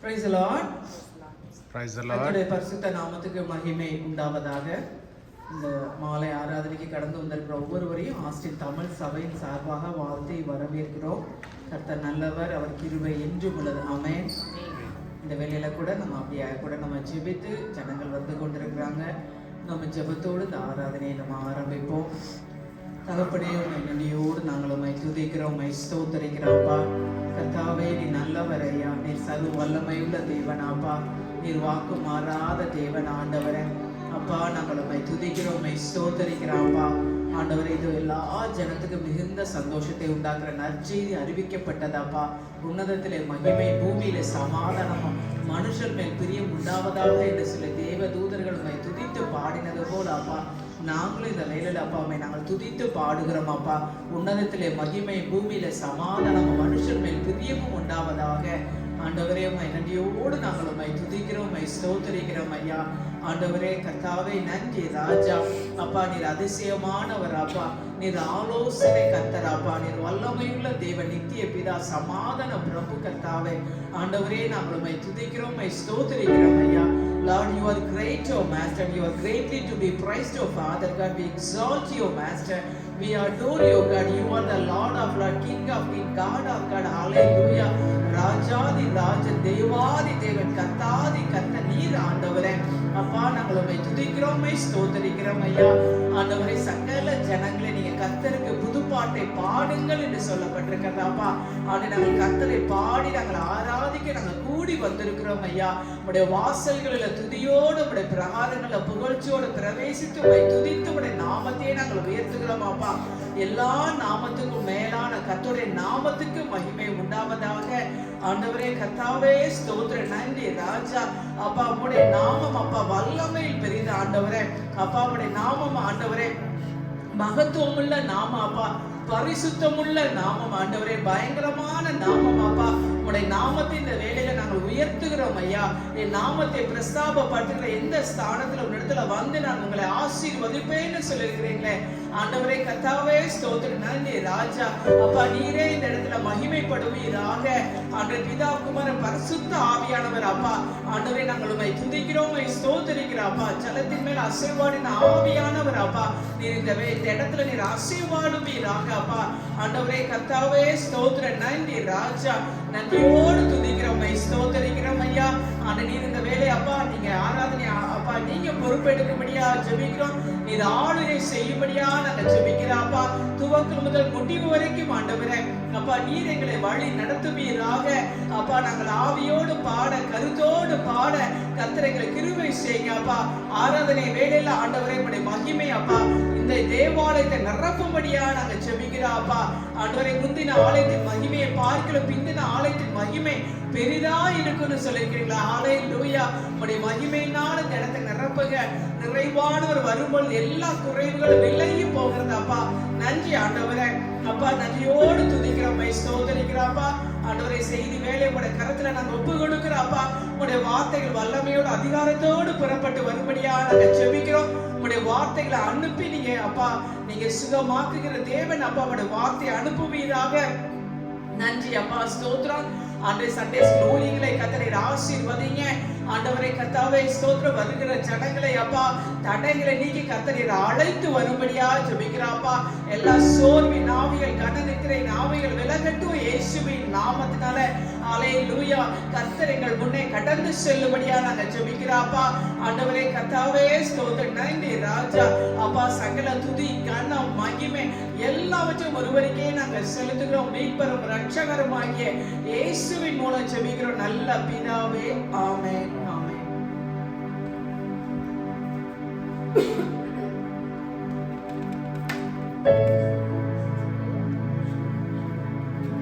Praise the Lord. Praise the Lord. கர்த்தருடைய பரிசுத்த நாமத்துக்கு மகிமை உண்டாவதாக. இந்த மாலை ஆராதனைக்கு கடந்து வந்திருக்கிற ஒவ்வொருவரையும் ஆஸ்டின் தமிழ் சபையின் சார்பாக வாழ்த்தி வரவேற்கிறோம். கர்த்தர் நல்லவர், அவர் கிருபை என்றும் உள்ளது. ஆமென். இந்த வேளையில கூட நம்ம அப்படியே கூட நம்ம ஜெபித்து ஜனங்கள் வந்து கொண்டிருக்கிறாங்க. நம்ம ஜெபத்தோடு இந்த ஆராதனையை நம்ம ஆரம்பிப்போம். தகப்பனே, நன்றியோடு நாங்கள் உம்மை துதிக்கிறோம், உம்மை ஸ்தோத்திரிக்கிறோம்ப்பா. கர்த்தாவே, நீ நல்லவர் ஐயா, நீர் சர்வ வல்லமையுள்ள தேவன் அப்பா, நீர் வாக்கு மாறாத தேவன் ஆண்டவரே. அப்பா, நாங்கள் உம்மை துதிக்கிறோம், உம்மை ஸ்தோத்திரிக்கிறோம்ப்பா. ஆண்டவரே, இது எல்லா ஜனத்துக்கும் மிகுந்த சந்தோஷத்தை உண்டாக்குற நற்செய்தி அறிவிக்கப்பட்டதாப்பா. உன்னதத்திலே மகிமை, பூமியிலே சமாதானமும், மனுஷர் மேல் பிரியம் உண்டாவதாக என்று சில தேவ தூதர்கள் உம்மை துதித்து பாடினது போல அப்பா, நாங்களும் இந்த வேலையில் அப்பாவை நாங்கள் துதித்து பாடுகிறோம் அப்பா. உன்னதத்திலே மகிமை, பூமியில சமாதானமும், மனுஷர் மேல் பிரியமும் உண்டாவதாக. ஆண்டவரே, உம்மை நன்றியோடு நாங்கள் உம்மை துதிக்கிறோம், உம்மை ஸ்தோத்திரிக்கிறோம் ஐயா. ஆண்டவரே, கர்த்தாவே, நன்றி ராஜா. அப்பா, நீர் அதிசயமானவர் அப்பா, நீர் ஆலோசனை கர்த்தர் அப்பா, நீர் வல்லமையுள்ள தேவன், நித்திய பிதா, சமாதான பிரபு கர்த்தாவே. ஆண்டவரே, நாங்கள் உம்மை துதிக்கிறோம், உம்மை ஸ்தோத்திரிக்கிறோம் ஐயா. Lord, you are great, O Master. You are greatly to be praised, O Father God. We exalt you, O Master. We adore you, God. You are the Lord of Lord, King of King, God of God. Hallelujah. ராஜாதி ராஜன், தேவாதி தேவன், கர்த்தாதி கர்த்தர் நீர் ஆண்டவரே. அப்பா, நாங்கள் உம்மை துதிக்கிறோம், உம்மை ஸ்தோத்திரிக்கிறோம் ஐயா. ஆண்டவரே, சகல ஜனங்களே, நீங்க கர்த்தருக்கு புதுப்பாட்டை பாடுங்கள் என்று சொல்லப்பட்டிருக்கிறது அப்பா. ஆண்டு நாங்கள் கர்த்தரை பாடி நாங்கள் ஆராதிக்க நாங்கள் கூடி வந்திருக்கிறோம் ஐயா. உடைய வாசல்களில் துதியோடு, உடைய பிரகாரங்களில் புகழ்ச்சியோடு பிரவேசித்து உம்மை துதித்து உடைய நாமத்தையே நாங்கள் உயர்த்துகிறோம் அப்பா. எல்லா நாமத்துக்கும் மேலான கர்த்தருடைய நாமத்துக்கு மகிமை உண்டாவதாக. ஆண்டவரே, கர்த்தாவே, ஸ்தோத்திர, நன்றி ராஜா. அப்பா, உம்முடைய நாமம் அப்பா வல்லமையில் பெரிது ஆண்டவரே. அப்பா, உம்முடைய நாமம் ஆண்டவரே மகத்துவமுள்ள நாமம் அப்பா, பரிசுத்தமுள்ள நாமம் ஆண்டவரே, பயங்கரமான நாமம் அப்பா. உடைய நாமத்தை இந்த வேளையில நாங்கள் உயர்த்துகிறோம் ஐயா. என் நாமத்தை பிரஸ்தாபப்படுத்துகிற எந்த ஸ்தானத்துல ஒரு இடத்துல வந்து நான் உங்களை ஆசீர்வதிப்பேன்னு சொல்லியிருக்கிறீங்களே ஆண்டவரே, கர்த்தாவே, ஸ்தோத்திரம், நன்றி ராஜா. அப்பா, நீரே இந்த இடத்துல மகிமைப்படுவீராக. ஆண்டவரே, பிதா, குமாரன், பரிசுத்த ஆவியானவர் அப்பா. ஆண்டவரே, நாங்கள் உம்மை துதிக்கிறோம், உம்மை ஸ்தோத்திரிக்கிறோம் அப்பா. ஜலத்தின் மேல் அசைவாடின ஆவியானவர் அப்பா, நீர் இந்த இடத்துல நீர் அசைவாடுவீராக அப்பா. ஆண்டவரே, கர்த்தாவே, ஸ்தோத்திரம், நன்றி ராஜா. நன்றியோடு துதிக்கிறோம், உம்மை ஸ்தோத்திரிக்கிறோம் ஐயா. ஆண்டு நீர் இந்த வேலை அப்பா, நீங்க ஆராதனை அப்பா நீங்க பொறுப்பெடுக்கும்படியா ஜெபிக்கிறோம். நீர் ஆளுகை செய்யும்படியா நாங்கள் ஜெபிக்கிறோம் அப்பா. துவக்கம் முதல் முடிவு வரைக்கும் ஆண்டவரே அப்பா, நீர் எங்களை வழி நடத்துவீராக அப்பா. நாங்கள் ஆவியோடு பாட, கருத்தோடு பாட கர்த்தர் எங்களை கிருபை செய்யுங்க அப்பா. ஆராதனை வேளையில ஆண்டவரே, உம்முடைய மகிமை அப்பா இந்த தேவாலயத்தை நிரப்பும்படியா நாங்கள் ஜெபிக்கிறோம் அப்பா. ஆண்டவரே, முந்தின ஆலயத்தின் மகிமையை பார்க்கல பிந்தின ஆலயத்தின் மகிமை பெரிதா இருக்குன்னு சொல்லியிருக்கிறீங்களா? ஹல்லேலூயா. உம்முடைய மகிமையினால இந்த இடத்தை நிரப்புக. நிறைவானவர் வரும்போது எல்லா குறைவுகளும் விலகி போகிறது அப்பா. நன்றி ஆண்டவரே அப்பா, நன்றியோடு துதிக்கிறோம், உம்மை ஸ்தோத்திரிக்கிறோம் அப்பா. ஆண்டவரே, செய்தி வேலை உடைய கரத்துல நாங்கள் ஒப்பு கொடுக்கிறோம் அப்பா. உடைய வார்த்தைகள் வல்லமையோடு அதிகாரத்தோடு புறப்பட்டு வரும்படியா நாங்கள் ஜெபிக்கிறோம். உடைய வார்த்தைகளை அனுப்பி நீங்க அப்பா, நீங்க சுகமாக்குகிற தேவன் அப்பா. உடைய வார்த்தையை அனுப்புவீராக. நன்றி அப்பா, ஸ்தோத்திரம். ஆண்டவரே, சண்டே ஸ்கூல் ஊழியர்களை கர்த்தரை ஆசீர்வதிங்க ஆண்டவரே. கர்த்தாவே, ஸ்தோத்திரம். வருகிற ஜனங்களை அப்பா தடைகளை நீக்கி கர்த்தரை அழைத்து வரும்படியா ஜெபிக்கிறோம் அப்பா. எல்லா சோர்வின் ஆவிகள், கனநித்திரை ஆவிகள் விலகட்டும் இயேசுவின் நாமத்தினால. ஹல்லேலூயா. கர்த்தர் எங்கள் முன்னே கடந்து செல்லும்படியா நாங்கள் ஜெபிக்கிறோம் அப்பா. ஆண்டவரே, கர்த்தாவே, ஸ்தோத்திரம், நன்றி ராஜா. அப்பா, சகல துதி, கனம், மகிமை எல்லாவற்றையும் ஒருவருக்கே நாங்கள் செலுத்துகிறோம். மீட்பரும் ரட்சகரும் ஆகிய இயேசுவின் மூலம் ஜெபிக்கிறோம் நல்ல பிதாவே. ஆமென், ஆமென்.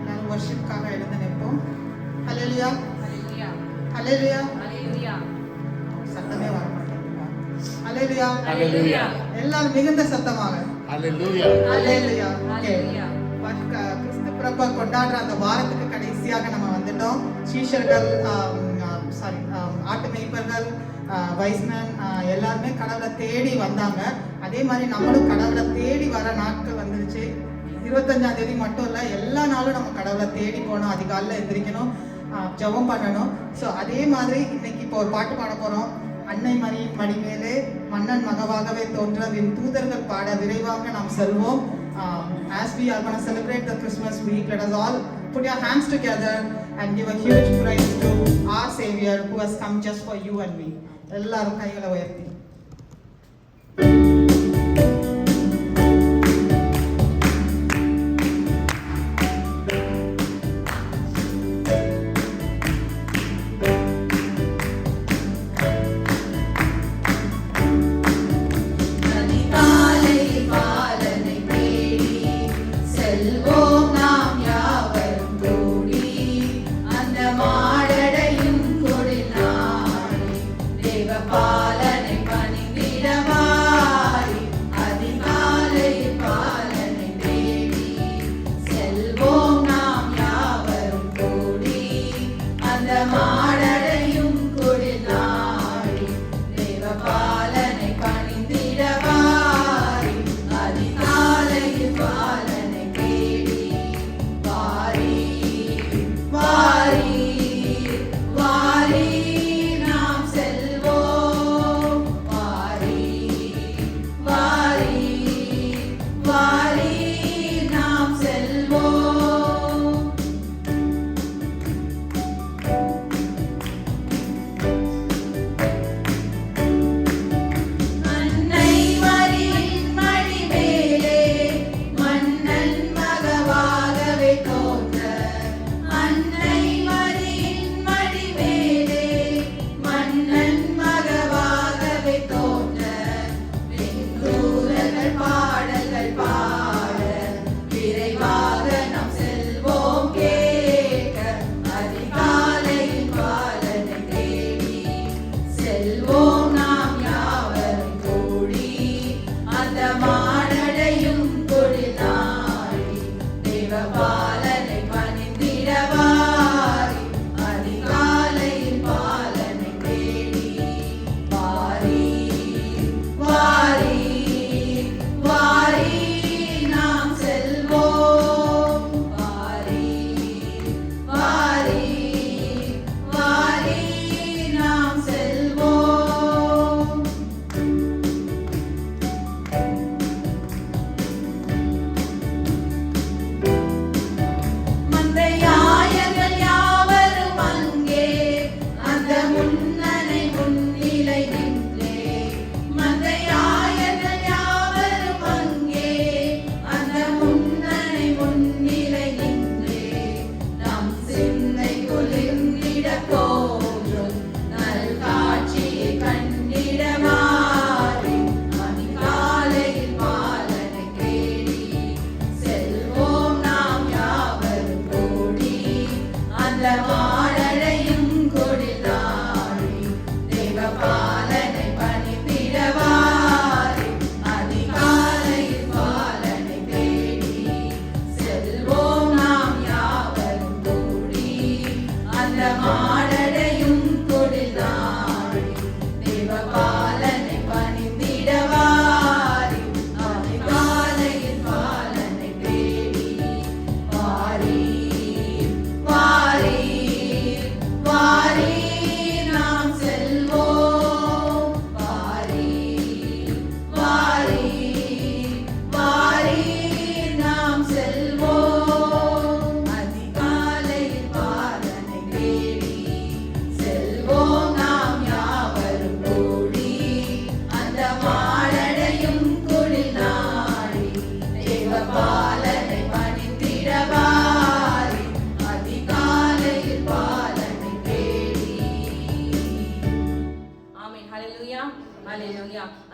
நாங்கள் வர்ஷிப்காக எழுந்து நிற்போம். ஹல்லேலூயா, ஹல்லேலூயா, ஹல்லேலூயா. சத்தமே வர மாட்டேங்குது. ஹல்லேலூயா, ஹல்லேலூயா. எல்லாரும் மிகுந்த சத்தமாக ஹல்லேலூயா, ஹல்லேலூயா. கிறிஸ்து பிறப்பை கொண்டாடுற அந்த வாரத்துக்கு கடைசியாக நம்ம வந்துட்டோம். சீஷர்கள், ஆட்டு மேய்ப்பர்கள், வைஸ்மேன் எல்லாருமே கடவுளை தேடி வந்தாங்க. அதே மாதிரி நம்மளும் கடவுளை தேடி வர நாட்கள் வந்துருச்சு. 25ஆம் தேதி மட்டும் இல்லை, எல்லா நாளும் நம்ம கடவுளை தேடி போகணும். அதிகாலையில் எந்திரிக்கணும், ஜெபம் பண்ணணும். ஸோ அதே மாதிரி இன்னைக்கு இப்போ ஒரு பாட்டு பாட போகிறோம். அன்னை மரியின் மடி மேலே மன்னன் மகவாகவே தோன்றவின் தூதர்கள் பாட விரைவாக நாம் செல்வோம். As we are going to celebrate the Christmas week, let us all put your hands together and give a huge praise to our Savior who has come just for you and me. எல்லாரும் கைகளை உயர்த்தி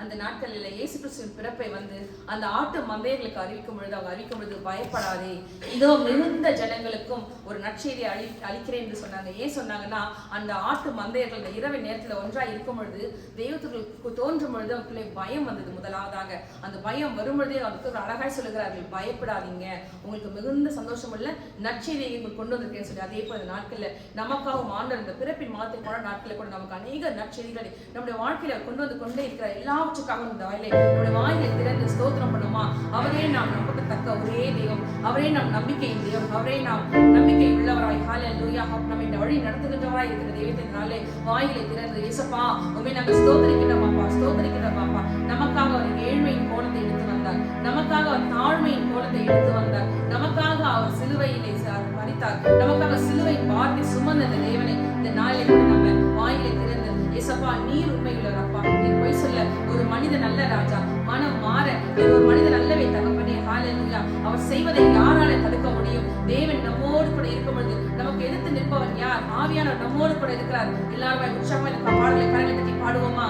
அந்த நாட்களில் இயேசு கிறிஸ்துவின் பிறப்பை வந்து அந்த ஆட்டு மந்தையர்களுக்கு அறிவிக்கும் பொழுது அவங்க அறிவிக்கும் பொழுது பயப்படாதே, இதோ மிகுந்த ஜனங்களுக்கும் ஒரு நற்செய்தியை அளிக்கிறேன் என்று சொன்னாங்க. ஏன் சொன்னாங்கன்னா, அந்த ஆட்டு மந்தையர்கள் இந்த இரவு நேரத்தில் ஒன்றாக இருக்கும் பொழுது தெய்வத்துக்கு தோன்றும் பொழுது அவர்களுக்கு பயம் வந்தது. முதலாவதாக அந்த பயம் வரும்பொழுதே அவருக்கு ஒரு அழகாய் சொல்லுகிறார்கள், பயப்படாதீங்க, உங்களுக்கு மிகுந்த சந்தோஷம் உள்ள நற்செய்தியை உங்களுக்கு கொண்டு வந்திருக்கேன்னு சொல்லி. அதே போல நாட்களில் நமக்காக ஆண்டவர் இந்த பிறப்பின் மாதத்தை போன நாட்களில் கூட நமக்கு அநேக நற்செய்திகளை நம்முடைய வாழ்க்கையில கொண்டு வந்து கொண்டே இருக்கிறார். எல்லாவற்றையும் எல்லாவற்றுக்காக இந்த வாயிலை திறந்து ஸ்தோத்திரம் பண்ணுமா. அவரே நாம் நம்பத்தக்க ஒரே தெய்வம், அவரே நாம் நம்பிக்கையின் தெய்வம், அவரே நாம் நம்பிக்கை உள்ளவராய் ஹல்லேலூயா நம்ம இந்த வழி நடத்துகின்றவராய் இருக்கிற தெய்வத்தினாலே வாயிலை திறந்து இயேசப்பா உண்மை நாங்கள் ஸ்தோத்திரிக்கிறோமாப்பா, ஸ்தோத்திரிக்கிறோமாப்பா. நமக்காக அவர் ஏழ்மையின் கோலத்தை எடுத்து வந்தார், நமக்காக அவர் தாழ்மையின் கோலத்தை எடுத்து வந்தார், நமக்காக அவர் சிலுவையிலே மரித்தார், நமக்காக சிலுவை பாரத்தை சுமந்த இந்த தேவனை இந்த நாளிலே கூட நம்ம வாயிலை திறந்து இயேசப்பா நீர் உண்மையுள்ளவரப்பா, நீர் பொய் சொல்ல ஒரு மனிதன் நல்ல ராஜா, மனம் மாற நீர் ஒரு மனிதன் நல்லவே தகப்பனே ஹல்லேலூயா. அவர் செய்வதை யாரால தடுக்க முடியும்? தேவன் நம்மோடு கூட இருக்கும் பொழுது நமக்கு எதிர்த்து நிற்பவன் யார்? ஆவியானவர் நம்மோடு கூட இருக்கிறார். எல்லாரும் உற்சாகமா இந்த பாடலை கரங்களை தட்டி பாடுவோமா?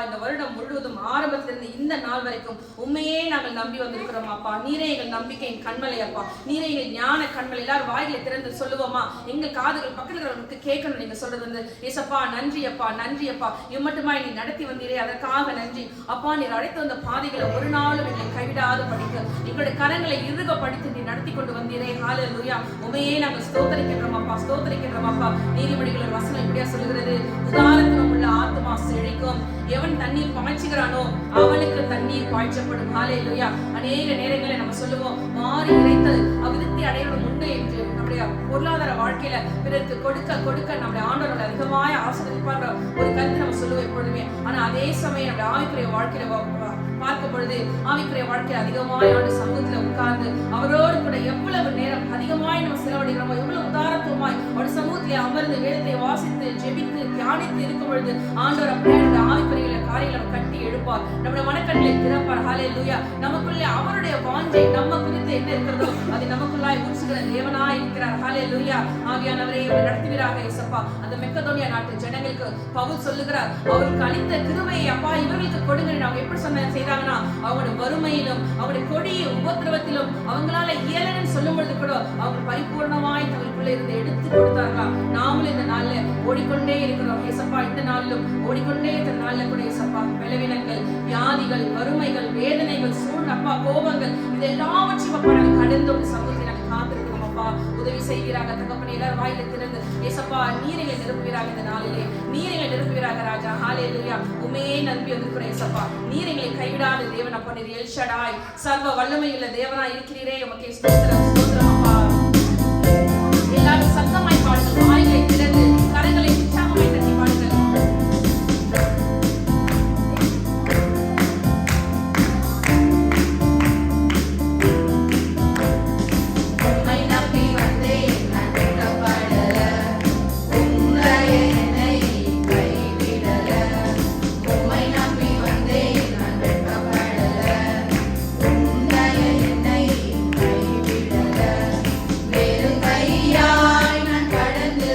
இந்த வருடம் முழுவதும் ஆரம்பத்திலிருந்து இந்த நாள் வரைக்கும் உண்மையே நாங்கள் நம்பி வந்திருக்கிறோம் அப்பா. நீரே எங்கள் நம்பிக்கையின் கண்மலை அப்பா. நீரே எங்கள் ஞான கண்மலை. எல்லாரும் வாயிலை திறந்து சொல்லுவோமா? எங்கள் காதுகள் பக்கத்தில் இருக்கிறவங்களுக்கு கேட்கணும் நீங்க சொல்றது வந்து. ஏசப்பா நன்றி அப்பா, நன்றி அப்பா. இம்மட்டுமாய் நீ நடத்தி வந்தீரே, அதற்காக நன்றி அப்பா. நீர் அழைத்து வந்த பாதைகளை ஒரு நாளும் எங்களை கைவிடாத படிக்க எங்களுடைய கரங்களை இறுக படித்து நீ நடத்தி கொண்டு வந்தீரே. ஹல்லேலூயா. உண்மையே நாங்கள் ஸ்தோத்திரிக்கின்றோம் அப்பா, ஸ்தோத்திரிக்கின்றோம் அப்பா. நீதிமொழிகள் ஒரு வசனம் இப்படியா சொல்லுகிறது, உதாரத்துவம் உள்ள ஆத்மா செழிக்கும், எவன் தண்ணீர் பாய்ச்சுகிறானோ அவனுக்கு தண்ணீர் பாய்ச்சப்படும். ஹல்லேலூயா. அநேக நேரங்களில் நம்ம சொல்லுவோம், மாறி இறைத்தல் அவிருத்தி அடையணும் உண்டு என்று. நம்முடைய பொருளாதார வாழ்க்கையில பிறருக்கு கொடுக்க கொடுக்க நம்முடைய ஆண்டவர்கள் அதிகமாய் ஆசீர்வதிப்பார் ஒரு கருத்து நம்ம சொல்லுவோம் எப்பொழுதுமே. ஆனா அதே சமயம் நம்முடைய ஆவிக்குரிய வாழ்க்கையில பார்க்கும் பொழுது ஆவிக்குரிய வாழ்க்கையில அதிகமாய் ஆண்டு சமூகத்துல உட்கார்ந்து அவரோடு கூட எவ்வளவு நேரம் அதிகமாய் நம்ம செலவழிக்கிறோமோ, எவ்வளவு உதாரத்துவமாய் ஒரு சமூகத்திலே அமர்ந்து வேதத்தை வாசித்து ஜெபித்து தியானித்து இருக்கும் பொழுது ஆண்டவர் அப்படியே ஆவிக்குரிய காரியங்களை கட்டி எழுப்பார், நம்முடைய மனக்கண்களை திறப்பார். ஹல்லேலூயா. நமக்குள்ளே அவருடைய வாஞ்சை நம்ம குறித்து என்ன இருக்கிறதோ அது நமக்குள்ளாய் ஊற்றுகிற தேவனாய் இருக்கிறார். ஹல்லேலூயா. ஆவியானவரே நடத்துவீராக இயேசப்பா. அந்த மெக்கதோனியா நாட்டு ஜனங்களுக்கு பவுல் சொல்லுகிறார், அவருக்கு அளித்த கிருபையை அப்பா இவர்களுக்கு கொடுங்க. அவங்க எப்படி செய்தாங்கன்னா, அவங்களுடைய வறுமையிலும் அவங்களுடைய கொடிய உபத்திரவத்திலும் அவங்களால இயலன்னு சொல்லும் பொழுது கூட அவங்க பரிபூர்ணமாய் தங்களுக்குள்ள இருந்து எடுத்து கொடுத்தார்களா. நாமளும் இந்த நாள்ல ஓடிக்கொண்டே இருக்கிறோம் ஏசப்பா. இந்த நாளிலும் ஓடிக்கொண்டே இருக்கிற நாள்ல கூட ஏசப்பா பலவீனங்கள், வியாதிகள், வறுமைகள், வேதனைகள், சூழ்நப்பா, கோபங்கள் இதெல்லாவற்றையும் அப்பா நாங்கள் கடந்து ஒரு சமூகத்தை நாங்கள் காத்திருக்கிறோம் அப்பா. உதவி செய்வீராக தகப்பனே. எல்லாரும் வாயில திறந்து ஏசப்பா நீரைகளை நிரப்புவீராக இந்த நாளிலே, நீரைகளை நிரப்புவீராக ராஜா. ஹல்லேலூயா. உண்மையே நம்பி வந்திருக்கிறோம் ஏசப்பா. நீரைகளை கைவிடாத தேவன் அப்பா. நீர் எல் ஷடாய் சர்வ வல்லமையுள்ள தேவனாய் இருக்கிறீரே. உமக்கே ஸ்தோத்திரம், ஸ்தோத்திரம் அப்பா. எல்லாரும் சத்தமாய் பாடுங்கள், வாயிலை திறந்து கரங்களை உற்சாகமாய் தட்டி பாடுங்கள். கடந்து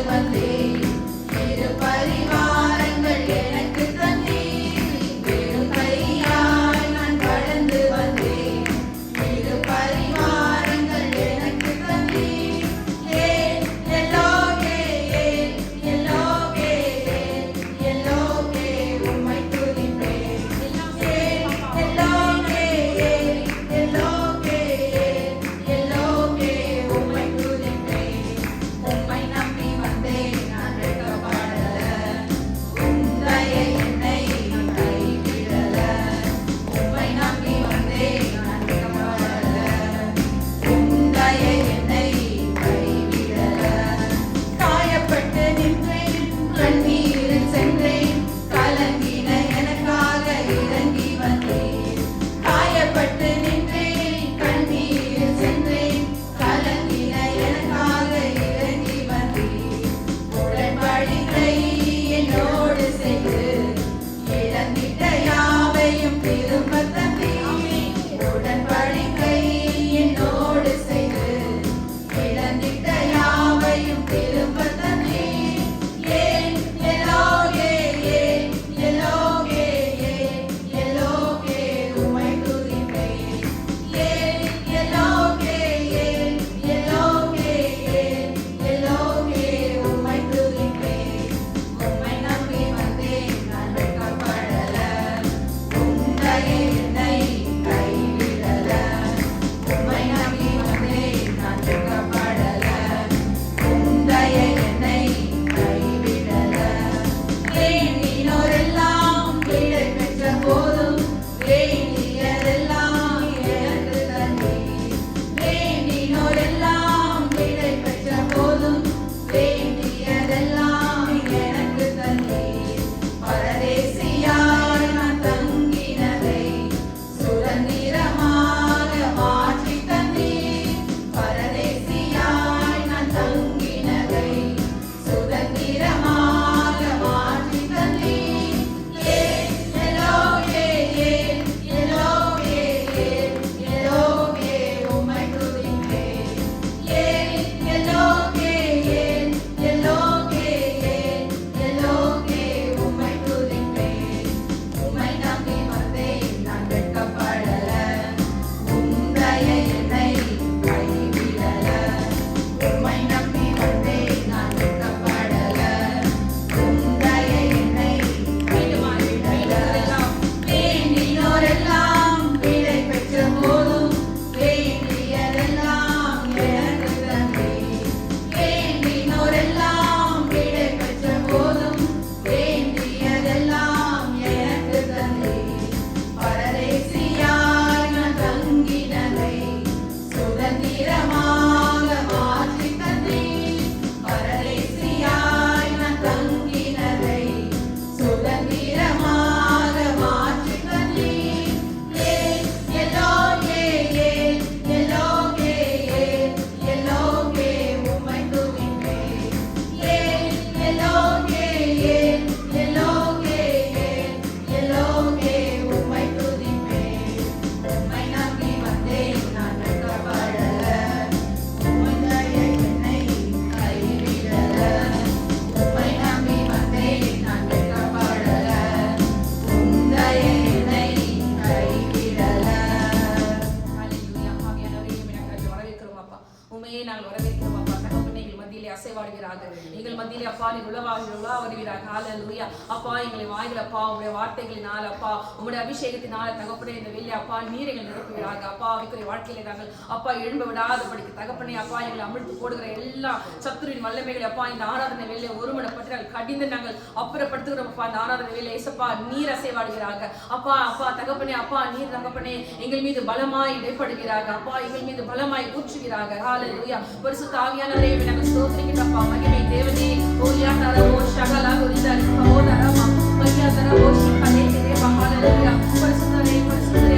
வருவீராக. ஹalleluya. அப்பா எங்களை வாய்கள் அப்பா உம்முடைய வார்த்தைகளினால் அப்பா உம்முடைய அபிஷேகத்தினால தகப்பனே இந்த வெள்ளி அப்பா நீர் எங்களை நிரப்புவீராக. அப்பா ஆவிக்குரிய வாழ்க்கையில நாங்கள் அப்பா எழும்ப விடாதபடிக்கு தகப்பனே அப்பா எங்களை அமிழ்த்து போடுகிற எல்லா சத்துருவின் வல்லமைகளை அப்பா இந்த ஆராதனை வேலையை ஒருமனப்பட்டு நாங்கள் கடிந்து நாங்கள் அப்புறப்படுத்துகிறோம். அப்பா இந்த ஆராதனை வேலை ஏசப்பா நீர் அசைவாடுகிறாங்க. அப்பா அப்பா தகப்பனே அப்பா நீர் தகப்பனே எங்கள் மீது பலமாய் இடைப்படுகிறாங்க. அப்பா எங்கள் மீது பலமாய் ஊற்றுகிறாங்க. ஹalleluya. பரிசுத்த ஆவியானவரே நாங்கள் ஸ்தோத்திரிக்கிறோம். மகிமை தேவனே ஓலியா தரவோ ஷகலா குரிதரி சகோதரமா மரியா தரவோ ஷிகலே தேவ ஹalleluya. பரிசுத்தரே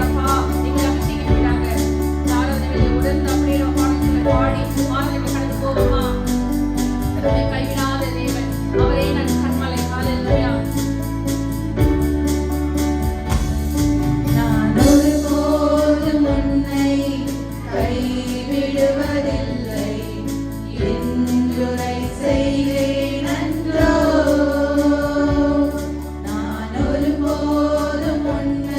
அப்பா எங்களை அபிஷேகிக்கிறாங்க. ஆராதனையை உடனே அப்படியே பாடல்களை பாடி ஆராதனை கடந்து போவோமா. நம்மை கைவிடாத தேவன் அவரே நம் கண்மலை. ஹalleluya. நான் ஒருபோதும் உன்னை கைவிடுவதில்லை என்றுரை செய்வேன் அன்றோ. நான் ஒருபோதும் உன்னை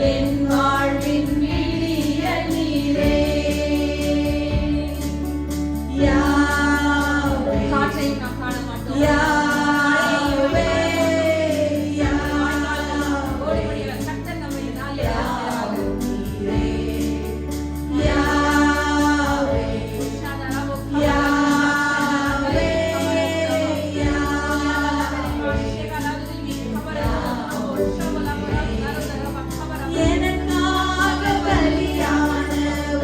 என் வாழ்வின் விடிய நீரே யாவே காற்றையும் நாம் காண மாட்டோம். யாவே ஓடிவருகிற கர்த்தர் நம்மை நாளை காக்கிறார். யாவே எனக்காக பலியான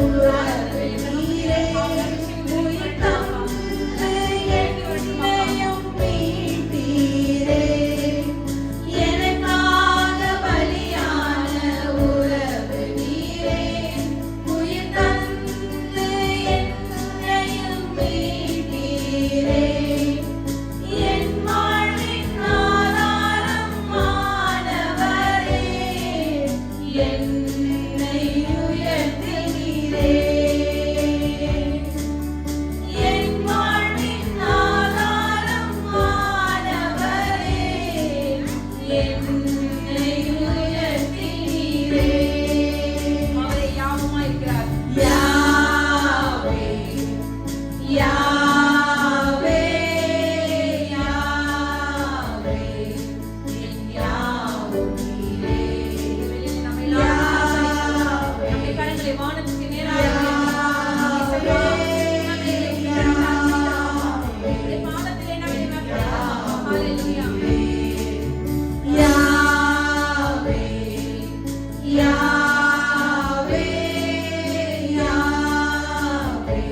உறவே நீரே உயிர் தந்து என்னையும் மீட்டீரே எனக்காக பலியான உறவே நீரே உயிர் தந்து என்னையும் மீட்டீரே என் வாழ்வின் ஆதாரம் மாணவரே என்னை உயர்த்தினீரே என் வாழ்வின் ஆதாரம் மாணவரே என்னை உயர்த்தினீரே அவரே யாவுமாயிருக்கிறார். யாவே யாவே யாவே என் யாவும் நீரே வெளியில் நம்மை நம்முடைய கரங்களை வானத்துக்கு நேராக உம்முடைய பாதத்திலே நம்மை வைப்போம். ஹல்லேலூயா. யாவே யாவே யாவே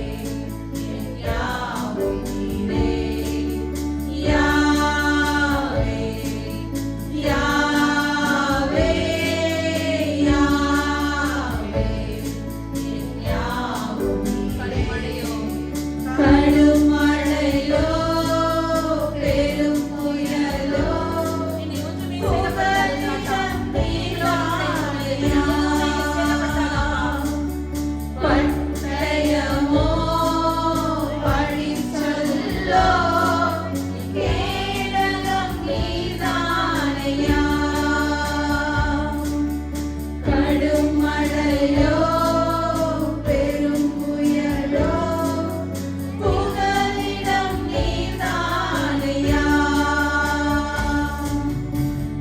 என் யாவும் நீரே யாவே யாவே யாவே என் யாவும் கடுமழையோ, கடுமழையோ பெரும் புயலோ என்னை ஒன்றுமே செய்யப்படாதா? பட்டயமோ பழிச்சொல்லோ கேடகம் நீதானையா கடுமழையோ பெரும் புயலோ புகலிடம் நீதானையா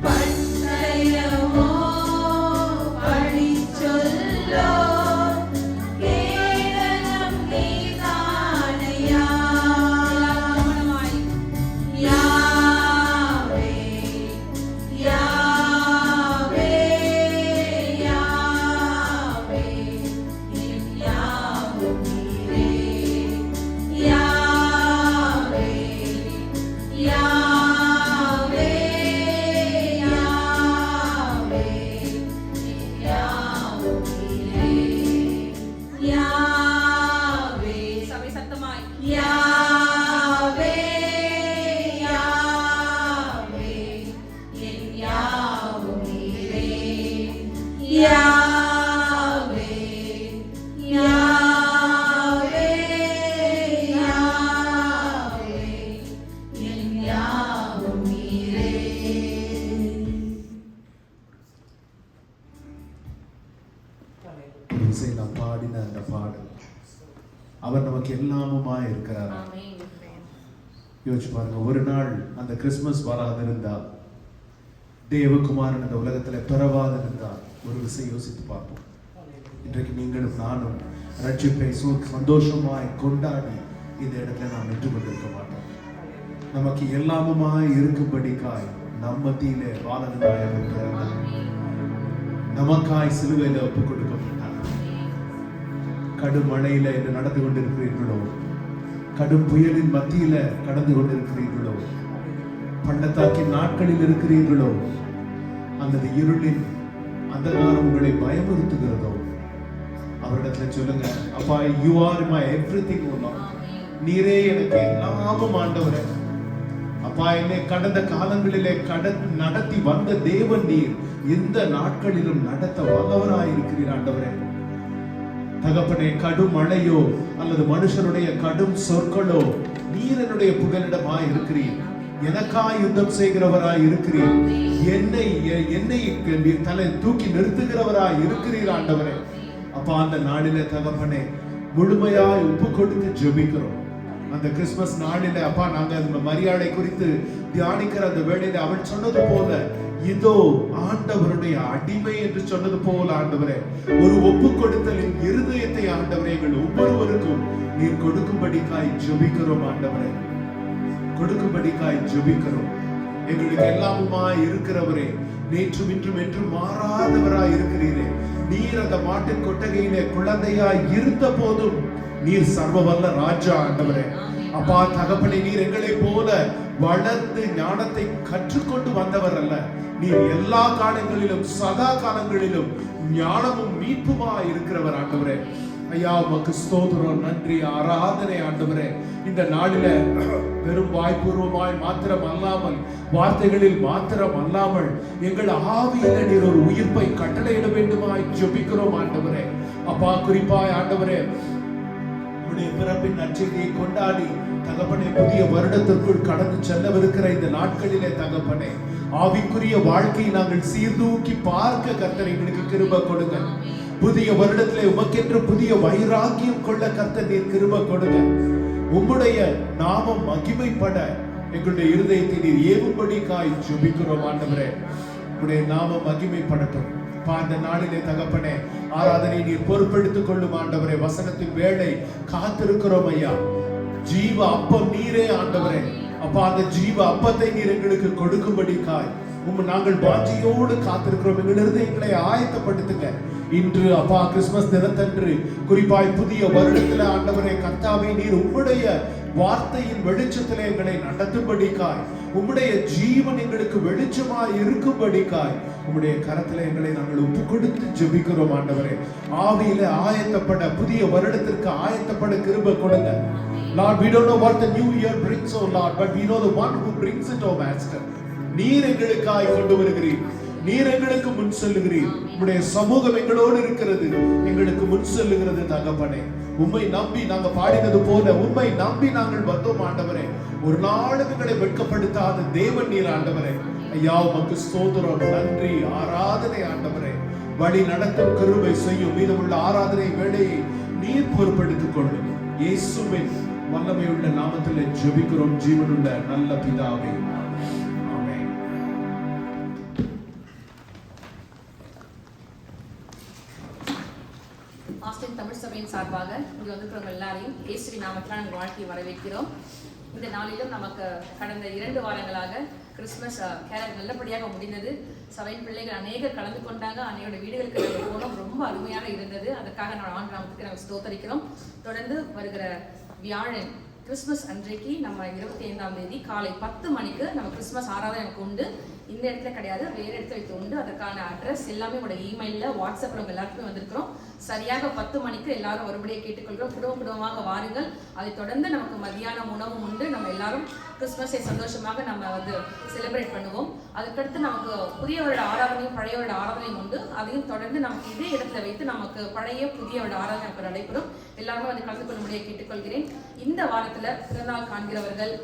பட்டயமோ பழிச்சொல்லோ கேடகம் நீதானையா கவனமாய் யாவே யாவே யாவே என் யாவும் நீரே யாவே யாவே யாவே என் யாவும் நீரே யாவே சபை சத்தமாய் யாவே யாவே என் யாவும் நீரே யாவே யாவே யாவே என் யாவும் நீரே இசை நாம் பாடின அந்த பாடல் அவர் நமக்கு எல்லாமுமா இருக்கிறார். ஆமென். யோசிச்சு பாருங்க, ஒரு நாள் அந்த கிறிஸ்துமஸ் வராதிருந்தா, தேவகுமாரன் இந்த உலகத்துல பிறவாதிருந்தா, ஒரு விஷயம் யோசித்து பார்ப்போம். இன்றைக்கு நீங்களும் நானும் ரட்சிப்பை சந்தோஷமாய் கொண்டாடி இந்த இடத்துல நாம் நின்று கொண்டிருக்க மாட்டோம். நமக்கு எல்லாமுமாய் இருக்கும்படிக்காய் நம் மத்தியிலே வாழநாயகர் பிறந்தார். நமக்காய் சிலுவையில ஒப்புக் கொடுக்கப்பட்டார். கடும் மழையில என்று நடந்து கொண்டிருக்கிறீர்களோ, கடும் புயலின் மத்தியில கடந்து கொண்டிருக்கிறீர்களோ, பள்ளத்தாக்கின் நாட்களில் இருக்கிறீர்களோ, அல்லது இருளின் அந்தகாரம் உங்களை பயமுறுத்துகிறதோ, அவரிடத்துல சொல்லுங்க, அப்பா, யூ ஆர் மை எவ்ரிதிங். நீரே எனக்கு எல்லாமும் ஆண்டவரே. அப்பா, என்னை கடந்த காலங்களிலே நடத்தி வந்த தேவன் நீர். எந்த நாட்களிலும் நடத்த வல்லவராய் இருக்கிறீர் ஆண்டவரே. தகப்பனே, கடும் மழையோ அல்லது மனுஷனுடைய கடும் சொற்களோ, நீர் என்னுடைய புகலிடமாய் இருக்கிறீர். எனக்காய் யுத்தம் செய்கிறவராய் இருக்கிறீர். என்னை தலை தூக்கி நிறுத்துகிறவராய் இருக்கிறீர் ஆண்டவரே. அப்பா, அந்த நாளிலே தகப்பனே முழுமையாய் ஒப்பு கொடுத்து ஜெபிக்கிறோம். அந்த கிறிஸ்துமஸ் நாளிலே அப்பா, நாங்க அந்த மரியாதை குறித்து தியானிக்கிற அந்த வேளையில அவள் சொன்னது போல, இதோ ஆண்டவருடைய அடிமை என்று சொன்னது போல ஆண்டவரே, ஒரு ஒப்பு கொடுத்தலின் இருதயத்தை ஆண்டவரே எங்கள் ஒவ்வொருவருக்கும் நீர் கொடுக்கும்படிக்காய் ஜெபிக்கிறோம் ஆண்டவரே. கொடுக்கும்படிக்காய் ஜெபிக்கிறோம். எங்களுக்கு எல்லாமுமாய் இருக்கிறவரே, நேற்றும் இன்றும் என்றும் மாறாதவராய் இருக்கிறீரே. நீர் அந்த மாட்டின் கொட்டகையிலே குழந்தையாய் இருந்த போதும் நீர் சர்வ வல்ல ராஜா ஆண்டவரே. அப்பா தகப்பனே, நீர் எங்களை போல வளர்ந்து ஞானத்தை கற்றுக்கொண்டு வந்தவர் அல்ல. நீர் எல்லா காலங்களிலும் சதா காலங்களிலும் ஞானமும் மீட்புமாய் இருக்கிறவர் ஆண்டவரே. ஐயா, உமக்கு ஸ்தோத்திரம், நன்றி, ஆராதனை ஆண்டவரே. இந்த நாளில வெறும் வாய்ப்பூர்வமாய் மாத்திரம் அல்லாமல், வார்த்தைகளில் மாத்திரம் அல்லாமல், எங்கள் ஆவியில நீர் ஒரு உயிர்ப்பை கட்டளையிட வேண்டுமாய் ஜெபிக்கிறோம் ஆண்டவரே. அப்பா, குறிப்பாய் ஆண்டவரே, உம்முடைய பிறப்பின் நற்செய்தியை கொண்டாடி தகப்பனே புதிய வருடத்திற்குள் கடந்து செல்லவிருக்கிற இந்த நாட்களிலே தகப்பனே, ஆவிக்குரிய வாழ்க்கையை நாங்கள் சீர்தூக்கி பார்க்க கர்த்தர் எங்களுக்கு கிருபை கொடுங்க. புதிய வருடத்திலே உமக்கென்று புதிய வைராக்கியம் கொள்ள கர்த்தர் நீர் கிருபை கொடுங்க. உம்முடைய நாமம் மகிமைப்பட எங்களுடைய இருதயத்தை நீர் ஏவும்படிக்காய் ஜெபிக்கிறோம் ஆண்டவரே. உம்முடைய நாமம் மகிமைப்படட்டும். அந்த நாளிலே தகப்பனே, ஆராதனை நீர் பொறுப்பெடுத்துக் கொள்ளும் ஆண்டவரே. வசனத்தின் வேளை காத்திருக்கிறோம் ஐயா. ஜீவ அப்பம் நீரே ஆண்டவரே. அப்பா, அந்த ஜீவ அப்பத்தை நீர் எங்களுக்கு கொடுக்கும்படிக்காய் நாங்கள் வாஞ்சியோடு காத்திருக்கிறோம். எங்களிருந்து எங்களை ஆயத்தப்படுத்துங்க. இன்று அப்பா, கிறிஸ்துமஸ் தினத்தன்று குறிப்பாய் புதிய வருடத்துல ஆண்டவரே கர்த்தாவே, நீர் உம்முடைய வார்த்தையின் வெளிச்சத்திலே எங்களை நடத்தும்படிக்காய், உம்முடைய ஜீவன் எங்களுக்கு வெளிச்சமாய் இருக்கும்படிக்காய் உம்முடைய கரத்திலே எங்களை நாங்கள் ஒப்பு கொடுத்து ஜெபிக்கிறோம் ஆண்டவரே. ஆவியில ஆயத்தப்பட, புதிய வருடத்திற்கு ஆயத்தப்பட கிருபை கொடுங்க. Lord, we don't know what the new year brings, oh Lord, but we know the one who brings it, oh Master. நீர் எங்களுக்காய் கொண்டு வருகிறீர். நீர் எங்களுக்கு முன் செல்லுகிறீர். உம்முடைய சமூகம் எங்களோடு இருக்கிறது, எங்களுக்கு முன் செல்லுகிறது தகப்பனே. உம்மை நம்பி நாங்க பாடினது போல உம்மை நம்பி நாங்கள் வந்தோம் ஆண்டவரே. ஒரு நாளும் எங்களை வெட்கப்படுத்தாத தேவன் நீர் ஆண்டவரே. ஐயா, உமக்கு ஸ்தோத்திரம், நன்றி, ஆராதனை ஆண்டவரே. வழி நடத்தும் கிருபை செய்யும். மீதமுள்ள ஆராதனை வேளையை நீர் பொறுப்பெடுத்துக் கொள்ளும். இயேசுவின் வல்லமையுள்ள நாமத்திலே ஜெபிக்கிறோம் ஜீவனுள்ள நல்ல பிதாவே. ஆமென். ஆஸ்டின் தமிழ் சபையின் சார்பாக இங்கு வந்திருக்கிறவங்க எல்லாரையும் இயேசுவின் நாமத்தில் நாங்கள் வாழ்த்தி வரவேற்கிறோம். இந்த நாளிலும் நமக்கு கடந்த 2 வாரங்களாக கிறிஸ்துமஸ் கேரட் நல்லபடியாக முடிந்தது. சபையின் பிள்ளைகள் அநேகர் கலந்து கொண்டாங்க. அன்னையோட வீடுகளுக்கு நாங்கள் போனோம். ரொம்ப அருமையாக இருந்தது. அதற்காக நான் ஆண்டு நாமத்துக்கு நாங்கள் ஸ்தோத்தரிக்கிறோம். தொடர்ந்து வருகிற வியாழன் கிறிஸ்துமஸ் அன்றைக்கு நம்ம 25ஆம் தேதி காலை 10 மணிக்கு நம்ம கிறிஸ்துமஸ் ஆராதனை எனக்கு உண்டு. இந்த இடத்துல கிடையாது, வேறு இடத்துல வைத்து உண்டு. அதற்கான அட்ரஸ் எல்லாமே உங்களோட இமெயிலில், வாட்ஸ்அப்பில் உங்கள் எல்லாருக்குமே வந்திருக்கிறோம். சரியாக 10 மணிக்கு எல்லாரும் ஒருபடியே கேட்டுக்கொள்கிறோம். குடும்பமாக வாருங்கள். அதை தொடர்ந்து நமக்கு மதியானம் உணவும் உண்டு. நம்ம எல்லாரும் கிறிஸ்துமஸை சந்தோஷமாக நம்ம செலிப்ரேட் பண்ணுவோம். அதுக்கடுத்து நமக்கு புதிய வருட ஆராதனையும் பழைய வருட ஆராதனையும் உண்டு. அதையும் தொடர்ந்து நமக்கு இதே இடத்துல வைத்து நமக்கு பழைய புதிய வருட ஆராதனை நமக்கு நடைபெறும். எல்லாருமே கலந்து கொள்ளும்படியாக கேட்டுக்கொள்கிறேன். இந்த வாரத்தில் பிறநாள் காண்கிறவர்கள்,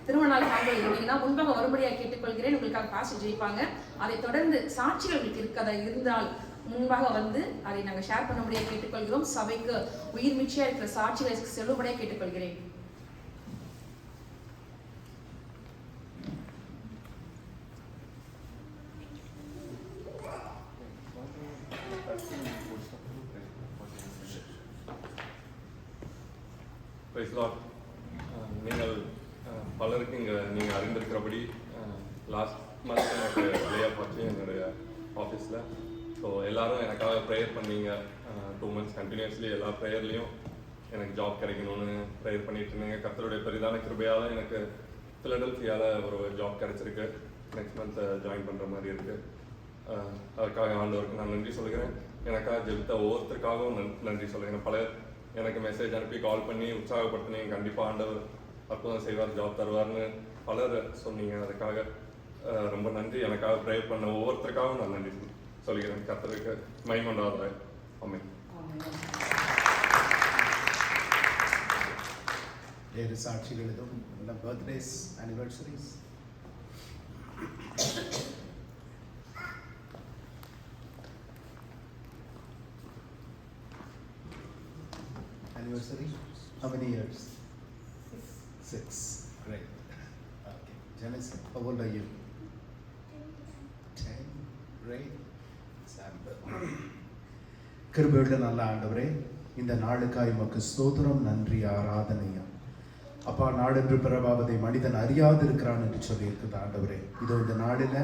திருமணநாள் காண்கள் இருந்தீங்கன்னா முன்பாக வரும்படியாக கேட்டுக்கொள்கிறேன். உங்களுக்காக பாஸ்டர் ஜெயிப்பாங்க. அதை தொடர்ந்து சாட்சிகள் உங்களுக்கு இருக்கதா இருந்தால் முன்பாக வந்து அதை நாங்கள் ஷேர் பண்ணும்படியாக கேட்டுக்கொள்கிறோம். சபைக்கு உயிர் மிச்சியா இருக்கிற சாட்சிகளை சொல்லும்படியாக கேட்டுக்கொள்கிறேன். நீங்கள் பலருக்கு இங்கே நீங்கள் அறிந்திருக்கிறபடி லாஸ்ட் மந்த் எனக்கு லேஆஃப் ஆச்சு என்னுடைய ஆஃபீஸில். ஸோ எல்லோரும் எனக்காக ப்ரேயர் பண்ணீங்க. 2 months கண்டினியூஸ்லி எல்லா ப்ரேயர்லேயும் எனக்கு ஜாப் கிடைக்கணும்னு ப்ரேயர் பண்ணிட்டு இருந்தீங்க. கர்த்தருடைய பெரிதான கிருபையால் எனக்கு ஃபிலடெல்ஃபியாவில் ஒரு ஜாப் கிடைச்சிருக்கு. நெக்ஸ்ட் மந்த் ஜாயின் பண்ணுற மாதிரி இருக்குது. அதற்காக ஆண்டவருக்கு நான் நன்றி சொல்கிறேன். எனக்காக ஜெபித்த ஒவ்வொருத்தருக்காகவும் நன்றி சொல்கிறேன். பலர் எனக்கு மெசேஜ் அனுப்பி கால் பண்ணி உற்சாகப்படுத்தினீங்க. கண்டிப்பாக ஆண்டவர் அற்புதம் செய்வார், ஜாப் தருவார்னு பலர் சொன்னீங்க. அதுக்காக ரொம்ப நன்றி. எனக்காக ப்ரே பண்ண ஒவ்வொருத்தருக்காகவும் நான் நன்றி சொல்கிறேன். கர்த்தருக்கு மகிமை உண்டாவதாக. ஆமென். வேறு சாட்சிகள் எதுவும் இல்லை? Birthdays, anniversaries? Anniversary? How many years? 6. Great. Okay. Janice, how old are you? 10. Great. கிருபையுள்ள நல்ல ஆண்டவரே, இந்த நாளுக்காய் உமக்கு ஸ்தோத்திரம், நன்றி, ஆராதனையா. அப்பா, நாடென்று பிறவாவதை மனிதன் அறியாது இருக்கிறான் என்று சொல்லி இருக்குது ஆண்டவரே. இதோ இந்த நாளில்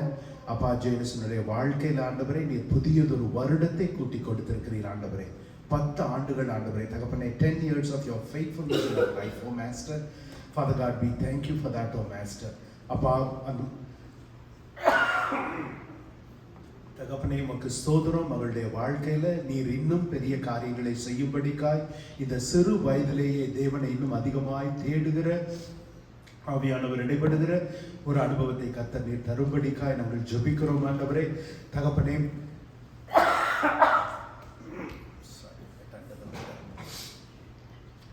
அப்பா ஜேம்ஸனுடைய வாழ்க்கையில் ஆண்டவரே நீர் புதியதொரு வருடத்தை கூட்டி கொடுத்திருக்கிறீர் ஆண்டவரே. 10 ஆண்டுகள் ஆண்டவரே தகப்பனே, 10 years of your faithfulness in our life, oh Master. Father God, we thank you for that, oh Master. அப்பா, தகப்பனே உமக்கு ஸ்தோத்திரம். அவளுடைய வாழ்க்கையில நீர் இன்னும் பெரிய காரியங்களை செய்யும்படிக்காய் இந்த சிறு வயதிலேயே தேவனை இன்னும் அதிகமாய் தேடுகிற ஆவியானவர் இடைப்படுகிற ஒரு அனுபவத்தை கர்த்தர் நீர் தரும்படிக்காய் நாங்கள் ஜெபிக்கிறோம் ஆண்டவரே. தகப்பனே,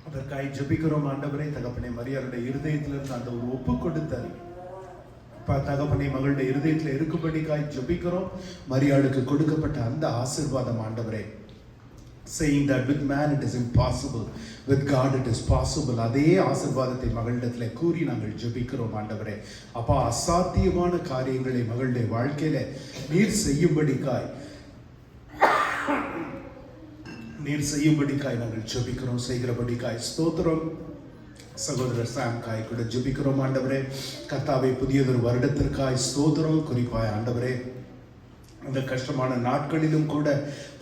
அதற்காய் ஜெபிக்கிறோம் ஆண்டவரே. தகப்பனே, மரியாளுடைய இருதயத்திலிருந்து அந்த ஒரு ஒப்பு கொடுத்தார் தகப்பனே மகளுடைய இருதயத்தில் இருக்கும்படிக்காய் ஜெபிக்கிறோம். மரியாளுக்கு கொடுக்கப்பட்ட அந்த ஆசீர்வாதம் ஆண்டவரே, saying that with man it is impossible, with God it is possible, அதே ஆசீர்வாதத்தை மகளிடத்தில் கூறி நாங்கள் ஜெபிக்கிறோம் ஆண்டவரே. அப்பா, அசாத்தியமான காரியங்களை மகளுடைய வாழ்க்கையில நீர் செய்யும்படிக்காய் நாங்கள் ஜெபிக்கிறோம், செய்கிறபடிக்காய் ஸ்தோத்திரம். சகோதரர் சாம்காய் கூட ஜெபிக்கிறோம் ஆண்டவரே. கர்த்தாவே, புதியதொரு வருடத்திற்காய் ஸ்தோத்திரம். குறிப்பாய் ஆண்டவரே, அந்த கஷ்டமான நாட்களிலும் கூட,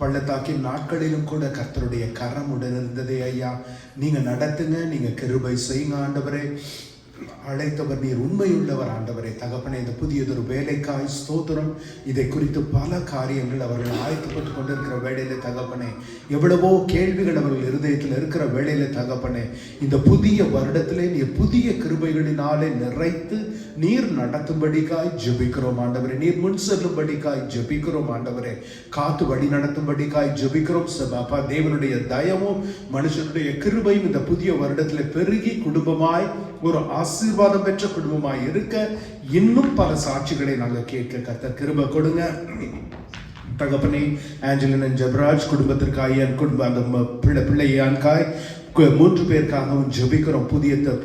பள்ளத்தாக்கின் நாட்களிலும் கூட கர்த்தருடைய கரம் உடன் இருந்ததே ஐயா. நீங்க நடத்துங்க, நீங்க கிருபை செய்யுங்க ஆண்டவரே. அழைத்தவர் நீர் உண்மையுள்ளவர் ஆண்டவரே. தகப்பனே, இந்த புதியதொரு வேலைக்காய் ஸ்தோத்திரம். இதை குறித்து பல காரியங்கள் அவர்கள் ஆயத்தப்பட்டு கொண்டிருக்கிற வேளையில தகப்பனே, எவ்வளவோ கேள்விகள் அவர்கள் இருதயத்தில் இருக்கிற வேளையில தகப்பனே, இந்த புதிய வருடத்திலே நீர் புதிய கிருபைகளினாலே நிறைத்து நீர் நடத்தும்படிக்காய் ஜெபிக்கிறோம் ஆண்டவரே. நீர் முன் செல்லும்படிக்காய் ஜெபிக்கிறோம் ஆண்டவரே. காத்து வழி நடத்தும்படிக்காய் ஜெபிக்கிறோம். அப்பா, தேவனுடைய தயவும் மனுஷனுடைய கிருபையும் இந்த புதிய வருடத்திலே பெருகி குடும்பமாய் ஒரு ஆசீர்வாதம் பெற்ற குடும்பமாய் இருக்க இன்னும் பல சாட்சிகளை நாங்கள் கேட்க கர்த்தர் கிருபை கொடுங்க தகப்பனே. ஆஞ்சலின் ஜெபராஜ் குடும்பத்திற்காய், என் குடும்ப அந்த பிள்ளையான்காய் 3 பேருக்காகவும் ஜெபிக்கிறோம்.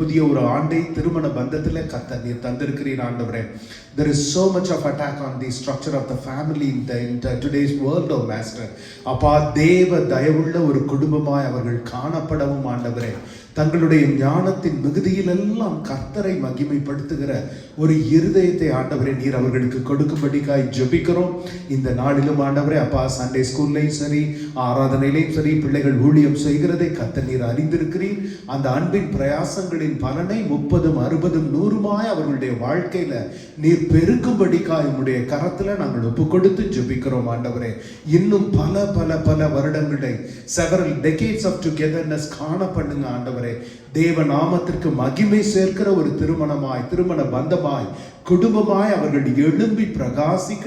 புதிய ஒரு ஆண்டை திருமண பந்தத்தில் கர்த்தர் நீர் தந்திருக்கிறீர் ஆண்டவரே. There is so much of attack on the structure of the family in today's world, oh Master. அப்பா, தேவ தயவுள்ள ஒரு குடும்பமாய் அவர்கள் காணப்படவும் ஆண்டவரே, தங்களுடைய ஞானத்தின் மிகுதியில் எல்லாம் கர்த்தரை மகிமைப்படுத்துகிற ஒரு இருதயத்தை ஆண்டவரே நீர் அவர்களுக்கு கொடுக்கும்படிக்காய் ஜெபிக்கிறோம். இந்த நாளிலும் ஆண்டவரே அப்பா, சண்டே ஸ்கூல்லையும் சரி, ஆராதனையிலையும் சரி, பிள்ளைகள் ஊழியம் செய்கிறதை கர்த்தர் நீர் அறிந்திருக்கிறீர். அந்த அன்பின் பிரயாசங்களின் பலனை 30, 60, 100 அவர்களுடைய வாழ்க்கையில நீர் பெருக்கும்படிக்காய் உம்முடைய கரத்துல நாங்கள் ஒப்பு கொடுத்து ஜெபிக்கிறோம் ஆண்டவரே. இன்னும் பல பல பல வருடங்களை, several decades of togetherness காண பண்ணுங்க ஆண்டவரே. தேவ நாமத்திற்கு மகிமை சேர்க்கிற ஒரு திருமண பந்தமாய், குடும்பமாய் அவர்கள் எழும்பி பிரகாசிக்க,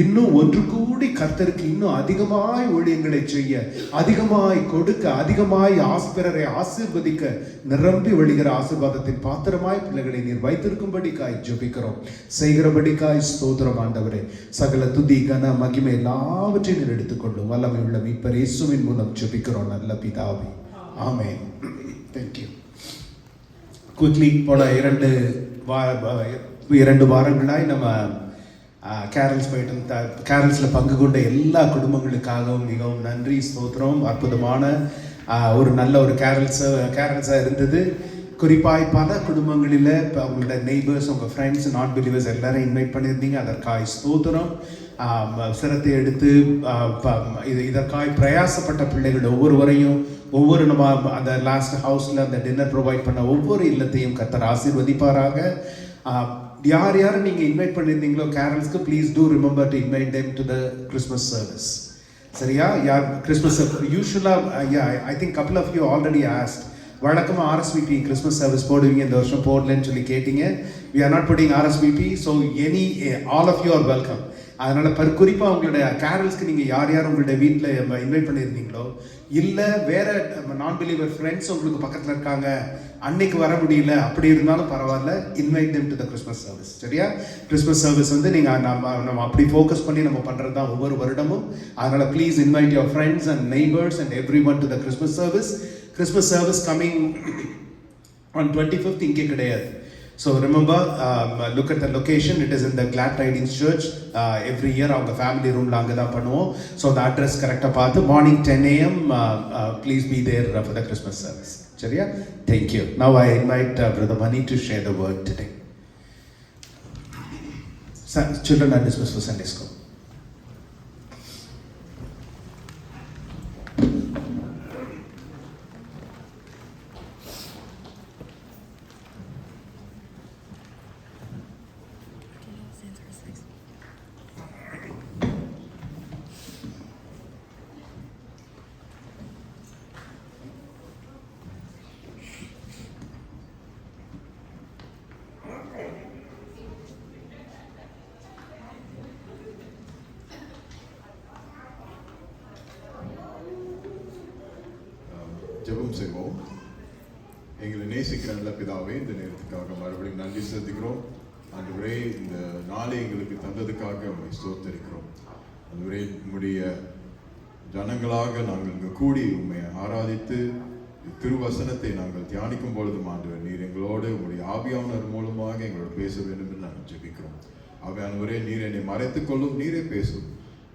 இன்னும் ஒன்று கூடி கர்த்தருக்கு இன்னும் அதிகமாய் ஊழியங்களை செய்ய, அதிகமாய் கொடுக்க, அதிகமாய் பிறரை ஆசீர்வதிக்க, நிரம்பி வழிகிற ஆசீர்வாதத்தின் பாத்திரமாய் பிள்ளைகளை நீர் வைத்திருக்கும்படிக்காய் ஜெபிக்கிறோம். செய்கிறபடிக்காய் ஸ்தோத்திரம் ஆண்டவரே. சகல துதி கன மகிமை எல்லாவற்றையும் நீர் எடுத்துக்கொள்ளும் வல்லமை உள்ள மீட்பர் இயேசுவின் மூலம் ஜெபிக்கிறோம் நல்ல பிதாவே. ஆமென். Thank you. Quickly, போன 2 வாரங்களாய் நம்ம கேரல்ஸ் போயிட்டு கேரல்ஸில் பங்கு கொண்ட எல்லா குடும்பங்களுக்காகவும் மிகவும் நன்றி, ஸ்தோத்திரம். அற்புதமான ஒரு நல்ல ஒரு கேரல்ஸாக இருந்தது. குறிப்பாய் பல குடும்பங்களில் அவங்களோட நெய்பர்ஸ், உங்கள் ஃப்ரெண்ட்ஸ், நாட் பிலீவர்ஸ் எல்லாரும் இன்வைட் பண்ணியிருந்தீங்க. அதற்காய் ஸ்தோத்திரம். சிரத்தை எடுத்து இதற்காய் பிரயாசப்பட்ட பிள்ளைகள் ஒவ்வொருவரையும் நம்ம அந்த லாஸ்ட் ஹவுஸில் அந்த டின்னர் ப்ரொவைட் பண்ண ஒவ்வொரு இல்லத்தையும் கர்த்தர் ஆசீர்வதிப்பாராக. யார் நீங்கள் இன்வைட் பண்ணியிருந்தீங்களோ கேரல்ஸ்க்கு, please do remember to invite them to the Christmas service. சரியா? யார் கிறிஸ்மஸ் யூஸ்வலாக I think couple of you already asked, வழக்கமாக ஆர்எஸ்விபி கிறிஸ்மஸ் சர்வீஸ் போடுவீங்க, இந்த வருஷம் போடலன்னு சொல்லி கேட்டீங்க. We are not putting RSVP, so all of you are welcome. அதனால குறிப்பாக உங்களுடைய கேரல்ஸ்க்கு நீங்கள் யார் யார் உங்களுடைய வீட்டில் இன்வைட் பண்ணியிருந்தீங்களோ, இல்லை வேற நான் பிலீவர் ஃப்ரெண்ட்ஸ் உங்களுக்கு பக்கத்தில் இருக்காங்க, அன்னைக்கு வர முடியல, அப்படி இருந்தாலும் பரவாயில்ல, invite them to the Christmas service. சரியா? கிறிஸ்மஸ் சர்வீஸ் வந்து நீங்கள் நம்ம அப்படி ஃபோக்கஸ் பண்ணி நம்ம பண்ணுறது தான் ஒவ்வொரு வருடமும். அதனால் please invite your friends and neighbours and every one to the Christmas service. Christmas service coming on 25th இங்கே கிடையாது. So remember, look at the location. It is in the Glad Tidings Church. Every year அவங்க family ரூம்ல அங்கே தான் பண்ணுவோம். ஸோ அந்த address கரெக்டாக பார்த்து morning 10 AM please be there for the Christmas service. சரியா? Thank you. Now I invite brother Mani to share the word today. Children are dismissed for Sunday school. ஜெபம் செய்வோம். எங்களை நேசிக்கிற நல்ல பிதாவே, இந்த நேரத்துக்காக மறுபடியும் நன்றி செலுத்துகிறோம். ஆண்டவரே, இந்த நாளை எங்களுக்கு தந்ததுக்காக உங்களை ஸ்தோத்திரிக்கிறோம். ஆண்டவரே, உம்முடைய ஜனங்களாக நாங்கள் இங்கு கூடி உண்மை ஆராதித்து திருவசனத்தை நாங்கள் தியானிக்கும் பொழுதும் ஆண்டவர் நீர் எங்களோடு உங்களுடைய ஆவியானவர் மூலமாக எங்களோட பேச வேண்டும் என்று நாங்கள் ஜெபிக்கிறோம். ஆவியானவரே, நீர் என்னை மறைத்துக் கொள்ளும், நீரே பேசும்.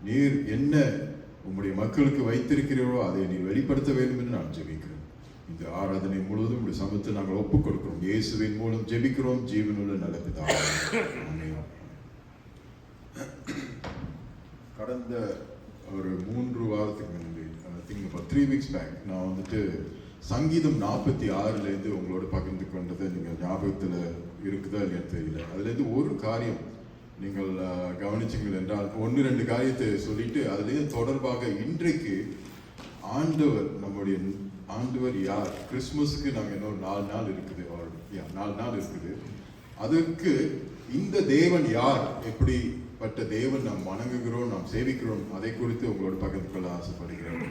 நீர் என்ன உம்முடைய மக்களுக்கு வைத்திருக்கிறீரோ அதை நீ வெளிப்படுத்த வேண்டும் என்று நான் ஜெபிக்கிறேன். இந்த ஆராதனை முழுவதும் உடைய சமூகத்தில் நாங்கள் ஒப்புக் கொடுக்கிறோம். இயேசுவின் மூலம் ஜெபிக்கிறோம், ஜீவனுள்ள நல்ல பிதாவே. கடந்த ஒரு 3 வாரத்துக்கு முன்னாடி, ஐ திங்க் 3 weeks பேக், நான் வந்துட்டு சங்கீதம் 46 உங்களோட பகிர்ந்து கொண்டதை நீங்கள் ஞாபகத்தில் இருக்குதா இல்லையா தெரியல. அதுலேருந்து ஒரு காரியம் நீங்கள் கவனிச்சிங்கள் என்றால் 1-2 காரியத்தை சொல்லிட்டு அதுலேயும் தொடர்பாக இன்றைக்கு ஆண்டவர், நம்முடைய ஆண்டவர் யார், கிறிஸ்மஸுக்கு நாங்கள் இன்னொரு 4 நாள் இருக்குது, 4 நாள் இருக்குது. அதற்கு இந்த தேவன் யார், எப்படிப்பட்ட தேவன் நாம் வணங்குகிறோம், நாம் சேவிக்கிறோம், அதை குறித்து உங்களோட பகிர்ந்து கொள்ள ஆசைப்படுகிறேன்.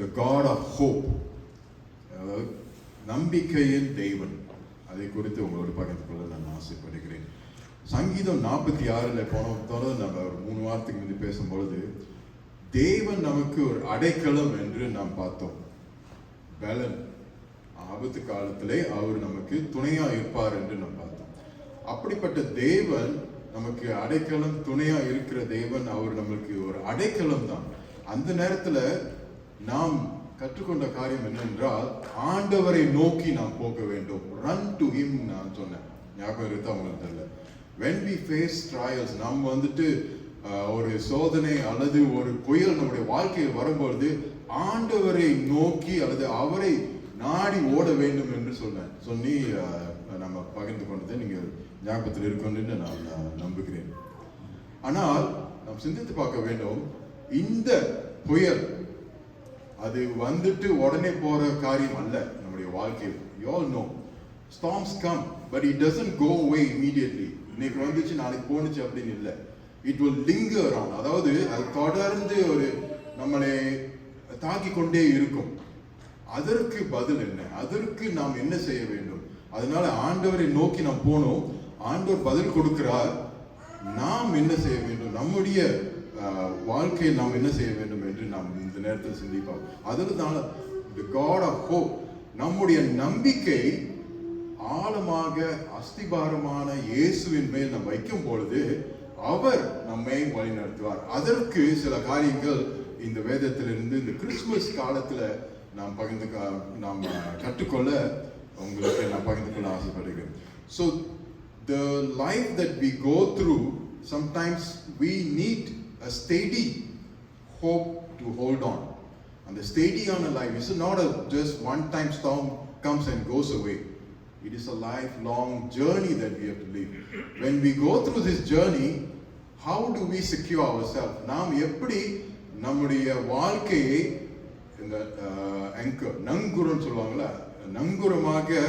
த காட் ஆஃப் ஹோப், அதாவது நம்பிக்கையின் தேவன், அதை குறித்து உங்களோட பகிர்ந்து கொள்ள நான் ஆசைப்படுகிறேன். சங்கீதம் 46 போன நம்ம ஒரு 3 வாரத்துக்கு முந்தி பேசும்பொழுது தேவன் நமக்கு ஒரு அடைக்கலம் என்று நாம் பார்த்தோம். பலன், ஆபத்து காலத்திலே அவர் நமக்கு துணையா இருப்பார் என்று நாம் பார்த்தோம். அப்படிப்பட்ட தேவன் நமக்கு அடைக்கலம், துணையா இருக்கிற தேவன், அவர் நமக்கு ஒரு அடைக்கலம் தான். அந்த நேரத்துல நாம் கற்றுக்கொண்ட காரியம் என்னென்றால், ஆண்டவரை நோக்கி நாம் போக வேண்டும். ரன் டு ஹிம் நான் சொன்னேன், ஞாபகம் இருக்கா அவங்களுக்கு தெரியல. when we face trials, நாம் வந்துட்டு ஒரு சோதனை அல்லது ஒரு புயல் நம்முடைய வாழ்க்கையில் வரும்பொழுது ஆண்டவரை நோக்கி அல்லது அவரை நாடி ஓட வேண்டும் என்று சொல்லி நம்ம பகிர்ந்து கொண்டதை நீங்கள் ஞாபகத்தில் இருக்கணும்னு நான் நம்புகிறேன். ஆனால் நாம் சிந்தித்து பார்க்க வேண்டும், இந்த புயல் அது வந்துட்டு உடனே போற காரியம் அல்ல நம்முடைய வாழ்க்கையில். you all know storms come but it doesn't go away immediately. இன்னைக்கு வந்துச்சு நாளைக்கு போனுச்சு அப்படின்னு இல்லை. இட் will linger on, அதாவது அது தொடர்ந்து ஒரு நம்மளை தாக்கி கொண்டே இருக்கும். அதற்கு பதில் என்ன, அதற்கு நாம் என்ன செய்ய வேண்டும்? அதனால ஆண்டவரை நோக்கி நாம் போனோம், ஆண்டவர் பதில் கொடுக்கிறார். நாம் என்ன செய்ய வேண்டும், நம்முடைய வாழ்க்கையில் நாம் என்ன செய்ய வேண்டும் என்று நாம் இந்த நேரத்தில் சிந்திப்போம். அதனால the God of hope, நம்முடைய நம்பிக்கை ஆழமாக அஸ்திபாரமான இயேசுவின் மேல் நாம் வைக்கும் பொழுது அவர் நம்மை வழிநடத்துவார். அதற்கு சில காரியங்கள் இந்த வேதத்திலிருந்து இந்த கிறிஸ்துமஸ் காலத்துல நாம் கற்றுக்கொள்ள உங்களுக்கு நான் பகிர்ந்து கொள்ள ஆசைப்படுகிறேன். So the life that we go through, sometimes we need a steady hope to hold on. And the steady on a life is not a just one time storm comes and goes away. It is a lifelong journey that we have to live. When we go through this journey, how do we secure ourselves? நாம் எப்படி நம்முடைய வாழ்க்கையை இந்த anchor, நங்குரம் சொல்லுவாங்களா, நங்குரமாக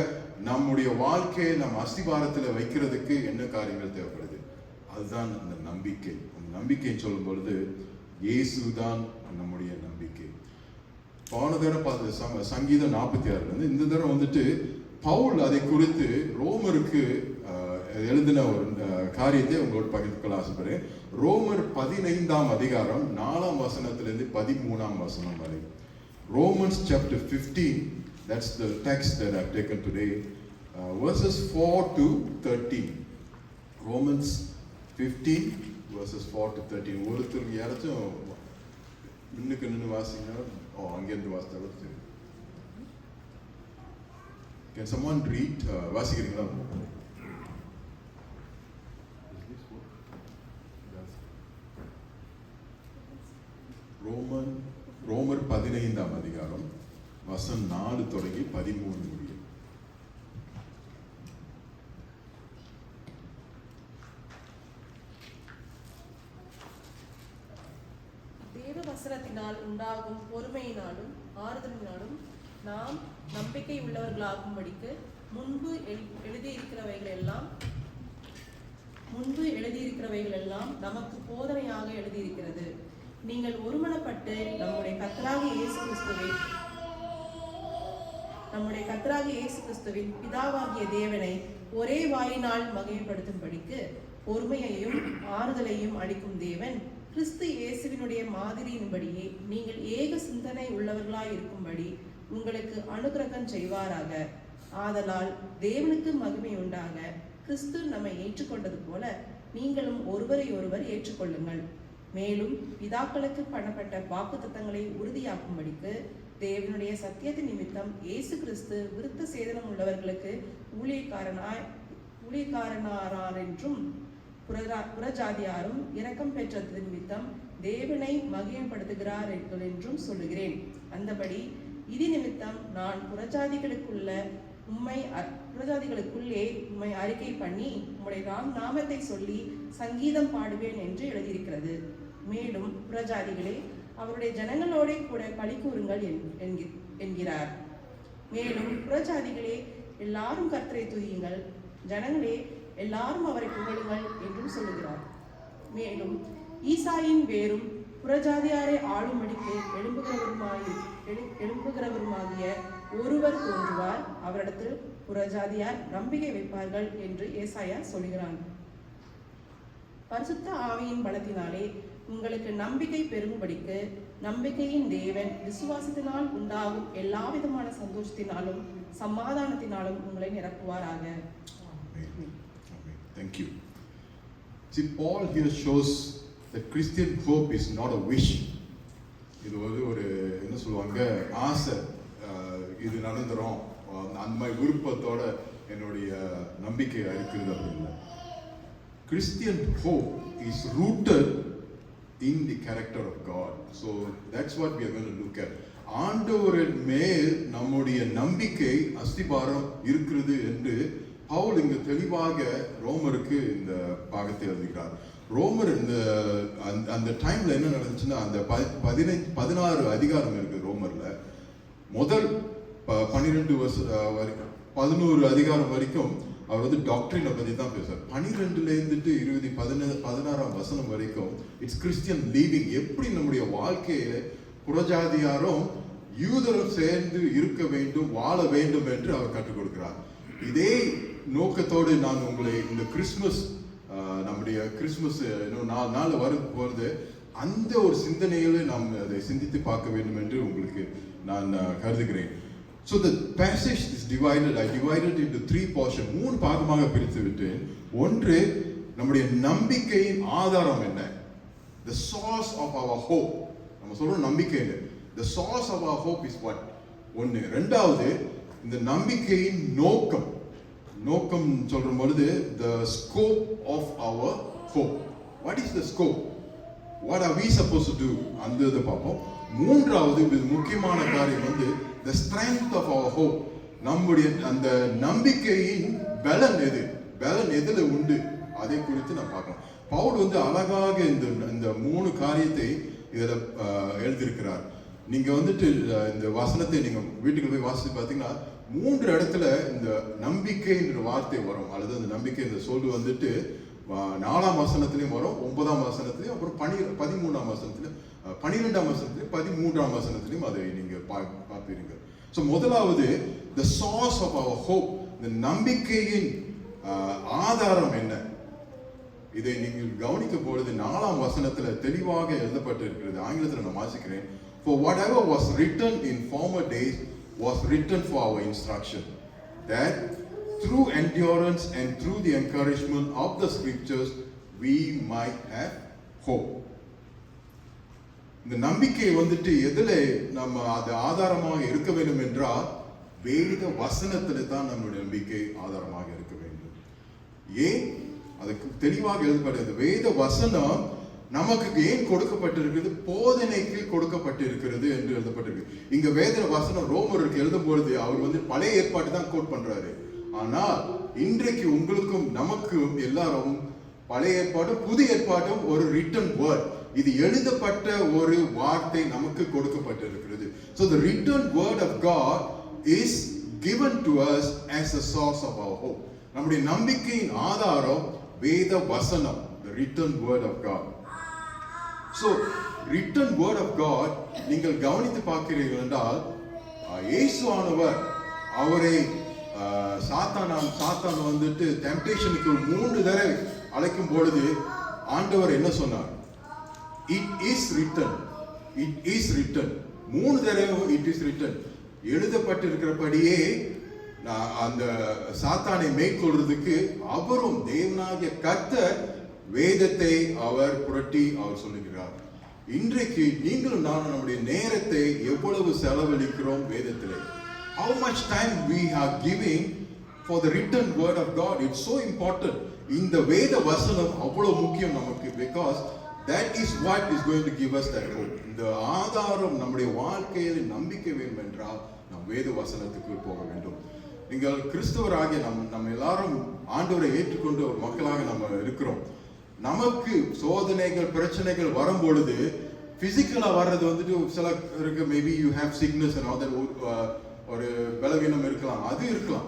நம்முடைய வாழ்க்கையை நம் அஸ்திபாரத்தில் வைக்கிறதுக்கு என்ன காரியங்கள் தேவைப்படுது? அதுதான் அந்த நம்பிக்கை. அந்த நம்பிக்கைன்னு சொல்லும் பொழுது இயேசு தான் நம்முடைய நம்பிக்கை. போன தடவை பார்த்த சங்கீதம் 46 இந்த தடவை வந்துட்டு பவுல் அதை குறித்து ரோமருக்கு எழுதின ஒரு காரியத்தை உங்களோட பகிர்ந்து கொள்ள ஆசைப்படுறேன். ரோமர் 15ஆம் அதிகாரம் 4ஆம் வசனத்திலிருந்து 13ஆம் வசனம் வரை. Romans chapter 15, that's the text that I've taken today, verses 4 to 13. Romans 15 verses 4 to 13. ஒருத்தருக்கு யாராச்சும் இன்னுக்கு நின்று வாசிங்க. அங்கேருந்து வாசித்தா கூட தெரியும். Can someone read? வாசிக்கிறீங்களா? ரோமர் 15ஆம் அதிகாரம் வசனம் 4 தொடங்கி 13 முடியும். தேவ வசனத்தினால் உண்டாகும் பொறுமையினாலும் ஆறுதலினாலும் நாம் நம்பிக்கை உள்ளவர்களாகும்படிக்கு முன்பு எழுதியிருக்கிறவைகள் எல்லாம் நமக்கு போதனையாக எழுதியிருக்கிறது. நீங்கள் ஒருமனப்பட்டு நம்முடைய கர்த்தராகிய இயேசு கிறிஸ்துவின் பிதாவாகிய தேவனை ஒரே வாயினால் மகிமைப்படுத்தும்படிக்கு பொறுமையையும் ஆறுதலையும் அளிக்கும் தேவன் கிறிஸ்து இயேசுவினுடைய மாதிரியின்படியே நீங்கள் ஏக சிந்தனை உள்ளவர்களாய் இருக்கும்படி உங்களுக்கு அனுக்கிரகம் செய்வாராக. ஆதலால் தேவனுக்கு மகிமை உண்டாக கிறிஸ்து நம்மை ஏற்றுக்கொண்டது போல நீங்களும் ஒருவரை ஒருவர் ஏற்றுக்கொள்ளுங்கள். மேலும் பிதாக்களுக்கு பண்ணப்பட்ட வாக்குத்தத்தங்களை உறுதியாக்கும்படிக்கு தேவனுடைய சத்தியத்தின் நிமித்தம் இயேசு கிறிஸ்து விருத்த சேதனம் உள்ளவர்களுக்கு ஊழியக்காரனார் என்றும் புறஜாதியாரும் இரக்கம் பெற்றது நிமித்தம் தேவனை மகிமைப்படுத்துகிறார் என்றும் சொல்லுகிறேன். அந்தபடி இது நிமித்தம் நான் புறஜாதிகளுக்குள்ளே உம்மை அறிக்கை பண்ணி உம்முடைய நாமத்தை சொல்லி சங்கீதம் பாடுவேன் என்று எழுதியிருக்கிறது. மேலும் புறஜாதிகளே அவருடைய ஜனங்களோட கூட களி கூறுங்கள் என்கிறார். மேலும் புறஜாதிகளே எல்லாரும் கர்த்தரை துதியுங்கள், ஜனங்களே எல்லாரும் அவரை புகழுங்கள் என்றும் சொல்லுகிறார். மேலும் ஈசாயின் வேரும் புறஜாதியாரை ஆளும்படிக்கு எழும்புகிறவருமாகிய ஒருவர் தோன்றுவார், அவரிடத்தில் புறஜாதியார் நம்பிக்கை வைப்பார்கள் என்று ஏசாயா சொல்கிறான். பரிசுத்த ஆவியின் பலத்தினாலே உங்களுக்கு நம்பிக்கை பெருகும்படிக்கு நம்பிக்கையின் தேவன் விசுவாசத்தினால் உண்டாகும் எல்லா விதமான சந்தோஷத்தினாலும் சமாதானத்தினாலும் உங்களை நிரப்புவாராக. Thank you. See, Paul here shows that Christian hope is not a wish. இது ஒரு என்ன சொல்லுவாங்க, ஆசை, இது நடந்துரும் அந்த மாதிரி விருப்பத்தோட என்னுடைய நம்பிக்கை இருக்கிறது அப்படின்னு. Christian hope is rooted in the character of God. So that's what we are going to look at. ஆண்டவரின் மேல் நம்முடைய நம்பிக்கை அஸ்திபாரம் இருக்கிறது என்று பவுல் இங்கு தெளிவாக ரோமருக்கு இந்த பாகத்தை எழுதுகிறார். ரோமர் இந்த அந்த டைம்ல என்ன நடந்துச்சுன்னா, அந்த 16 அதிகாரம் இருக்கு ரோமர்ல. முதல் 11 அதிகாரம் வரைக்கும் அவர் வந்து டாக்டரினை பத்தி தான் பேசுறார். 12ல இருந்துட்டு 16ஆம் வசனம் வரைக்கும் இட்ஸ் கிறிஸ்டியன் லீவிங். எப்படி நம்முடைய வாழ்க்கையில புறஜாதியாரும் யூதரும் சேர்ந்து இருக்க வேண்டும், வாழ வேண்டும் என்று அவர் கற்றுக் கொடுக்கிறார். இதே நோக்கத்தோடு நான் உங்களை இந்த கிறிஸ்துமஸ், நம்முடைய கிறிஸ்துமஸ் இன்னும் 4 நாள் வருது, அந்த ஒரு சிந்தனையில நாம் அதை சிந்தித்து பார்க்க வேண்டும் என்று உங்களுக்கு நான் கருதுகிறேன். So the passage is divided. I divided into 3 portions. 3 பாகமாக பிரித்து விட்டேன். ஒன்று, நம்முடைய நம்பிக்கையின் ஆதாரம் என்ன? The source of our hope. நம்ம சொல்றோம் நம்பிக்கை. The source of our hope is what? ஒன்று. ரெண்டாவது, இந்த நம்பிக்கையின் நோக்கம். நோக்கம் சொல்லும் பொழுது the scope of our hope. What is the scope? What are we supposed to do? அந்த இதை பார்ப்போம். மூன்றாவது முக்கியமான காரியம் வந்து the strength of our hope. நம்முடைய அந்த நம்பிக்கையின் பலன் எது, பலன் எதுல உண்டு, அதை குறித்து நான் பார்க்கலாம். பவுல் வந்து அழகாக இந்த 3 காரியத்தை இதில் எழுதியிருக்கிறார். நீங்க வந்துட்டு இந்த வசனத்தை நீங்க வீட்டுக்கு போய் வாசித்து பார்த்தீங்கன்னா 3 இடத்துல இந்த நம்பிக்கைன்ற வார்த்தை வரும், அல்லது அந்த நம்பிக்கை இந்த சொல்லு வந்துட்டு 4ஆம் வசனத்திலையும் வரும், 9ஆம் வசனத்திலையும், அப்புறம் 13ஆம் வசனத்திலையும், 12ஆம் வசனத்திலையும், 13ஆம் வசனத்திலையும் அதை நீங்க பார்ப்பீங்க. ஸோ முதலாவது the source of our hope, இந்த நம்பிக்கையின் ஆதாரம் என்ன? இதை நீங்கள் கவனிக்கும் பொழுது 4ஆம் வசனத்துல தெளிவாக எழுதப்பட்டு இருக்கிறது. ஆங்கிலத்தில் நான் வாசிக்கிறேன். For whatever was written in former days was written for our instruction, that through endurance and through the encouragement of the scriptures we might have hope. இந்த நம்பிக்கை வந்துட்டு எதுல நம்ம அது ஆதாரமாக இருக்க வேண்டும் என்றால் வேத வசனத்துல தான் நம்மளுடைய நம்பிக்கை ஆதாரமாக இருக்க வேண்டும். ஏன்? அதுக்கு தெளிவாக எழுதப்பட்டது. வேத வசனம் நமக்கு ஏன் கொடுக்கப்பட்டிருக்கிறது? போதனைக்கு கொடுக்கப்பட்டிருக்கிறது என்று எழுதப்பட்டிருக்கு. இங்க வேத வசனம் ரோமருக்கு எழுதும் பொழுது அவர் வந்து பழைய ஏற்பாடு தான் கோட் பண்றாரு. ஆனால் இன்றைக்கு உங்களுக்கும் நமக்கும் எல்லாரும் பழைய ஏற்பாடும் புதிய ஏற்பாடும் ஒரு ரிட்டன் வேர்ட், இது எழுதப்பட்ட ஒரு வார்த்தை நமக்கு கொடுக்கப்பட்டிருக்கிறது. So the written word of God is given to us as a source of our hope. நம்முடைய நம்பிக்கையின் ஆதாரம் வேத வசனம், the written word of God. So written word of God நீங்கள் கவனித்து பார்க்கிறீர்கள் என்றால் இயேசுவானவர் அவரை சாத்தான் வந்துட்டு டெம்ப்டேஷனுக்கு 3 தடவை அழைக்கும் பொழுது ஆண்டவர் என்ன சொன்னார்? It is written, it is written. 3 தடவை it is written. எழுதப்பட்டிருக்கிறபடியே அந்த சாத்தானை மேற்கொள்றதுக்கு அவரும் தேவனாகிய கர்த்தர் வேதத்தை அவர் புரட்டி அவர் சொல்லுகிறார். இன்றைக்கு நீங்களும் நானும் நம்முடைய நேரத்தை எவ்வளவு செலவழிக்கிறோம் வேதத்திலே? How much time we are giving for the written word of God? It's so important. இந்த வேத வசனம் அவ்வளவு முக்கியம் நமக்கு, because that is what is going to give us that hope. இந்த ஆதாரம் நம்முடைய வாழ்க்கையில் நம்பிக்கை வேண்டும் என்றால் நாம் வேத வசனத்துக்கு போக வேண்டும். நீங்கள் கிறிஸ்தவராகிய நம்ம எல்லாரும் ஆண்டவரை ஏற்றுக்கொண்டு ஒரு மக்களாக நம்ம இருக்கிறோம். நமக்கு சோதனைகள் பிரச்சனைகள் வரும் பொழுது பிசிக்கலா வர்றது வந்துட்டு சில இருக்கு, maybe you have sickness and other, ஒரு பலவீனம் இருக்கலாம், அது இருக்கலாம்.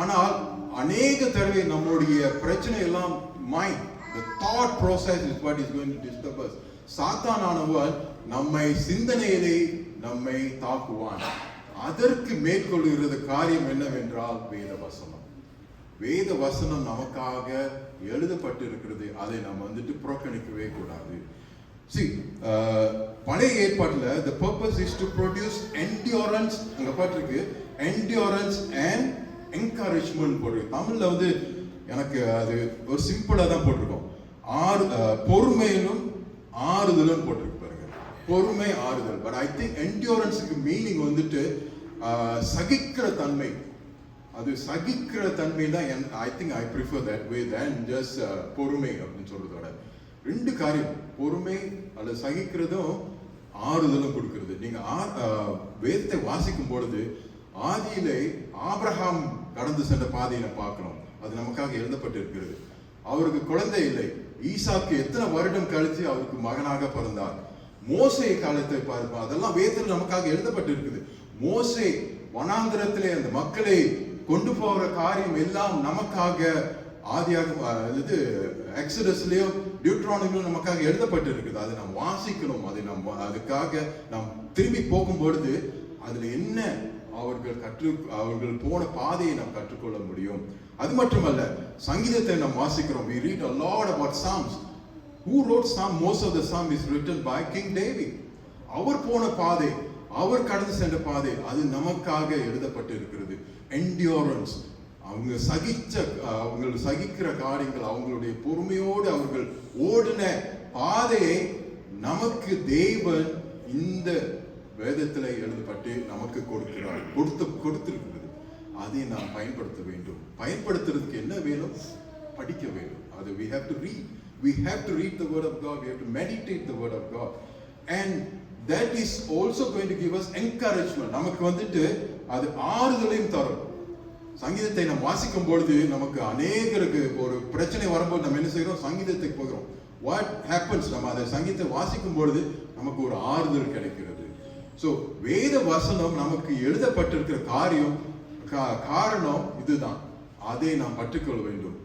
ஆனால் அநேக தடவை நம்முடைய பிரச்சனை எல்லாம் mind, the thought process is what is going to disturb us. சாத்தானானவன் நம்மை சிந்தனையிலே நம்மை தாக்குவான். அதற்கு மேற்கொள்கிறது காரியம் என்னவென்றால் வேத வசனம். வேத வசனம் நமக்காக எழுதப்பட்டு இருக்கிறது, அதை நம்ம வந்துட்டு புறக்கணிக்கவே கூடாது. See, பழைய ஏற்பாட்டுல the purpose is to produce endurance, அங்க பாட்டிருக்கு endurance and encouragement போட்டிருக்கு. தமிழ்ல வந்து எனக்கு அது ஒரு சிம்பிளா தான் போட்டிருக்கோம். பொறுமையிலும் ஆறுதலும் போட்டிருக்கு பாருங்க. பொறுமை ஆறுதல். பட் ஐ திங்க் endurance-க்கு மீனிங் வந்துட்டு சகிக்கிற தன்மை. அது சகிக்கிற தன்மை தான். I think I prefer that way than just பொறுமை அப்படின்னு சொல்றதோட 2 காரியம், பொறுமை அல்லது சகிக்கிறதும் ஆறுதலும் கொடுக்கிறது. நீங்க வேதத்தை வாசிக்கும் பொழுது ஆதியிலே ஆபிரகாம் கடந்து சென்ற பாதையை பார்க்கணும். அது நமக்காக எழுதப்பட்டு இருக்கிறது. அவருக்கு குழந்தை இல்லை. ஈசாக்கு எத்தனை வருடம் கழித்து அவருக்கு மகனாக பிறந்தார். மோசே காலத்தை பார்ப்போம், அதெல்லாம் வேதத்தில் நமக்காக எழுதப்பட்டு இருக்குது. மோசே வனாந்திரத்திலே அந்த மக்களை கொண்டு போகிற காரியம் எல்லாம் நமக்காக ஆதியாக இது எக்ஸடஸ்லயும் டியூட்ரானமியும் நமக்காக எழுதப்பட்டு இருக்குது. அதை நாம் வாசிக்கணும். அதை நம்ம அதுக்காக நாம் திரும்பி போகும் பொழுது அதுல என்ன அவர்கள் போன பாதையை நாம் கற்றுக்கொள்ள முடியும். அது மட்டுமல்ல, சங்கீதத்தை நாம் வாசிக்கிறோம். we read a lot about psalms. who wrote psalm? most of the psalm is written by King David. அவர் போன பாதை, அவர் கடந்து சென்ற பாதை, அது நமக்காக எழுதப்பட்டு இருக்கிறது. endurance, அவங்க சகிக்கிற காரியங்கள், அவங்களுடைய பொறுமையோடு அவர்கள் ஓடின பாதையை நமக்கு தேவன் இந்த வேதத்தில் எழுதப்பட்டு நமக்கு கொடுத்திருக்கிறது. அதை நாம் பயன்படுத்த வேண்டும். பயன்படுத்துறதுக்கு என்ன வேணும்? படிக்க வேண்டும். அது we have to read. We have to read the word of God. We have to meditate the word of God. And that is also going to give us encouragement. நமக்கு வந்துட்டு அது ஆறுதலையும் தரும். சங்கீதத்தை நாம் வாசிக்கும் பொழுது நமக்கு அநேகருக்கு ஒரு பிரச்சனை வரும்போது நம்ம என்ன செய்கிறோம்? சங்கீதத்துக்கு போகிறோம். What happens? நம்ம அதை சங்கீதத்தை வாசிக்கும் பொழுது நமக்கு ஒரு ஆறுதல் கிடைக்கிறது. ஸோ வேத வசனம் நமக்கு எழுதப்பட்டிருக்கிற காரணம் இதுதான். அதை நாம் பற்றுக்கொள்ள வேண்டும்.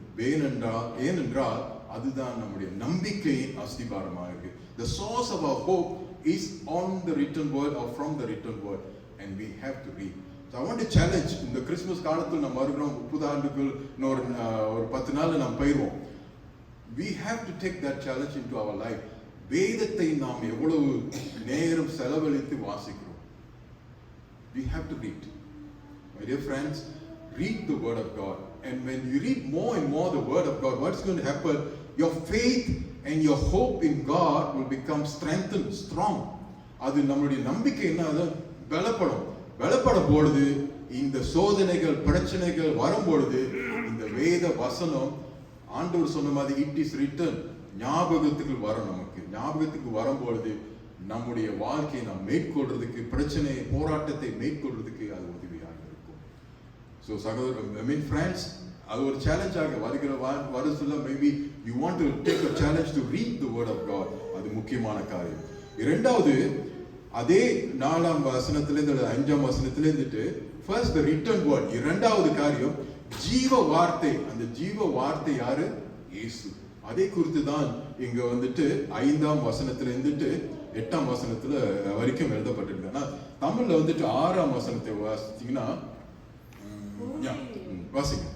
ஏனென்றால் அதுதான் நம்முடைய நம்பிக்கையின் அஸ்திபாரமாக இருக்கு. The source of our hope is on the written word or from the written word, and we have to read. So I want to challenge, இந்த கிறிஸ்மஸ் காலத்தில் நம்ம வருகிறோம், புது ஆண்டுக்குள் இன்னொரு 10 நாள் நம்ம போயிடுவோம். We have to take that challenge into our life. வேதத்தை நாம் எவ்வளவு நேரம் செலவழித்து வாசிக்கிறோம். We have to read. My dear friends, read the word of God. And when you read more and more the word of God, what's going to happen? Your faith and your hope in God will become strengthened, strong. அது நம்மளுடைய நம்பிக்கை என்ன பலப்படும் பொழுது, இந்த சோதனைகள் பிரச்சனைகள் வரும் பொழுது, இந்த வேத வசனம் ஆண்டவர் சொன்ன மாதிரி இட் இஸ் ரிட்டன் ஞாபகத்துக்கு வரும். நமக்கு ஞாபகத்துக்கு வரும்பொழுது நம்முடைய வாழ்க்கையை நாம் மேற்கொள்றதுக்கு, பிரச்சனை போராட்டத்தை மேற்கொள்றதுக்கு அது உதவியாக இருக்கும். ஸோ சகோதரர், ஃப்ரெண்ட்ஸ், அது ஒரு சேலஞ்சாக வருகிற வருஷத்துல maybe you want to take a challenge to read the word of God. அது முக்கியமான காரியம். இரண்டாவது, அதே 4ஆம் வசனத்திலிருந்து 5ஆம் வசனத்திலிருந்து ஃபர்ஸ்ட் தி ரிட்டன் வேர்ட், இரண்டாவது காரியம் ஜீவ வார்த்தை. அந்த ஜீவ வார்த்தை யாரு? இயேசு. அதை குறித்து தான் இங்க 5ஆம் வசனத்திலிருந்து 8ஆம் வசனத்துல வரைக்கும் எழுதப்பட்டிருக்கு. ஆனா தமிழ்ல 6ஆம் வசனத்தை வாசிச்சீங்கன்னா வாசிங்க.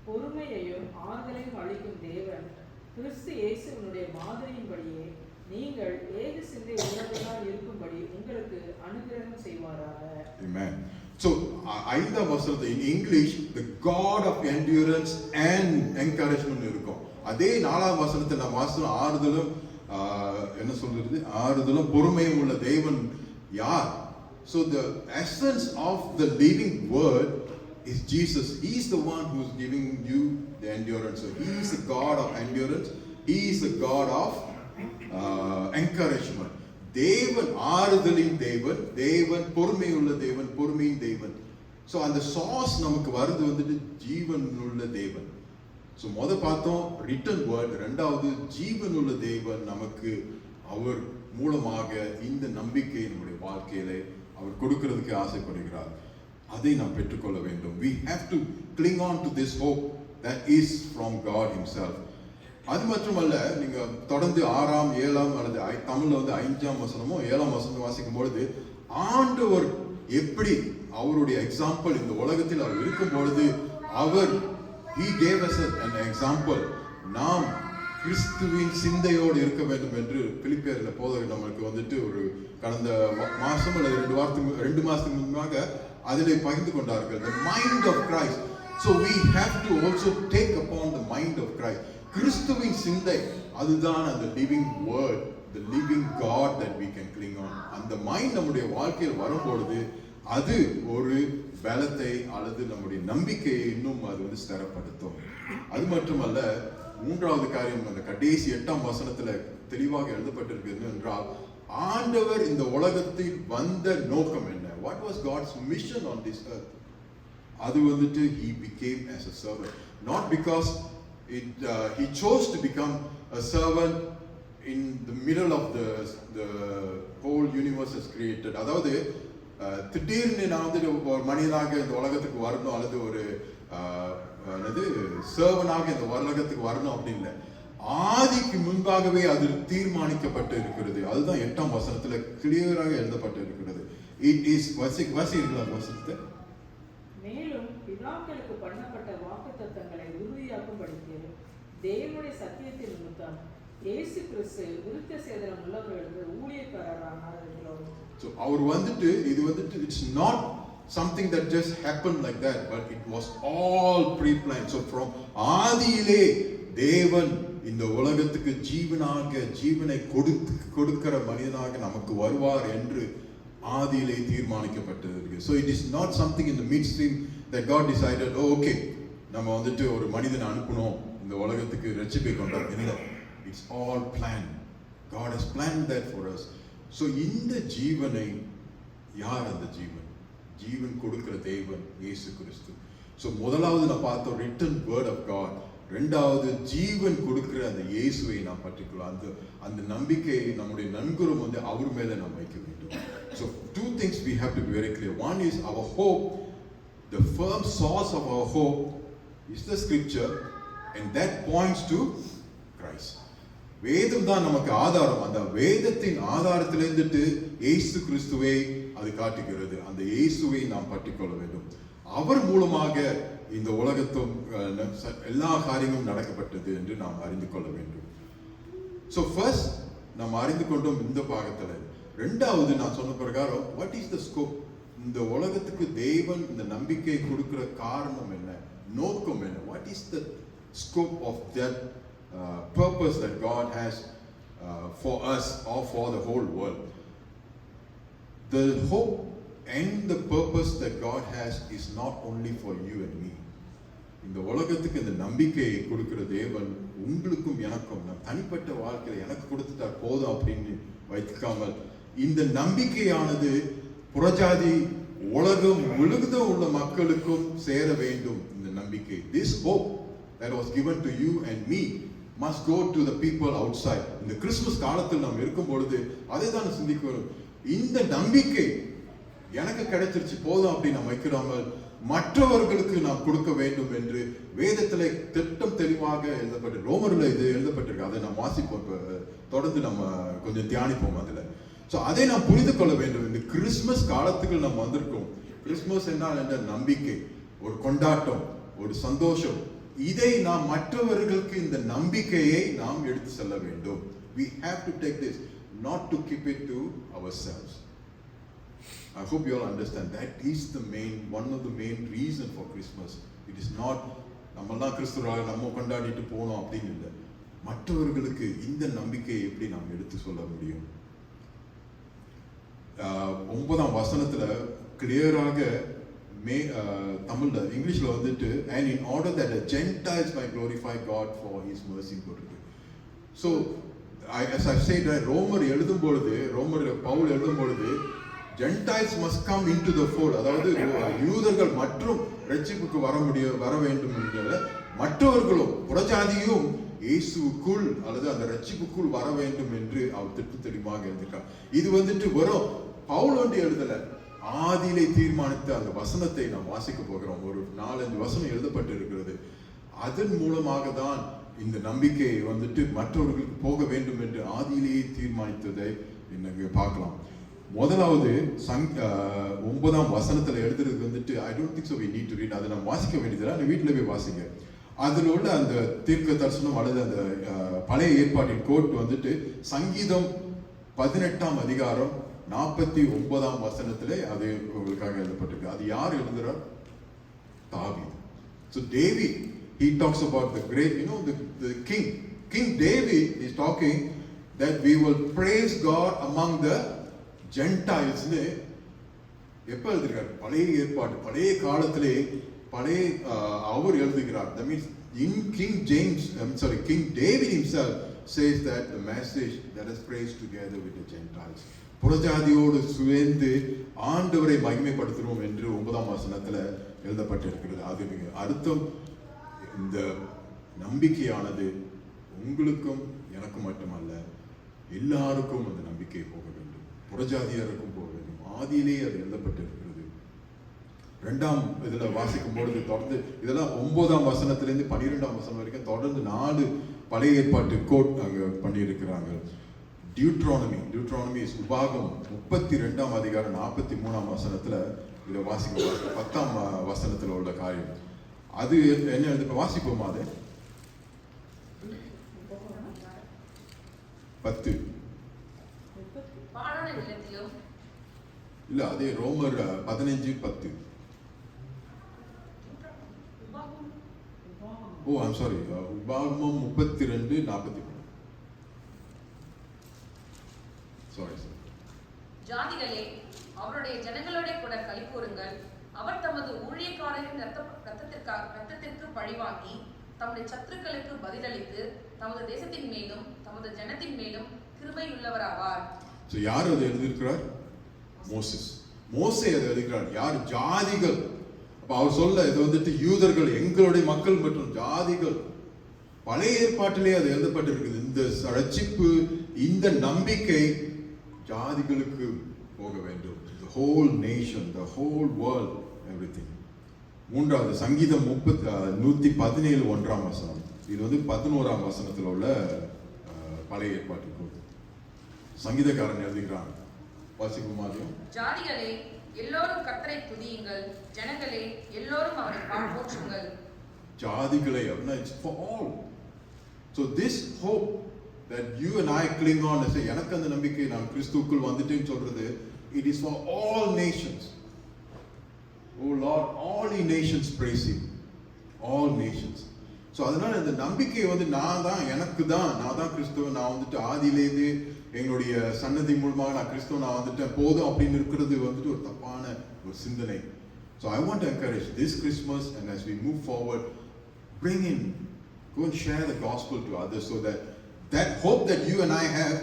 பொறுமையையும் ஆறுதலையும் அளிக்கும் தேவன் கிறிஸ்து இயேசுவினுடைய மாதிரியின்படியே நீங்கள் ஏக சிந்தை உள்ளவர்களாய் இருக்கும்படி உங்களுக்கு அனுகிரகம் செய்வாராக. Amen. So 5ஆம் வசனத்தை in English the God of endurance and encouragement இருக்கும். அதே 4ஆம் வசனத்தை நாம் வாசிச்சோம், ஆறுதலும் என்ன சொல்றது, ஆறுதலும் பொறுமையும் உள்ள தேவன் யார்? So the essence of the living word is Jesus. He is the one who is giving you the endurance. So he is the God of endurance. He is the God of encouragement. தேவன் ஆறுதலின் தேவன், தேவன் பொறுமையுள்ள தேவன், பொறுமையின் தேவன். So அந்த sauce நமக்கு வருது ஜீவனுள்ள தேவன். ஸோ பார்த்தோம் ரிட்டன் வேர்ட், ரெண்டாவது ஜீவனுள்ள தேவன் நமக்கு அவர் மூலமாக இந்த நம்பிக்கை நம்முடைய வாழ்க்கையில அவர் கொடுக்கிறதுக்கு ஆசைப்படுகிறார். அதை நாம் பெற்றுக்கொள்ள வேண்டும். We have to cling on to this hope that is from God himself. அது மட்டுமல்ல, நீங்க தொடர்ந்து 6ஆம் 7ஆம் அல்லது தமிழ்ல 5ஆம் வசனமோ 7ஆம் வசனம் வாசிக்கும் பொழுது ஆண்டவர் எப்படி அவருடைய எக்ஸாம்பிள் இந்த உலகத்தில் அவர் இருக்கும் பொழுது அவர் he gave us an example. நாம் கிறிஸ்துவின் சிந்தையோடு இருக்க வேண்டும் என்று பிலிப்பியர்ல போதகர் நமக்கு ஒரு கடந்த மாசம் அல்லது 2 மாசத்துக்கு முன்பாக அதிலே பகிர்ந்து கொண்டார்கள். The mind of Christ. So we have to also take upon the mind of Christ. கிறிஸ்துவின் சிந்தை, அதுதான் அந்த living word, the living God that we can cling on. அந்த மைண்ட் நம்முடைய வாழ்க்கையில் வரும்பொழுது அது ஒரு பலத்தை அல்லது நம்முடைய நம்பிக்கையை இன்னும் அது ஸ்திரப்படுத்தும். அது மட்டுமல்ல, மூன்றாவது காரியம் அந்த கடைசி 8ஆம் வசனத்துல தெளிவாக எழுதப்பட்டிருக்கிறது என்றால், ஆண்டவர் இந்த உலகத்தில் வந்த நோக்கம் என்ன? What was God's mission on this earth? அது he became as a servant, not because he chose to become a servant in the middle of the whole universe is created. அதாவது திடீர்னு நான் ஒரு மனிதனாக இந்த உலகத்துக்கு வரணும் அல்லது ஒரு சர்வனாக இந்த உலகத்துக்கு வரணும் அப்படின்னு இல்லை. ஆதிக்கு முன்பாகவே அது தீர்மானிக்கப்பட்டு இருக்கிறது. அதுதான் 8ஆம் வசனத்துல கிளியராக எழுதப்பட்டு இருக்கிறது. It is வசனத்தை மேலும் பிதாக்களுக்கு பண்ணப்பட்ட வாக்குத்தத்தங்களை உறுதியாக்கும்படிக்கு தேவனுடைய சத்தியத்தின் நிமித்தம் இயேசு கிறிஸ்து விருத்த சேதனம் உள்ளவர்களுக்கு ஊழியக்காரரானார். So அவர் இது it's not something that just happened like that, but it was all pre-planned. So from ஆதியிலே தேவன் இந்த உலகத்துக்கு ஜீவனை கொடுக்கிற மனிதனாக நமக்கு வருவார் என்று ஆதியிலே தீர்மானிக்கப்பட்டது. So it is not something in the midstream that God decided, oh okay, நம்ம ஒரு மனிதனை அனுப்பணும் இந்த உலகத்துக்கு ரட்சிப்பை கொண்டார். இல்லை, it's all planned. God has planned that for us. So இந்த ஜீவனை யார்? அந்த ஜீவன் கொடுக்கிற தேவன் இயேசு கிறிஸ்து. So முதலாவது நான் பார்த்தோம் written word of God. ரெண்டாவது ஜீவன் கொடுக்கிற அந்த இயேசுவை நாம் பற்றிக்கொள்ளலாம். அந்த நம்பிக்கையை நம்முடைய நன்குரம் அவர் மேல நாம் வைக்க வேண்டும். So two things we have to be very clear. One is our hope. The firm source of our hope is the scripture, and that points to Christ. வேதம் தான் நமக்கு ஆதாரம். அந்த வேதத்தின் ஆதாரத்தில் இருந்துட்டு இயேசு கிறிஸ்துவை அது காட்டுகிறது. அந்த இயேசுவை நாம் பற்றிக்கொள்ள வேண்டும். அவர் மூலமாக இந்த உலகத்தும் எல்லா காரியங்களும் நடக்கப்பட்டது என்று நாம் அறிந்து கொள்ள வேண்டும். ஸோ ஃபர்ஸ்ட் நாம் அறிந்து கொண்டோம் இந்த பாகத்தில். ரெண்டாவது நான் சொன்ன பிரகாரம் வாட் இஸ் த ஸ்கோப்? இந்த உலகத்துக்கு தேவன் இந்த நம்பிக்கை கொடுக்கிற காரணம் என்ன, நோக்கம் என்ன? What is the scope of that purpose that God has for us or for the whole world? The hope and the purpose that God has is not only for you and me. இந்த உலகத்துக்கு இந்த நம்பிக்கையை கொடுக்கிற தேவன் உங்களுக்கும் எனக்கும், நம் தனிப்பட்ட வாழ்க்கையில எனக்கு கொடுத்துட்டார் போதும் அப்படின்னு வைக்காமல், இந்த நம்பிக்கையானது புறஜாதி உலகம் முழுவதும் உள்ள மக்களுக்கும் சேர வேண்டும். இந்த நம்பிக்கை, this hope that was given to you and me must go to the people outside. இந்த கிறிஸ்துமஸ் காலத்தில் நாம் இருக்கும் பொழுது அதை தான் சிந்திக்கிறோம். இந்த நம்பிக்கை எனக்கு கிடைச்சிருச்சு போதும் அப்படி நாம் வைக்கிறாமல் மற்றவர்களுக்கு நாம் கொடுக்க வேண்டும் என்று வேதத்தில் திட்டம் தெளிவாக எழுதப்பட்டு, ரோமர்ல இது எழுதப்பட்டிருக்கு. அதை நாம் வாசிப்போம், தொடர்ந்து நம்ம கொஞ்சம் தியானிப்போம் அதில். ஸோ அதை நாம் புரிந்து கொள்ள வேண்டும். இந்த கிறிஸ்துமஸ் காலத்துக்கு நாம் வந்திருக்கோம். கிறிஸ்துமஸ் என்றால் என்ன? நம்பிக்கை, ஒரு கொண்டாட்டம், ஒரு சந்தோஷம். இதை நாம் மற்றவர்களுக்கு இந்த நம்பிக்கையை நாம் எடுத்து செல்ல வேண்டும். We have to take this, not to keep it to ourselves. I hope you all understand that is the one of the main reason for Christmas. It is not நம்மெல்லாம் கிறிஸ்துவராக நம்ம கொண்டாடிட்டு போனோம் அப்படின்னு இல்லை. மற்றவர்களுக்கு இந்த நம்பிக்கையை எப்படி நாம் எடுத்து சொல்ல முடியும்? 9ஆம் வசனத்துல கிளியராக தமிழ்ல, இங்கிலீஷ்ல வந்துட்டு and in order that the Gentiles might glorify God for His mercy போட்டிருக்கு. So as I said, ரோமர் எழுதும் பொழுது, பவுல் எழுதும் பொழுது Gentiles must come into the fold, அதாவது யூதர்கள் மற்றும் ரட்சிப்புக்கு வர வேண்டும் என்கிற மற்றவர்களும் புறஜாதியும் இயேசுக்குள் அல்லது அந்த ரட்சிப்புக்குள் வர வேண்டும் என்று அவர் திட்டு தெளிவாக எழுதியிருக்கார். இது வந்துட்டு வரும் பவுல் ஒன்று எழுதல, ஆதியிலே தீர்மானித்த அந்த வசனத்தை நாம் வாசிக்க போகிறோம். ஒரு 4-5 வசனம் எழுதப்பட்டு இருக்கிறது. அதன் மூலமாக தான் இந்த நம்பிக்கை வந்துட்டு மற்றவர்களுக்கு போக வேண்டும் என்று ஆதியிலேயே தீர்மானித்ததை இன்னைக்கு பார்க்கலாம். முதலாவது 9ஆம் வசனத்துல எழுதுறது வந்துட்டு I don't think so we need to read. அதை நாம் வாசிக்க வேண்டியதில்லை, அந்த வீட்டில் போய் வாசிங்க. அதில் உள்ள அந்த தீர்க்க தரிசனம் அல்லது அந்த பழைய ஏற்பாட்டின் கோட் வந்துட்டு சங்கீதம் 18ஆம் அதிகாரம் 49ஆம் வசனத்திலே அது உங்களுக்காக எழுதப்பட்டிருக்கு. அது யார் எழுதுறார்? தாவீது. So David, he talks about the great, the King David is talking that we will praise God among the Gentiles. எப்ப எழுதுகிறார்? பழைய ஏற்பாடு, பழைய காலத்திலே அவர் எழுதுகிறார். That means in King David himself says that the message, let us praise together with the Gentiles. புறஜாதியோடு சேர்ந்து ஆண்டவரை மகிமைப்படுத்துகிறோம் என்று 9ஆம் வசனத்துல எழுதப்பட்டிருக்கிறது. அது அர்த்தம், இந்த நம்பிக்கையானது உங்களுக்கும் எனக்கும் மட்டுமல்ல, எல்லாருக்கும் அந்த நம்பிக்கை போக வேண்டும், புறஜாதியாருக்கும் போக வேண்டும். ஆதியிலேயே அது எழுதப்பட்டிருக்கிறது. 2ஆம் இதுல வாசிக்கும் பொழுது தொடர்ந்து இதெல்லாம் 9ஆம் வசனத்திலிருந்து 12ஆம் வசனம் வரைக்கும் தொடர்ந்து 4 பழைய ஏற்பாட்டு கோட் அங்க பண்ணியிருக்கிறாங்க. டியூட்ரானமி உபாகம் 32ஆம் அதிகாரம் 43ஆம் வசனத்துல இதை வாசிக்க 10ஆம் வசனத்துல உள்ள காரியம். அது என்ன எழுதி வாசிப்போமா? அது 10 இல்ல, அதே ரோமர் 15:10. ஓ ஐம் சாரி, உபாகமம் 32:43. Sorry sir. ஜாதிகளே, அவருடைய ஜனங்களோட கூட களிகூருங்கள். அவர் தமது ஊழியக்காரரின் ரத்தத்திற்கு பழிவாங்கி தம்முடைய சத்துருக்களுக்கு பதிலளித்து தமது தேசத்தின் மேலும் தமது ஜனத்தின் மேலும் கிருபை உள்ளவராவார். சோ யார் அதை எழுதியிருக்கிறார்? மோசே அதை எழுதுகிறார். யார்? ஜாதிகள். அப்ப அவர் சொல்ல இது வந்துட்டு யூதர்கள், எங்களுடைய மக்கள் மற்றும் ஜாதிகள். பழைய ஏற்பாட்டிலே அது எழுதப்பட்டிருக்குது. இந்த ரட்சிப்பு, இந்த நம்பிக்கை ஜாதிகளுக்கு போக வேண்டும். The whole nation, the whole world, everything. 3வது சங்கீதம் 117 1ஆம் வசனம். இது வந்து 11ஆம் வசனத்தில் உள்ள பழைய ஏற்பாட்டுக்கு சங்கீதக்காரன் எழுதுகிறான். வாசிக்குமாதியும், ஜாதிகளே எல்லோரும் கர்த்தரை துதியுங்கள், ஜனங்களே எல்லோரும் அவரை போற்றுங்கள். ஜாதிகளே அப்படின்னா it's for all. So this hope that you and I cling on and say, எனக்கு அந்த நம்பிக்கை நான் கிறிஸ்துவுக்குள் வந்துட்டேன்னு சொல்றது, it is for all nations. Oh Lord, all the nations praise him. All nations. So அதனால இந்த நம்பிக்கை வந்து நான் தான் கிறிஸ்துவ, நான் வந்துட்டு ஆதியிலேருந்து எங்களுடைய சன்னதி மூலமாக நான் கிறிஸ்துவ நான் வந்துட்டேன் போதும் அப்படின்னு இருக்கிறது வந்துட்டு ஒரு தப்பான ஒரு சிந்தனை. So I want to encourage this Christmas and as we move forward, bring in, go and share the gospel to others so that hope that you and I have,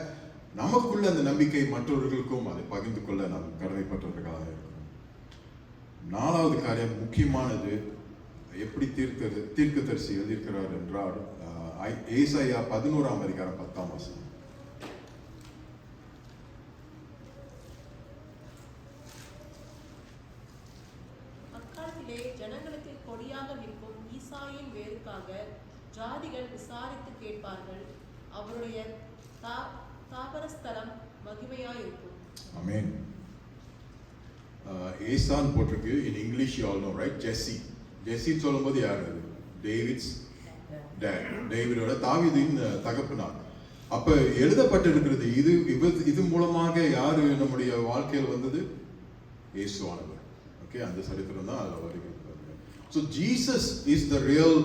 நமக்குள்ள அந்த நம்பிக்கை மற்றவர்களுக்கும் அதை பகிர்ந்து கொள்ள நாம் கடமைப்பட்டவர்களாக இருக்கிறோம். 4வது காரியம் முக்கியமானது, எப்படி தீர்க்கதரிசி எழுதியிருக்கிறார் என்றால் ஏசாயா 11ஆம் அதிகாரம் 10ஆம் வசனம். அக்காலத்திலே ஜனங்களுக்கு கொடியாக நிற்கும் ஈசாயின் வேருக்காக ஜாதிகள் விசாரித்து கேட்பார்கள், அவருடைய தாபரஸ்தலம் மகிமையாயிருக்கும். ஆமென். ஏசான் போட்டிருக்கு. In English you all know, right? ஜெஸ்ஸி சொல்லும்போது யார் அது? டேவிட்ஸ் டேட், டேவிடோட தாவீதின் தகப்பனார். அப்ப எழுதப்பட்டிருக்கிறது இது மூலமாக யாரு நம்முடைய வாழ்க்கையில் வந்தது? இயேசுவானவர். ஓகே, அந்த சரித்திரம் தான் அதுல வருகிறது. So Jesus is the real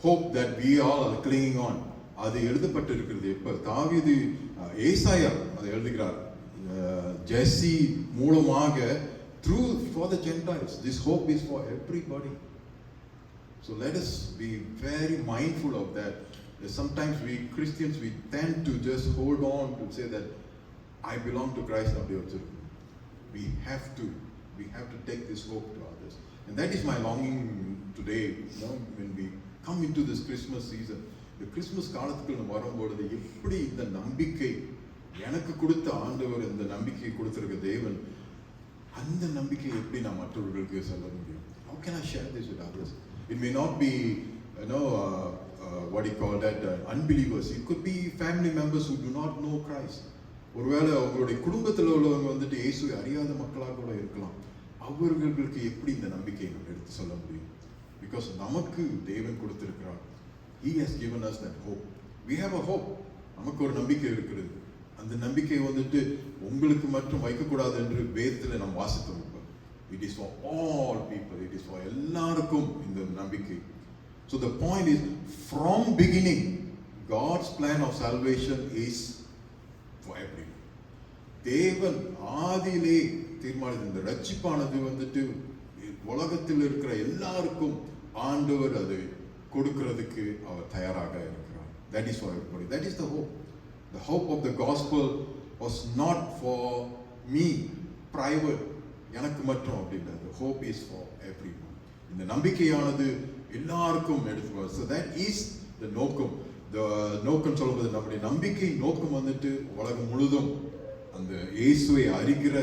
hope that we all are clinging on. அது எழுதப்பட்டிருக்கிறது எப்ப? தாவீது ஏசாயா அதை எழுதுகிறார். ஜெஸ்ஸி மூலமாக through for the Gentiles. This hope is for everybody. So let us be very mindful of that. Sometimes we Christians, we tend to just hold on to say that I belong to Christ. We have to take this hope to others. And that is my longing today, when we come into this Christmas season. The Christmas காலத்துக்கு நம்ம வரும்போது எப்படி இந்த நம்பிக்கை எனக்கு கொடுத்த ஆண்டவர், இந்த நம்பிக்கை கொடுத்திருக்க தேவன், அந்த நம்பிக்கை எப்படி நான் மற்றவர்களுக்கு சொல்ல முடியும்? How can I share this with others? It may not be, what do you call that, unbelievers. It could be family members who do not know Christ. ஒருவேளை அவங்களுடைய குடும்பத்தில் உள்ளவங்க வந்துட்டு இயேசுவை அறியாத மக்களாக கூட இருக்கலாம். அவர்களுக்கு எப்படி இந்த நம்பிக்கையை நம்ம எடுத்து சொல்ல முடியும்? Because நமக்கு தேவன் கொடுத்திருக்கிறார். He has given us that hope. We have a hope. நமக்கு ஒரு நம்பிக்கை இருக்கிறது. அந்த நம்பிக்கை வந்துட்டு உங்களுக்கு மட்டும் வைக்கக்கூடாது என்று வேதத்தில் நாம் வாசித்தோம். It is for all people. It is for எல்லாருக்கும் இந்த நம்பிக்கை. So the point is, from beginning, God's plan of salvation is for everyone. தேவன் ஆதியிலே தீர்மானித்த இந்த ரட்சிப்பானது வந்துட்டு உலகத்தில் இருக்கிற எல்லாருக்கும் ஆண்டவர் அதை கொடுக்கிறதுக்கு அவர் தயாராக இருக்கிறார். That is for everybody. That is the hope. The hope of the gospel was not for me, private, எனக்கு மட்டும் அப்படின்றது. Hope is for everyone. இந்த நம்பிக்கையானது எல்லாருக்கும் எடுத்துக்கொள்ள. So that is the நோக்கம். The நோக்கம் சொல்லும்போது நம்முடைய நம்பிக்கை நோக்கம் வந்துட்டு உலகம் முழுதும் அந்த இயேசுவை அறிகிற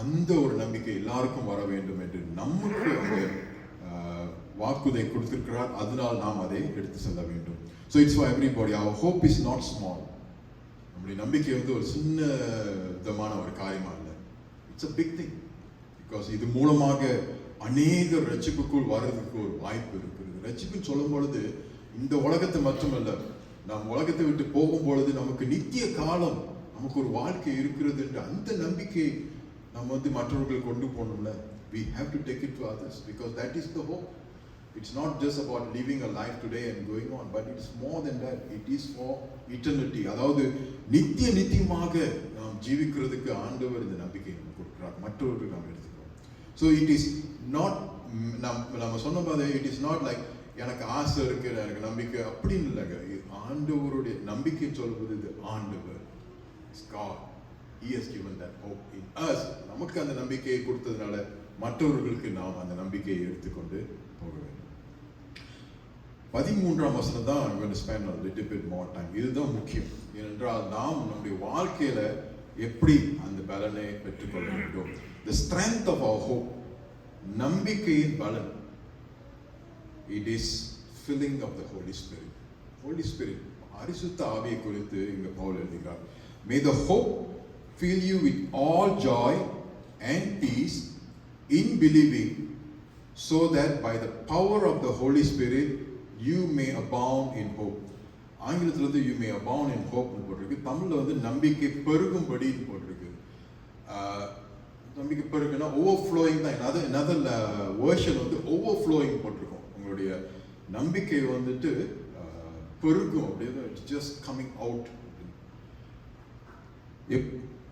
அந்த ஒரு நம்பிக்கை எல்லாருக்கும் வர வேண்டும் என்று நமக்கு அந்த வாக்குதை கொடுத்திருக்கிறார். அதனால் நாம் அதை எடுத்து செல்ல வேண்டும். So it's for everybody. Our hope is not small. நம்முடைய நம்பிக்கை வந்து ஒரு சின்ன விதமான ஒரு காரியமா இல்லை. It's a big thing. Because இது மூலமாக அநேக ரட்சிப்புக்குள் வர்றதுக்கு ஒரு வாய்ப்பு இருக்கிறது. ரட்சிப்புன்னு சொல்லும் பொழுது இந்த உலகத்தை மட்டுமல்ல, நாம் உலகத்தை விட்டு போகும் பொழுது நமக்கு நித்திய காலம், நமக்கு ஒரு வாழ்க்கை இருக்கிறது என்ற அந்த நம்பிக்கை நம்ம வந்து மற்றவர்கள் கொண்டு போகணும்ல. We have to take it to others because that is the hope. It's not just about living a life today and going on, but it's more than that. It is for eternity. அதாவது நித்தியமாக நாம் ஜீவிக்கிறதுக்கு ஆண்டவர் இந்த நம்பிக்கை நமக்கு கொடுக்கிறார். மற்றவர்களுக்கு நாம் எடுத்துக்கிறோம். So it is not, நம்ம சொன்ன மாதிரி it is not like எனக்கு ஆசை இருக்கு, எனக்கு நம்பிக்கை அப்படின்னு இல்லைங்க. ஆண்டவருடைய நம்பிக்கை சொல்வது இது ஆண்டவர். It's God. He has given that hope in us. நமக்கு அந்த நம்பிக்கையை கொடுத்ததுனால மற்றவர்களுக்கு நாம் அந்த நம்பிக்கையை எடுத்துக்கொண்டு போக வேண்டும். 13ஆம் வசனம் தான் I'm going to spend a little bit more time. இதுதான் முக்கியம். ஏனென்றால் நாம் நம்முடைய வாழ்க்கையில எப்படி அந்த பலனை பெற்றுக்கொள்ள வேண்டும். The strength of our hope, நம்பிக்கையின் பலன், it is filling of the Holy Spirit. Holy Spirit, பரிசுத்த ஆவியை குறித்து இங்க பவுல் எழுதுகிறார். May the hope fill you with all joy and peace in believing, so that by the power of the Holy Spirit you may abound in hope. ஆங்கிலத்தில் வந்து you may abound in hope போட்டிருக்கு. தமிழில் வந்து நம்பிக்கை பெருகும்படி போட்டிருக்கு. நம்பிக்கை பெருகுனா overflowing தான். another version வந்து ஓவர்ஃப்ளோயிங் போட்டிருக்கோம். உங்களுடைய நம்பிக்கை வந்துட்டு பெருகும் அப்படின்னு, இட்ஸ் ஜஸ்ட் கம்மிங் அவுட்.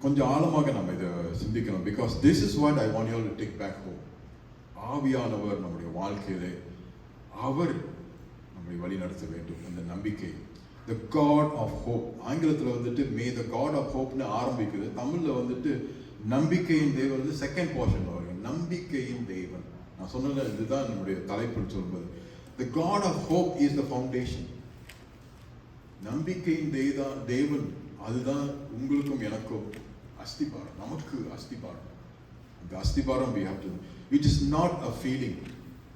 கொஞ்சம் ஆழமாக நம்ம இதை சிந்திக்கணும். Because this is what I want you to take back home. ஆவியானவர் நம்முடைய வாழ்க்கையிலே அவர் நம்மை வழி நடத்த வேண்டும். இந்த நம்பிக்கை, த காட் ஆஃப் ஹோப். ஆங்கிலத்தில் வந்துட்டு மே த காட் ஆஃப் ஹோப்னு ஆரம்பிக்குது. தமிழில் வந்துட்டு நம்பிக்கையின் தேவன் வந்து செகண்ட் போர்ஷன் வரும். நம்பிக்கையின் தேவன். நான் சொன்னது இதுதான் நம்முடைய தலைப்பு சொல்வது. The God of hope is the foundation. நம்பிக்கையின் தேவன் அதுதான் உங்களுக்கும் எனக்கும் அஸ்திபாரம். நமக்கு அஸ்திபாரம். அந்த அஸ்திபாரம் we have to, it is not a feeling.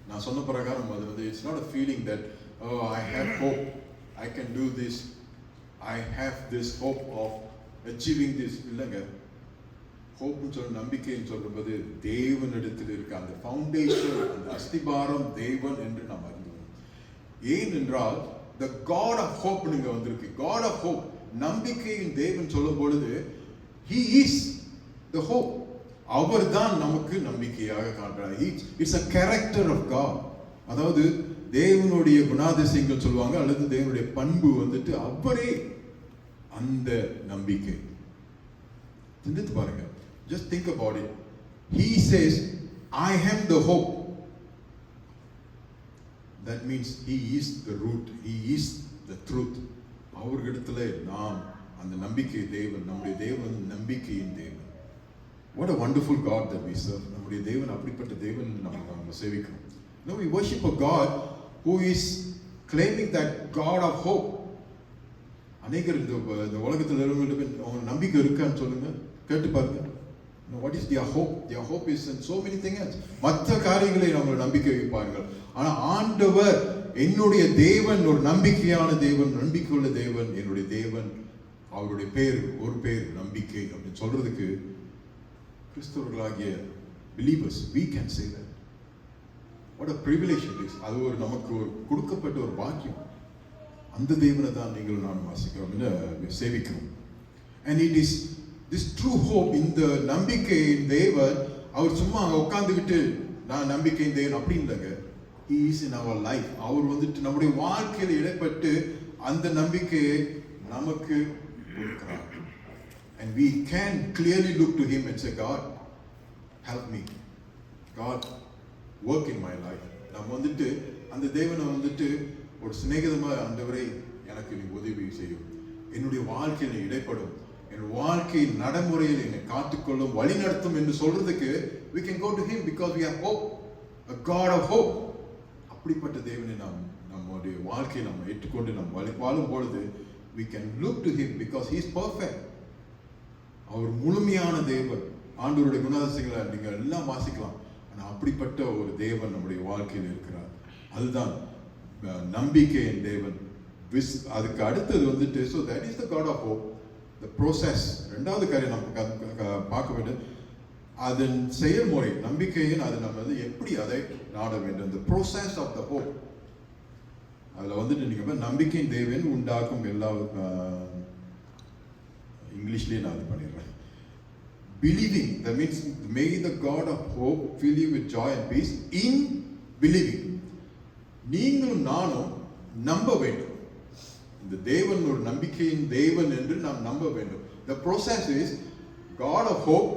நான் சொன்ன பிரகாரம் அது வந்து it's not a feeling that oh I have hope, I can do this, I have this hope of achieving this. இல்லைங்க, ஹோப்னு சொல்ற நம்பிக்கைன்னு சொல்றது தேவனிடத்தில் இருக்க அந்த ஃபவுண்டேஷன், அந்த அஸ்திபாரம் தேவன் என்று நாம் அறிந்தோம். ஏனென்றால் the God of hope நீங்க வந்திருக்கு. God of hope, நம்பிக்கையின் தேவன் சொல்லும் பொழுது he is the hope. அவர் தான் நமக்கு நம்பிக்கையாக காண்கிறார். It's a character of God. அதாவது தேவனுடைய குணாதிசயங்கள் சொல்லுவாங்க, அல்லது தேவனுடைய பண்பு வந்துட்டு அவரே அந்த நம்பிக்கை. சிந்தித்து பாருங்க. just think about it. He says I am the hope. That means he is the root, he is the truth. அவர்களிடத்துல நாம் அந்த நம்பிக்கை தேவன், நம்முடைய தேவன் நம்பிக்கையின் தேவன். What a wonderful God that we serve. நம்முடைய தேவன் அப்படிப்பட்ட தேவன் நம்ம சேவிக்கிறோம். Now we worship a God who is claiming that God of hope. அநேகர் இந்த உலகத்தில் இருக்கிறவங்க நம்பிக்கை இருக்கான்னு சொல்லுங்க, கேட்டு பாருங்க. What is their hope? Their hope is in so many things. மற்ற காரியங்களை நம்ம நம்பிக்கை வைப்பார்கள். ஆனா ஆண்டவர் என்னுடைய தேவன் ஒரு நம்பிக்கையான தேவன், நம்பிக்கையுள்ள தேவன், என்னுடைய தேவன். அவருடைய பேர், ஒரு பேர் நம்பிக்கை அப்படின்னு சொல்றதுக்கு கிறிஸ்தவர்களாகிய believers we can say that. What a privilege it is. அது ஒரு நமக்கு ஒரு கொடுக்கப்பட்ட ஒரு பாக்கியம். அந்த தேவனை தான் நீங்கள் நான் வாசிக்கிறோம், சேவிக்கிறோம். And it is this true hope, இந்த நம்பிக்கையின் தேவன் அவர் சும்மா உட்கார்ந்துக்கிட்டு நான் நம்பிக்கையின் தேவன் அப்படி இல்லைங்க. He is in our life. அவர் வந்துட்டு நம்முடைய வாழ்க்கையில் இடைப்பட்டு அந்த நம்பிக்கையை நமக்கு கொடுக்கிறார். And we can clearly look to him and say, God, help me. God, work in my life. நம்ம வந்துட்டு அந்த தேவனை வந்துட்டு ஒரு சிநேகிதமா, ஆண்டவரே எனக்கு நீ உதவி செய்யும், என்னுடைய வாழ்க்கையில் இடைப்படும், என் வாழ்க்கை நடைமுறையில் என்னை காத்துக்கொள்ளும், வழி நடத்தும் என்று சொல்றதுக்கு we can go to him because we have hope, a God of hope. அப்படிப்பட்ட தேவனை நம்முடைய வாழ்க்கையை நம்ம ஏற்றுக்கொண்டு நம்ம வாழும் பொழுது we can look to him because he is perfect. அவர் முழுமையான தேவன். ஆண்டவருடைய குணாதிசயங்களை நீங்கள் எல்லாம் வாசிக்கலாம். ஆனால் அப்படிப்பட்ட ஒரு தேவன் நம்முடைய வாழ்க்கையில் இருக்கிறார். அதுதான் நம்பிக்கையின் தேவன். அதுக்கு அடுத்தது வந்துட்டு so that is the God of hope. The process. ரெண்டாவது காரியம் நம்ம பார்க்க வேண்டும், அதன் செயல்முறை. நம்பிக்கையின் அது நம்ம வந்து எப்படி அதை நாட வேண்டும். The process of the hope. அதில் வந்துட்டு நீங்கள் நம்பிக்கையின் தேவன் உண்டாக்கும் எல்லா இங்கிலீஷ்லேயே நான் அது பண்ணிடுறேன். Believing, that means may the God of hope fill you with joy and peace in believing. நீங்களும் நானும் நம்ப வேண்டும். இந்த தேவன் ஒரு நம்பிக்கையின் தேவன் என்று நாம் நம்ப வேண்டும். The process is God of hope.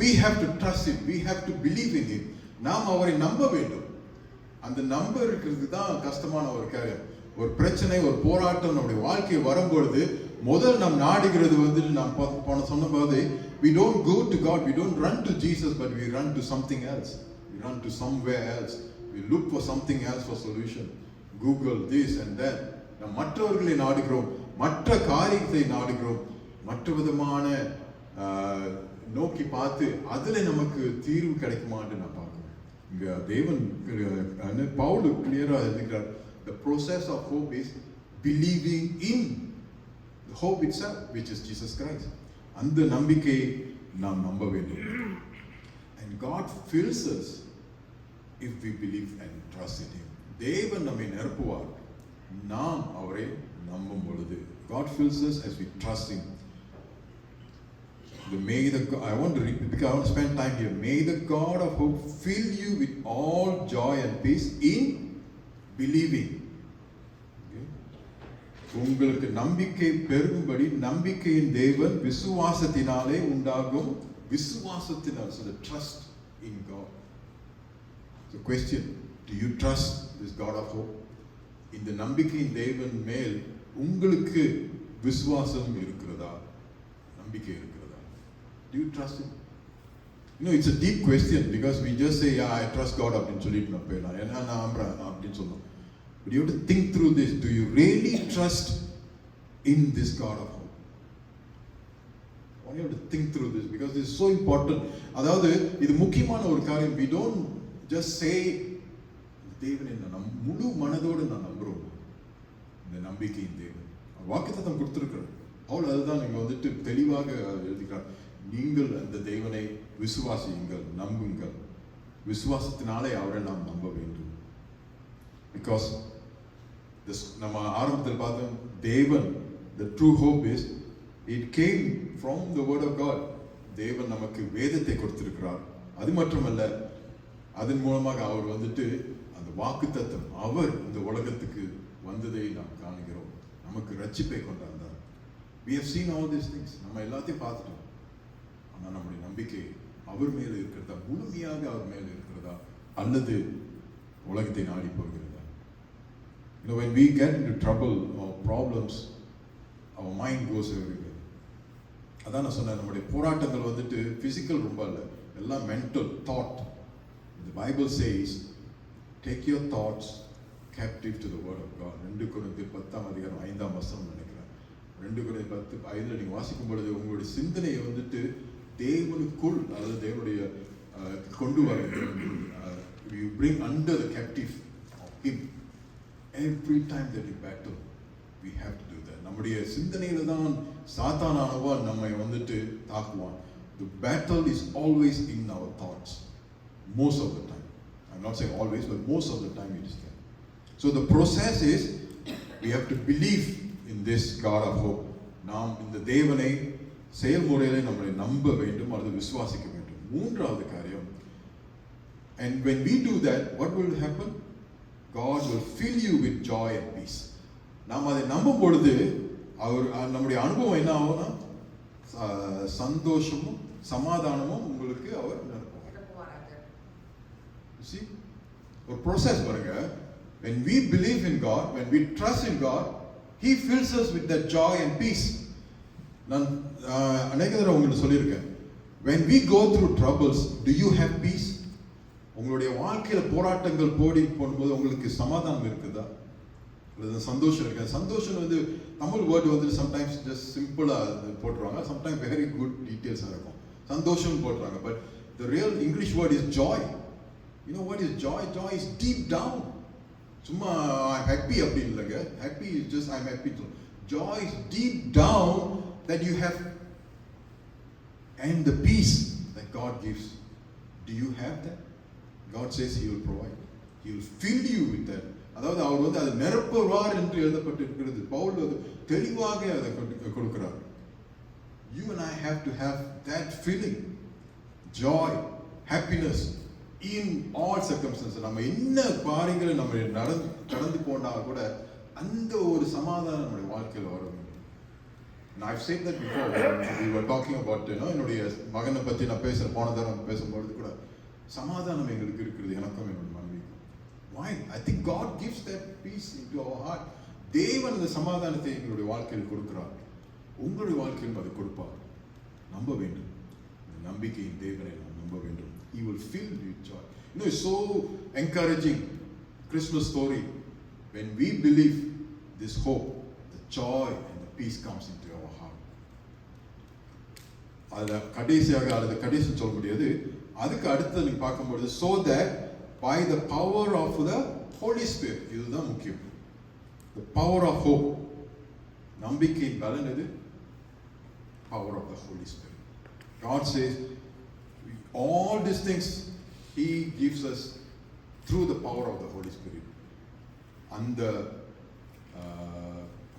We have to trust him. We have to believe in him. நாம் அவரை நம்ப வேண்டும். அந்த நம்ப இருக்கிறது தான் கஷ்டமான ஒரு காரியம். ஒரு பிரச்சனை, ஒரு போராட்டம் நம்முடைய வாழ்க்கை வரும்பொழுது முதல் நாம் நாடுகிறது வந்துட்டு நாம் சொன்ன போது we don't go to God, we don't run to Jesus, but we run to something else. We run to somewhere else. We look for something else for solution. Google this and that. நாம் மற்றவர்களை நாடுகிறோம், மற்ற காரியத்தை நாடுகிறோம், மற்ற விதமான நோக்கி பார்த்து அதில் நமக்கு தீர்வு கிடைக்குமான்னு நான் பார்க்கிறேன். இங்கே தேவன் பவுல் கிளியராக இருக்கிறார். The process of hope is believing in the hope itself, which is Jesus Christ. அந்த நம்பிக்கையை நாம் நம்ப வேண்டும். And God fills us if we believe and trust in Him. தேவன் நம்மை நிரப்புவார் நாம் அவரை நம்பும் பொழுது. God fills us as we trust Him. I want to read because I want to spend time here. May the God of hope fill you with all joy and peace in believing. உங்களுக்கு நம்பிக்கை பெருகும்படி நம்பிக்கையின் தேவன் விசுவாசத்தினாலே உண்டாகும் விசுவாசத்தினால். So the trust in God. So question, do you trust this God of hope? இந்த நம்பிக்கையின் தேவன் மேல் உங்களுக்கு விசுவாசம் இருக்கிறதா? நம்பிக்கை இருக்கிறதா? Do you trust Him? You know, it's a deep question because we just say, yeah, I trust God அப்படின்னு சொல்லிட்டு நான் போயிடலாம், ஏன்னா நான் நம்புறேன் அப்படின்னு சொல்லணும். But you have to think through this. Do you really trust in this God of hope? You have to think through this because this is so important. அதாவது இது முக்கியமான ஒரு காரியம். We don't just say தேவனை நான் முழு மனதோடு நான் நம்புறோம். இந்த நம்பிக்கையின் தேவன் வாக்குத்தத்தம் கொடுத்திருக்கிறார். அவள் அதுதான் நீங்க வந்துட்டு தெளிவாக எழுதிக்கிறார். நீங்கள் அந்த தேவனை விசுவாசியுங்கள், நம்புங்கள். விசுவாசத்தினாலே அவரை நாம் நம்ப வேண்டும். Because நம்ம ஆரம்பத்தில் பார்த்தோம், தேவன், the true hope is it came from the word of God. தேவன் நமக்கு வேதத்தை கொடுத்திருக்கிறார். அது மட்டுமல்ல, அதன் மூலமாக அவர் வந்துட்டு அந்த வாக்குத்தத்தம், அவர் இந்த உலகத்துக்கு வந்ததை நாம் காணுகிறோம். நமக்கு ரட்சிப்பை கொண்டாந்தார். We have seen all these things. நம்ம எல்லாத்தையும் பார்த்துட்டோம். ஆனால் நம்முடைய நம்பிக்கை அவர் மேல் இருக்கிறதா, முழுமையாக அவர் மேல் இருக்கிறதா, அல்லது உலகத்தை நாடி போகிறதா? You know, when we get into trouble or problems, our mind goes everywhere. அதான் நான் சொன்னேன், நம்முடைய போராட்டங்கள் வந்துட்டு பிசிக்கல் ரொம்ப இல்லை, எல்லாம் mental thought. The Bible says, take your thoughts captive to the word of God. 2 கொரிந்தியர் 10:5 நினைக்கிறேன். 2 கொரிந்தியர் 10:5 நீங்க வாசிக்கும் பொழுது உங்களுடைய சிந்தனையை வந்துட்டு தேவனுக்குள், அதாவது தேவனுடைய கொண்டு வர, you bring under the captive of Him. Every time that you battle, we have to do that. நம்முடைய சிந்தனையில தான் சாத்தானானவன் நம்மை வந்துட்டு தாக்குவான். The battle is always in our thoughts. Most of the time. I'm not saying always, but most of the time it is there. So the process is, we have to believe in this God of hope. நாம் இந்த தேவனை செயல்முறையிலே நம்மை நம்ப வேண்டும், அல்லது விசுவாசிக்க வேண்டும். மூன்றாவது காரியம், and when we do that, what will happen? God will fill you with joy and peace. நாம் அதை நம்பும் பொழுது அவர் நம்முடைய அனுபவம் என்ன ஆகும்னா, சந்தோஷமும் சமாதானமும் உங்களுக்கு அவர் நிரப்புவார். See, ஒரு process பாருங்க. When we believe in God, when we trust in God, He fills us with that joy and peace. நான் அநேக தடவை உங்களுக்கு சொல்லியிருக்கேன், when we go through troubles, do you have peace? உங்களுடைய வாழ்க்கையில போராட்டங்கள் போடும்போது உங்களுக்கு சமாதானம் இருக்குதா, அல்லது சந்தோஷம் இருக்கா? சந்தோஷம் வந்து தமிழ் வேர்டு வந்து சம்டைம்ஸ் ஜஸ்ட் சிம்பிளா போட்டுருவாங்க, சம்டைம்ஸ் வெரி குட் டீடைல்ஸா இருக்கும், சந்தோஷம் போட்டுறாங்க. But the real English word is joy. You know what is joy? Joy is deep down. சும்மா I'm happy அப்படி இல்லைங்க. Happy is just I'm happy. Joy is deep down that you have, and the peace that God gives. Do you have that? God says He will provide. He will fill you with that. அதாவது அவர் வந்து அதை நிரப்புவார் என்று எழுதப்பட்டிருக்கிறது. பவுல் வந்து தெளிவாக அதை கொடுக்கிறார். You and I have to have that feeling, joy, happiness in all circumstances. நம்ம என்ன காரியங்களை நம்ம கடந்து போனா கூட அந்த ஒரு சமாதானம் நம்முடைய வாழ்க்கையில் வர வேண்டும். And I've said that before. We were talking about, என்னுடைய மகனை பற்றி நான் போன தடவை பேசும்பொழுது கூட சமாதானம் எங்களுக்கு இருக்கிறது, எனக்கும் என்னுடைய மனைவிக்கும். Why? I think God gives that peace into our heart. தேவன் அந்த சமாதானத்தை எங்களுடைய வாழ்க்கையில் கொடுக்கிறார். உங்களுடைய வாழ்க்கையில் அதை கொடுப்பார். நம்ப வேண்டும். நம்பிக்கையின் தேவனை நாம் நம்ப வேண்டும். He will fill you with joy. You know, it's so encouraging. Christmas story. When we believe this hope, the joy and the peace comes into our heart. அதில் கடைசியாக அல்லது கடைசி சொல்ல முடியாது. அதுக்கு அடுத்து நீங்க பார்க்கும்பொழுது, so that by the power of the Holy Spirit, இதுதான் முக்கியம். The power of hope. நம்பிக்கையின் பலன் எது? Power of the Holy Spirit. God says all these things He gives us through the power of the Holy Spirit. And the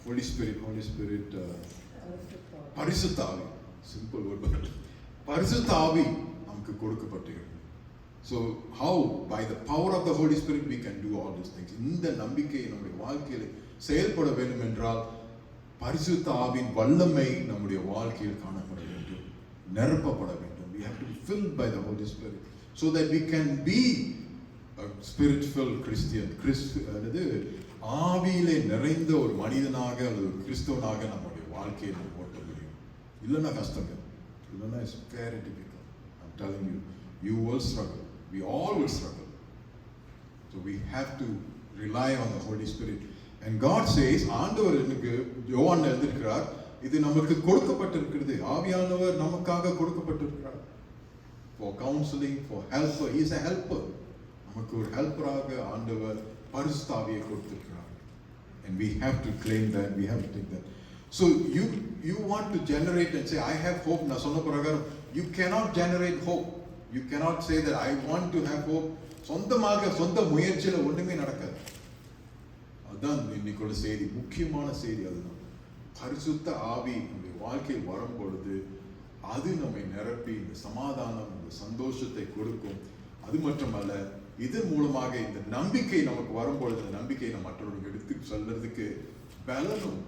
Holy Spirit, பரிசுத்த ஆவி, simple word, பரிசுத்த ஆவி நமக்கு கொடுக்கப்பட்டிருக்கிறது. So how? By the power of the Holy Spirit we can do all these things. இந்த நம்பிக்கை நம்முடைய வாழ்க்கையில் செயல்பட வேண்டும் என்றால் பரிசுத்த ஆவியின் வல்லமை நம்முடைய வாழ்க்கையில் காணப்பட வேண்டும், நிரப்பப்பட வேண்டும். We have to be filled by the Holy Spirit so that we can be a spirit-filled Christian. அதாவது ஆவியிலே நிறைந்த ஒரு மனிதனாக அல்லது ஒரு கிறிஸ்தவனாக நம்முடைய வாழ்க்கையை நம்ம ஓட்ட முடியும். இல்லைன்னா கஷ்டங்க, இல்லைன்னா it's very difficult. I'm telling you, you will struggle. We all will struggle. So we have to rely on the Holy Spirit. And God says, ஆண்டவர் எனக்கு யோவான் எழுதியிருக்கிறார், இது நமக்கு கொடுக்கப்பட்டிருக்கிறது. ஆவியானவர் நமக்காக கொடுக்கப்பட்டிருக்கிறார். For counseling, for helper. He is a helper. நமக்கு ஒரு ஹெல்ப்பராக ஆண்டவர் பரிசுத்த ஆவியை கொடுத்திருக்கிறார். And we have to claim that, we have to take that. So you want to generate and say, I have hope. நான் சொன்ன பிரகாரம், you cannot generate hope. You cannot say that I want to have hope. சொந்த முயற்சியில ஒண்ணுமே நடக்காது. அதுதான் இன்னைக்குள்ள செய்தி, முக்கியமான செய்தி அதுதான். பரிசுத்த ஆவி நம்முடைய வாழ்க்கையில் வரும் பொழுது அது நம்மை நிரப்பி இந்த சமாதானம், இந்த சந்தோஷத்தை கொடுக்கும். அது மட்டுமல்ல, இதன் மூலமாக இந்த நம்பிக்கை நமக்கு வரும் பொழுது அந்த நம்பிக்கையை நம்ம மற்றவர்களுக்கு எடுத்து சொல்றதுக்கு பலனும்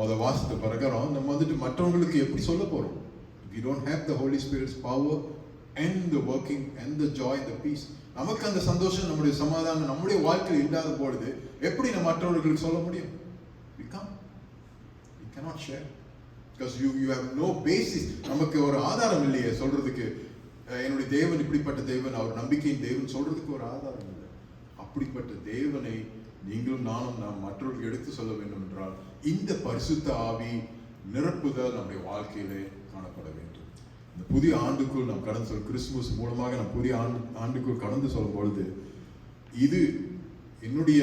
அந்த வாசத்து பிரகாரம் நம்ம வந்துட்டு மற்றவங்களுக்கு எப்படி சொல்ல போறோம்? We don't have the Holy Spirit's power and the working and the joy, the peace. நமக்கு அந்த சந்தோஷம், நம்முடைய சமாதானம் நம்முடைய வாழ்க்கையில் இல்லாத பொழுது எப்படி நம்ம மற்றவர்களுக்கு சொல்ல முடியும்? We cannot share because you have no basis. நமக்கு ஒரு ஆதாரம் இல்லையே சொல்றதுக்கு. என்னுடைய தேவன் இப்படிப்பட்ட தேவன், அவர் நம்பிக்கையின் தேவன் சொல்றதுக்கு ஒரு ஆதாரம் இல்லை. அப்படிப்பட்ட தேவனை நீங்களும் நானும் நாம் மற்றவர்களுக்கு எடுத்து சொல்ல வேண்டும் என்றால் இந்த பரிசுத்த ஆவி நிரப்புதல் நம்முடைய வாழ்க்கையிலே காணப்பட வேண்டும். இந்த புதிய ஆண்டுக்குள் நாம் கடந்து சொல்ல, கிறிஸ்துமஸ் மூலமாக நாம் புதிய ஆண்டுக்குள் கடந்து சொல்லும் பொழுது இது என்னுடைய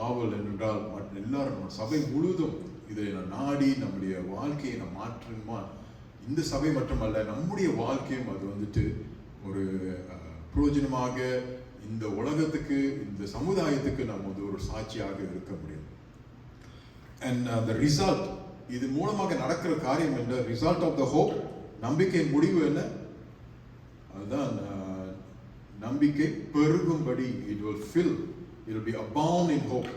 ஆவல் என்றால் எல்லாரும் நம்ம சபை முழுவதும் இதை நாடி நம்முடைய வாழ்க்கையை நாம் மாற்றணுமா. இந்த சபை மட்டுமல்ல, நம்முடைய வாழ்க்கையும் அது வந்துட்டு ஒரு பிரயோஜனமாக இந்த உலகத்துக்கு, இந்த சமுதாயத்துக்கு நம்ம ஒரு சாட்சியாக இருக்க முடியும். அண்ட் the result, இது மூலமாக நடக்கிற காரியம் என்ற ரிசல்ட் ஆஃப் த ஹோப், நம்பிக்கையின் முடிவு என்ன? அதுதான் நம்பிக்கை பெருகும்படி. it will fill, it will be abound in hope,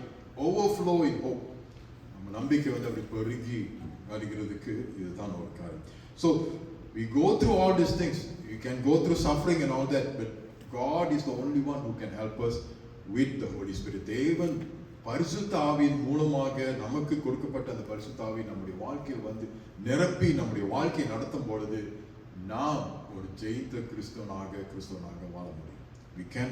overflow in hope. நம்ம நம்பிக்கை வந்து அப்படி பெருகி வருகிறதுக்கு இதுதான் ஒரு காரியம். So we go through all these things. You can go through suffering and all that, but God is the only one who can help us with the Holy Spirit. தேவன் பரிசுத்த ஆவியின் மூலமாக நமக்கு கொடுக்கப்பட்ட அந்த பரிசுத்த ஆவி நம்முடைய வாழ்க்கையில் வந்து நிரப்பி நம்முடைய வாழ்க்கையை நடத்தும் பொழுது நாம் ஒரு ஜெயித்த கிறிஸ்தவனாக வாழ முடியும். We can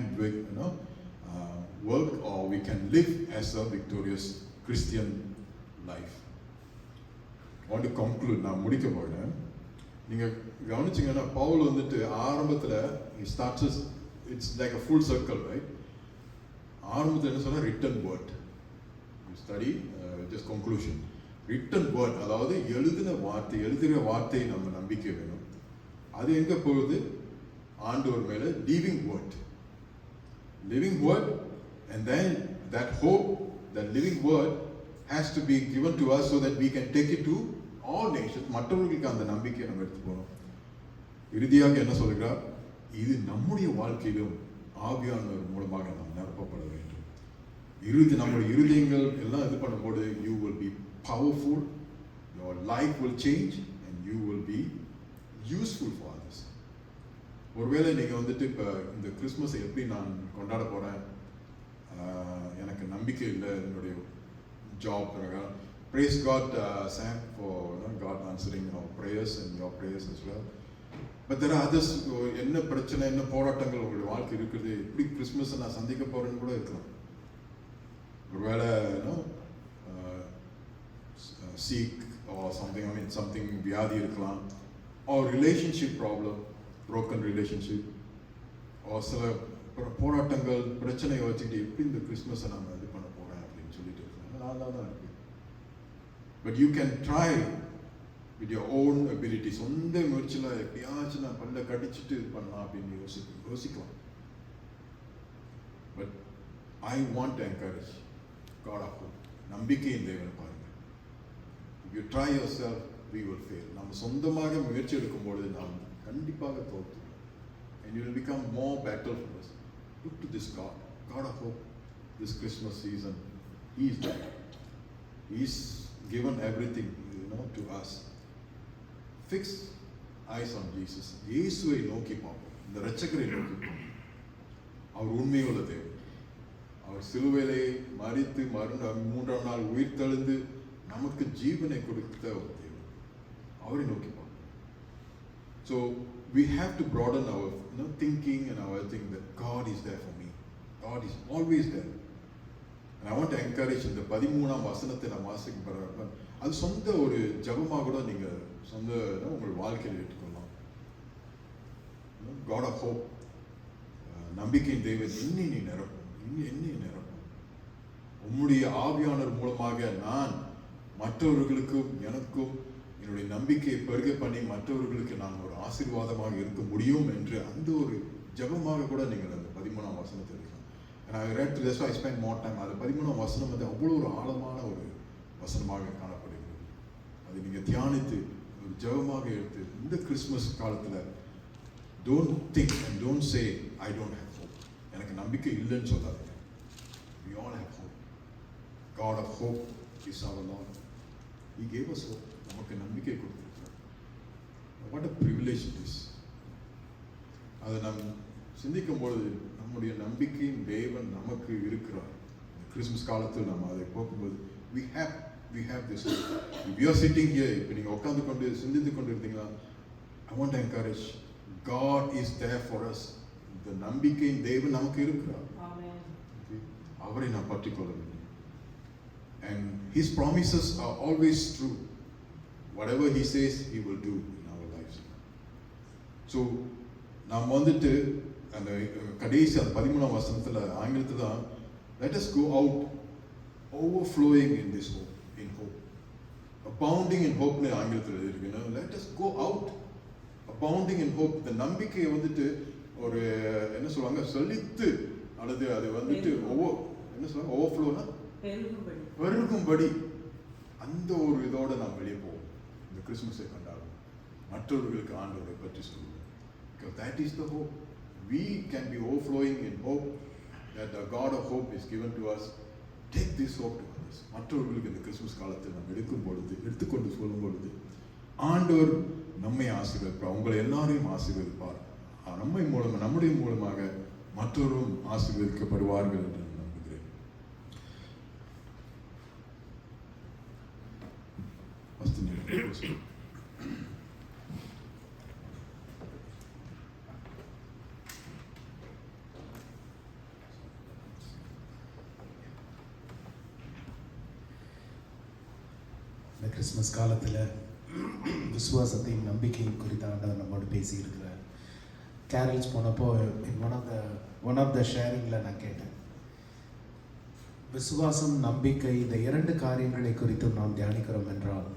work or we can live as a victorious Christian life. I want to conclude. நான் முடிக்க போறேன். நீங்க கவனிச்சீங்கன்னா பவுல் வந்துட்டு ஆரம்பத்துல he starts, it's like a full circle, right? ஆரம்பத்துல என்ன சொன்னா written word. You study just conclusion. Written word, அதாவது எழுதுகிற வார்த்தை நம்ம நம்பிக்கை வேணும். அது எங்க போகுது? ஆண்டவர் மேல living word, and then that hope, that living word has to be given to us so that we can take it to all nations. மற்றவர்களுக்கு அந்த நம்பிக்கையை நம்ம எடுத்து போறோம். இறுதியாக என்ன சொல்கிறார்? இது நம்முடைய வாழ்க்கையிலும் ஆவியானவர் மூலமாக நாம் நிரப்பப்பட வேண்டும். நம்முடைய இருதயங்கள் எல்லாம் இது பண்ணும்போது you will be powerful, your life will change and you will be useful for others. ஒருவேளை நீங்க வந்துட்டு இப்ப இந்த கிறிஸ்மஸை எப்படி நான் கொண்டாட போறேன், எனக்கு நம்பிக்கை இல்லை என்னுடைய ஜாப் பிரகாரம். Praise God, Sam, for God answering our prayers and your prayers as well. But there are others. என்ன பிரச்சனை, என்ன போராட்டங்கள் உங்களுடைய வாழ்க்கை இருக்குது, எப்படி கிறிஸ்மஸ் நான் சந்திக்க போறேன்னு கூட இருக்கலாம். ஒருவேளை sick or something, something வியாதி இருக்கலாம், or relationship problem, broken relationship, or சில போராட்டங்கள் பிரச்சனையை வச்சுக்கிட்டு எப்படி இந்த கிறிஸ்மஸை நம்ம இது பண்ண போகிறேன் அப்படின்னு சொல்லிட்டு இருக்காங்க. நல்லா தான் இருக்கு. But you can try with your own ability. சொந்த முயற்சியில் எப்படியாச்சும் நான் பல்ல கடிச்சிட்டு இது பண்ணலாம் அப்படின்னு யோசிக்கலாம். But I want to encourage God of hope. நம்பிக்கையின் தேவன் பாருங்க. If you try yourself, we will fail. நம்ம சொந்தமாக முயற்சி எடுக்கும்போது நாம் கண்டிப்பாக தோற்றுவோம். And you will become more battle for us. Look to this God, God of hope. This Christmas season, He is there. He's given everything, to us. Fix eyes on Jesus. இயேசுவை நோக்கி பார்ப்போம். இந்த இரட்சகரை நோக்கி பார்ப்போம். அவர் உண்மையுள்ள தேவன். அவர் சிலுவையிலே மரித்து மூன்றாம் நாள் உயிர் தெழுந்து நமக்கு ஜீவனை கொடுத்த ஒரு தேவன். அவரை நோக்கி பார்ப்போம். So we have to broaden our thinking and our thing that God is there for me. God is always there. And I want to encourage இந்த 13ஆம் வசனத்தை நாம் வாசிக்க போறப்ப அது சொந்த ஒரு ஜெபமாக கூட நீங்க சொந்த உங்கள் வாழ்க்கையில் ஏற்றுக்கொள்ளலாம். God of hope. நம்பிக்கையின் தேவன் என்னை நீ நிரப்பும், என்னை நிரப்பும். உம்முடைய ஆவியானவர் மூலமாக நான் மற்றவர்களுக்கும் எனக்கும் என்னுடைய நம்பிக்கையை பெருக பண்ணி மற்றவர்களுக்கு நான் ஒரு ஆசீர்வாதமாக இருக்க முடியும் என்று அந்த ஒரு ஜெபமாக கூட நீங்கள் அந்த 13ஆம் வசனத்தை இருக்கலாம். நான் read this, I spent more time. அது 13ஆம் வசனம் வந்து அவ்வளோ ஒரு ஆழமான ஒரு வசனமாக காணப்படுகிறது. அதை நீங்கள் தியானித்து ஒரு ஜெபமாக எடுத்து இந்த கிறிஸ்மஸ் காலத்தில் don't think and don't say I don't have hope. எனக்கு நம்பிக்கை இல்லைன்னு சொல்லாதீங்க. We all have hope. God of hope is our Lord. He gave us hope. நமக்கு நம்பிக்கை கொடுத்திருக்கிறார். What a privilege it is. அதை நாம் சிந்திக்கும் பொழுது நம்முடைய நம்பிக்கையின் தேவன் நமக்கு இருக்கிறார். கிறிஸ்மஸ் காலத்தில் நம்ம அதை போக்கும்போது we have this hope. If you are sitting here, இப்போ நீங்கள் உட்கார்ந்து கொண்டு சிந்தித்து கொண்டு இருந்தீங்களா, I want to encourage, God is there for us. இந்த நம்பிக்கையின் தேவன் நமக்கு இருக்கிறார். அவரை நாம் பற்றிக்கொள்ள வேண்டும். And His promises are always true. Whatever He says, He will do in our lives. So நாம் வந்துட்டு அந்த கடைசி அந்த 13ஆம் வசனத்தில் ஆங்கிலத்தில் தான் let us go out overflowing in this hope, in hope. Abounding in hope னு ஆங்கிலத்தில் இருக்கு. Let us go out abounding in hope. இந்த நம்பிக்கையை வந்துட்டு ஒரு என்ன சொல்லுவாங்க செழித்து அல்லது அது வந்துட்டு என்ன சொல்லுவாங்க ஓவர்ஃப்ளோனா பெருகும்படி அந்த ஒரு இதோட நாம் வெளியே போவோம். இந்த கிறிஸ்மஸை கொண்டாடுவோம், மற்றவர்களுக்கு ஆண்டவரை பற்றி சொல்லுவோம். Because that is the hope. We can be overflowing in hope that the God of hope is given to us. Take this hope to others. மற்றவர்களுக்கு இந்த கிறிஸ்மஸ் காலத்தில் நாம் எடுத்துக்கொண்டு சொல்லும் பொழுது ஆண்டவர் நம்மை ஆசீர்வதிப்பார், உங்களை எல்லாரையும் ஆசீர்வதிப்பார். நம்முடைய மூலமாக மற்றவரும் ஆசீர்வதிக்கப்படுவார்கள் என்று நம்புகிறேன். இந்த கிறிஸ்மஸ் காலத்தில் விசுவாசத்தையும் நம்பிக்கையும் குறித்த ஆண்டவர் நம்மோடு பேசியிருக்கிறார். கேரல்ஸ் போனப்போ ஒன் ஆஃப் த ஷேரிங்கில் நான் கேட்டேன், விசுவாசம் நம்பிக்கை இந்த 2 காரியங்களை குறித்தும் நாம் தியானிக்கிறோம் என்றால்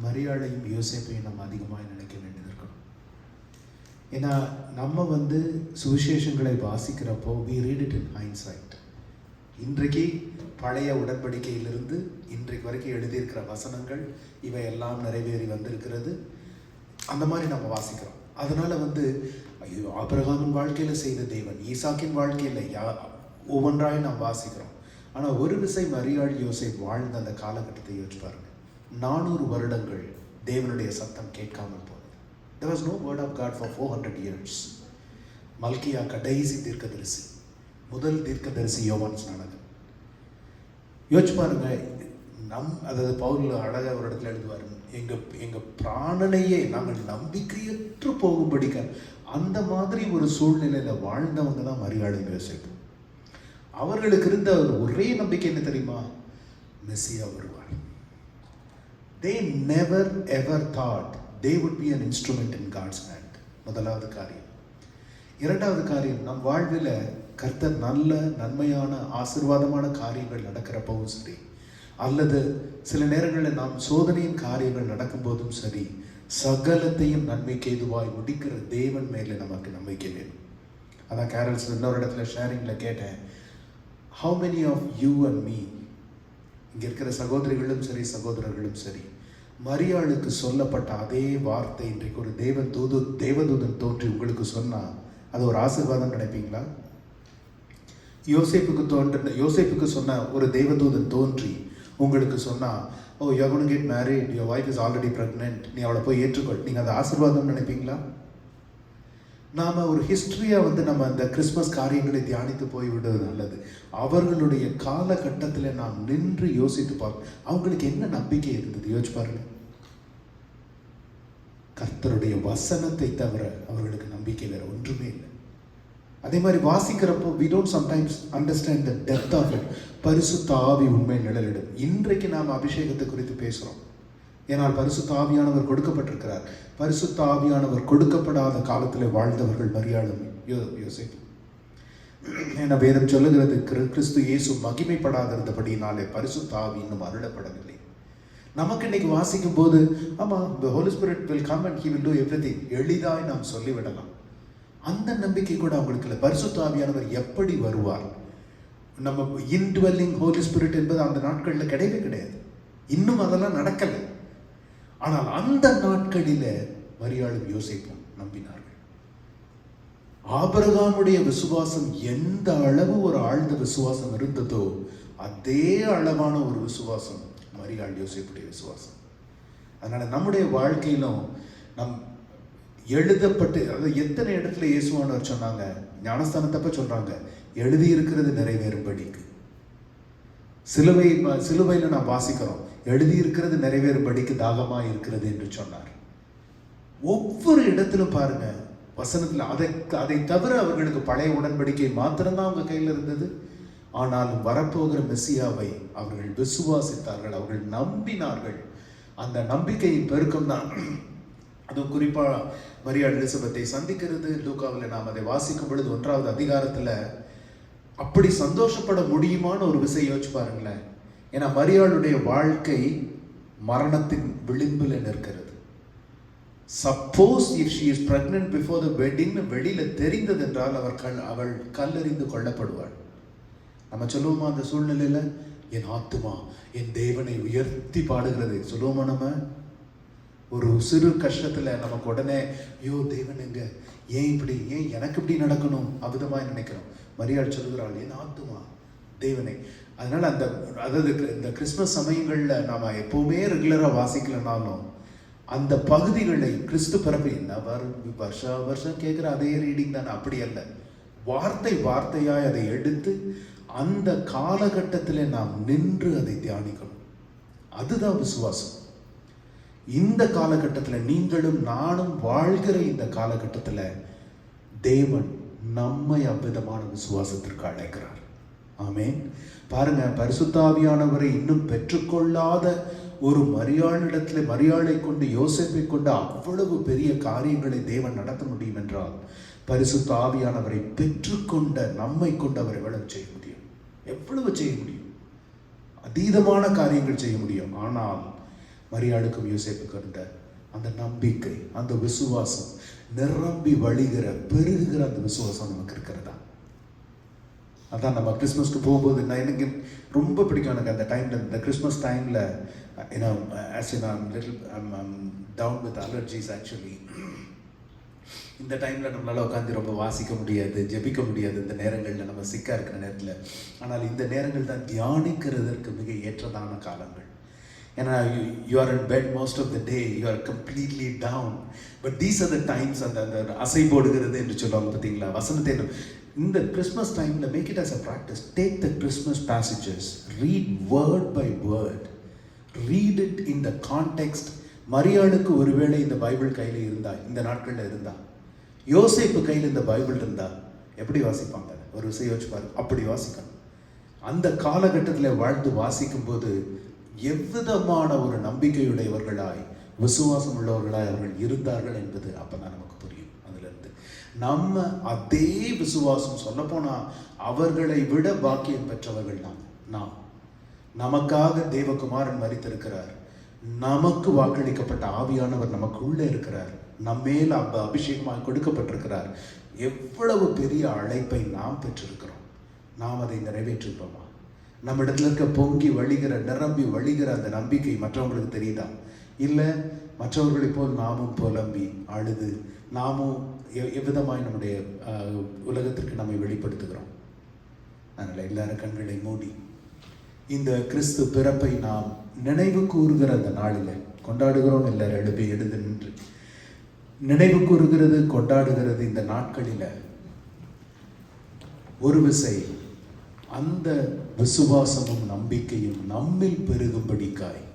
மரியாளையும் யோசேப்பையும் நம்ம அதிகமாக நினைக்க வேண்டியது இருக்கணும். ஏன்னா நம்ம சுவிசேஷங்களை வாசிக்கிறப்போ we read it in hindsight. இன்றைக்கு பழைய உடன்படிக்கையிலிருந்து இன்றைக்கு வரைக்கும் எழுதியிருக்கிற வசனங்கள் இவை எல்லாம் நிறைவேறி வந்திருக்கிறது, அந்த மாதிரி நம்ம வாசிக்கிறோம். அதனால ஐயோ ஆபிரகாமின் வாழ்க்கையில் செய்த தேவன் ஈசாக்கின் வாழ்க்கையில் ஒவ்வொன்றாய் நாம் வாசிக்கிறோம். ஆனால் ஒரு விசை மரியாள் யோசேப் வாழ்ந்த அந்த காலகட்டத்தை யோசிச்சு பாருங்க. 400 வருடங்கள் தேவனுடைய சத்தம் கேட்காமல் போனது. There was no word of God for 400 years. மல்கியா கடைசி தீர்க்கதரிசி, முதல் தீர்க்கதரிசி யோவான் ஸ்நானகன். யோசிச்சு பாருங்க. அதாவது பவுல் அழகாக ஒரு இடத்துல எழுதுவார், எங்கள் பிராணனையே நாங்கள் நம்பிக்கையற்று போகும்படிக்க அந்த மாதிரி ஒரு சூழ்நிலையில் வாழ்ந்தவங்க தான் மரியாதையும் யோசிப்பு. அவர்களுக்கு இருந்த ஒரே நம்பிக்கை என்ன தெரியுமா? மெஸ்ஸியா வருவார். They never ever thought they would be an instrument in God's hand. முதலாவது காரியம். இரண்டாவது காரியம், நம் வாழ்வில் கர்த்தர் நல்ல நன்மையான ஆசீர்வாதமான காரியங்கள் நடக்கிறப்பவும் சரி, அல்லது சில நேரங்களில் நாம் சோதனையின் காரியங்கள் நடக்கும்போதும் சரி, சகலத்தையும் நன்மைக்கு ஏதுவாய் முடிக்கிற தேவன் மேலே நமக்கு நம்பிக்கை வேணும். அதான் கேரல்ஸ் இன்னொரு இடத்துல ஷேரிங்கில் கேட்டேன், how many of you and me, இங்கே இருக்கிற சகோதரிகளும் சரி சகோதரர்களும் சரி, மரியாளுக்கு சொல்லப்பட்ட அதே வார்த்தை இன்றைக்கு ஒரு தேவதூதன் தோன்றி உங்களுக்கு சொன்னால் அது ஒரு ஆசீர்வாதம் நினைப்பீங்களா? யோசேப்புக்கு சொன்ன ஒரு தேவதூதன் தோன்றி உங்களுக்கு சொன்னா, oh you are going to get married, your wife is already pregnant, நீ அவளை போய் ஏற்றுக்கொள், நீங்கள் அதை ஆசீர்வாதம் நினைப்பீங்களா? நாம் ஒரு ஹிஸ்ட்ரியாக நம்ம அந்த கிறிஸ்மஸ் காரியங்களை தியானித்து போய்விடுவது நல்லது. அவர்களுடைய காலகட்டத்தில் நாம் நின்று யோசித்து பார்ப்போம், அவங்களுக்கு என்ன நம்பிக்கை இருந்தது யோசிச்சு பாருங்க. கர்த்தருடைய வசனத்தை தவிர அவர்களுக்கு நம்பிக்கை வேற ஒன்றுமே இல்லை. அதே மாதிரி வாசிக்கிறப்போ we don't sometimes understand the depth of it. பரிசுத்த ஆவி உண்மை நிழலிடும். இன்றைக்கு நாம் அபிஷேகத்தை குறித்து பேசுகிறோம், ஏனால் பரிசுத்த ஆவியானவர் கொடுக்கப்பட்டிருக்கிறார். பரிசுத்த ஆவியானவர் கொடுக்கப்படாத காலத்தில் வாழ்ந்தவர்கள் மரியாளும் யோசேப்பு. என வேதம் சொல்லுகிறது, கிறிஸ்து இயேசு மகிமைப்படாதிருந்தபடியினாலே பரிசுத்த ஆவி இன்னும் அருளப்படவில்லை. நமக்கு இன்னைக்கு வாசிக்கும் போது ஆமாம், the Holy Spirit will come and he will do everything, எளிதாய் நாம் சொல்லிவிடலாம். அந்த நம்பிக்கை கூட அவங்களுக்கு இல்லை. பரிசுத்த ஆவியானவர் எப்படி வருவார்? நம்ம இன்டுவெல்லிங் ஹோலி ஸ்பிரிட் என்பது அந்த நாட்களில் கிடையவே கிடையாது. இன்னும் அதெல்லாம் நடக்கலை. ஆனால் அந்த நாட்களில் மரியாளும் யோசேப்பும் நம்பினார்கள். ஆபிரகாமுடைய விசுவாசம் எந்த அளவு ஒரு ஆழ்ந்த விசுவாசம் இருந்ததோ அதே அளவான ஒரு விசுவாசம் மரியாள் யோசேப்புடைய விசுவாசம். அதனால நம்முடைய வாழ்க்கையிலும் நம் எழுதப்பட்டு, அதாவது எத்தனை இடத்துல இயேசுவானவர் சொன்னாங்க, ஞானஸ்தானத்தப்ப சொல்றாங்க, எழுதி இருக்கிறது நிறைவேறும்படிக்கு. சிலுவையில் நாம் வாசிக்கிறோம், எழுதி இருக்கிறது நிறைவேறும்படிக்கு தாகமாக இருக்கிறது என்று சொன்னார். ஒவ்வொரு இடத்திலும் பாருங்க வசனத்தில் அதை தவிர அவர்களுக்கு பழைய உடன்படிக்கை மாத்திரம்தான் அவங்க கையில் இருந்தது. ஆனாலும் வரப்போகிற மெசியாவை அவர்கள் விசுவாசித்தார்கள், அவர்கள் நம்பினார்கள். அந்த நம்பிக்கையின் பெருக்கம் தான் அதுவும் குறிப்பாக மரியாள் எலிசபெத்தை சந்திக்கிறது. லூக்காவில் நாம் அதை வாசிக்கும் பொழுது 1வது அதிகாரத்தில் அப்படி சந்தோஷப்பட முடியுமான ஒரு விஷயம் யோசிச்சு பாருங்களேன். ஏன்னா மரியாளுடைய வாழ்க்கை மரணத்தின் விளிம்பில் நிற்கிறது. Suppose if she is pregnant before the wedding வெளியில தெரிந்தது என்றால் அவள் கல்லறிந்து கொல்லப்படுவாள். நம்ம சொல்லுவோமா அந்த சூழ்நிலையில, என் ஆத்துமா என் தேவனை உயர்த்தி பாடுகிறது சொல்லுவோமா? நம்ம ஒரு சிறு கஷ்டத்துல நமக்கு உடனே ஐயோ தேவன் எங்க, ஏன் இப்படி, ஏன் எனக்கு இப்படி நடக்கணும் அவிதமாய் நினைக்கிறோம். மரியாள் சொல்லுகிறாள், என் ஆத்துமா தேவனை. அதனால அதாவது இந்த கிறிஸ்மஸ் சமயங்கள்ல நாம எப்பவுமே ரெகுலரா வாசிக்கலனாலும் அந்த பகுதிகளை கிறிஸ்து பிறப்பு என்ன வருஷம் கேட்குற அதே ரீடிங் தானே, அப்படி அல்ல. வார்த்தையாய் அதை எடுத்து அந்த காலகட்டத்தில் நாம் நின்று அதை தியானிக்கணும். அதுதான் விசுவாசம். இந்த காலகட்டத்தில் நீங்களும் நானும் வாழ்கிற இந்த காலகட்டத்தில் தேவன் நம்மை அவ்விதமான விசுவாசத்திற்கு அழைக்கிறார். ஆமென். பாருங்க, பரிசுத்த ஆவியானவரை இன்னும் பெற்றுக்கொள்ளாத ஒரு மரியாளை கொண்டு யோசேப்பை கொண்டு அவ்வளவு பெரிய காரியங்களை தேவன் நடத்த முடியும் என்றால், பரிசுத்த ஆவியானவரை பெற்றுக்கொண்ட நம்மை கொண்டு அவர் எவ்வளவு செய்ய முடியும்? எவ்வளவு செய்ய முடியும்? அதீதமான காரியங்கள் செய்ய முடியும். ஆனால் மரியாளுக்கும் யோசேப்புக்கு இருந்த அந்த நம்பிக்கை, அந்த விசுவாசம், நிரம்பி வழிகிற பெருகுகிற அந்த விசுவாசம் நமக்கு இருக்கிறதா? அதான் நம்ம கிறிஸ்மஸ்க்கு போகும்போது எனக்கு ரொம்ப பிடிக்கும். எனக்கு அந்த டைமில், இந்த கிறிஸ்மஸ் டைமில் டவுன் வித் அலர்ஜிஸ் ஆக்சுவலி. இந்த டைமில் நம்மளால் உட்காந்து ரொம்ப வாசிக்க முடியாது, ஜெபிக்க முடியாது இந்த நேரங்களில், நம்ம சிக்காக இருக்கிற நேரத்தில். ஆனால் இந்த நேரங்கள் தான் தியானிக்கிறதற்கு மிக ஏற்றதான காலங்கள். ஏன்னா you are in bed most of the day, you are completely down, but these are the times அந்த அசை போடுகிறது என்று சொல்லுவாங்க பார்த்தீங்களா வசனத்தை. இந்த கிறிஸ்மஸ் டைம்ல make it as a practice. Take the Christmas passages, read word by word, read it in the context. மரியாளுக்கு ஒருவேளை இந்த பைபிள் கையில் இருந்தா, இந்த நாட்களில் இருந்தா, யோசேப்பு கையில் இந்த பைபிள் இருந்தா எப்படி வாசிப்பாங்க? ஒரு விஷயம் யோசிச்சு பாருங்க. அப்படி வாசிக்கணும். அந்த காலகட்டத்தில் வாழ்ந்து வாசிக்கும் போது எவ்விதமான ஒரு நம்பிக்கையுடையவர்களாய், விசுவாசம் உள்ளவர்களாய் அவர்கள் இருந்தார்கள் என்பது அப்பதான் நமக்கு புரியும். அந்த ஆரம்பித்ததிலிருந்து. நம்ம அதே விசுவாசம், சொல்ல போனா அவர்களை விட பாக்கியம் பெற்றவர்கள் நாம். நமக்காக தேவகுமாரன் மரித்திருக்கிறார், நமக்கு வாக்களிக்கப்பட்ட ஆவியானவர் நமக்குள்ளே இருக்கிறார், நம்மேல் அபிஷேகமாக கொடுக்கப்பட்டிருக்கிறார். எவ்வளவு பெரிய அழைப்பை நாம் பெற்றிருக்கிறோம். நாம் அதை நிறைவேற்றுகிறோமா? நம்ம இடத்துல இருக்க பொங்கி வழிகிற, நிரம்பி வழிகிற அந்த நம்பிக்கை மற்றவங்களுக்கு தெரியுதா? இல்லை மற்றவர்களை போல் நாமும் புலம்பி அழுது நாமும் எவ்விதமாய் நம்முடைய உலகத்திற்கு நம்மை வெளிப்படுத்துகிறோம்? அதனால் எல்லாரும் கண்களை மூடி இந்த கிறிஸ்து பிறப்பை நாம் நினைவு கூறுகிற அந்த நாளில் கொண்டாடுகிறோம். எல்லாரும் எழுந்து நின்று நினைவு கூறுகிறது, கொண்டாடுகிறது. இந்த நாட்களில் ஒரு விசை அந்த விசுவாசமும் நம்பிக்கையும் நம்மில் பெருகும்படிக்காய்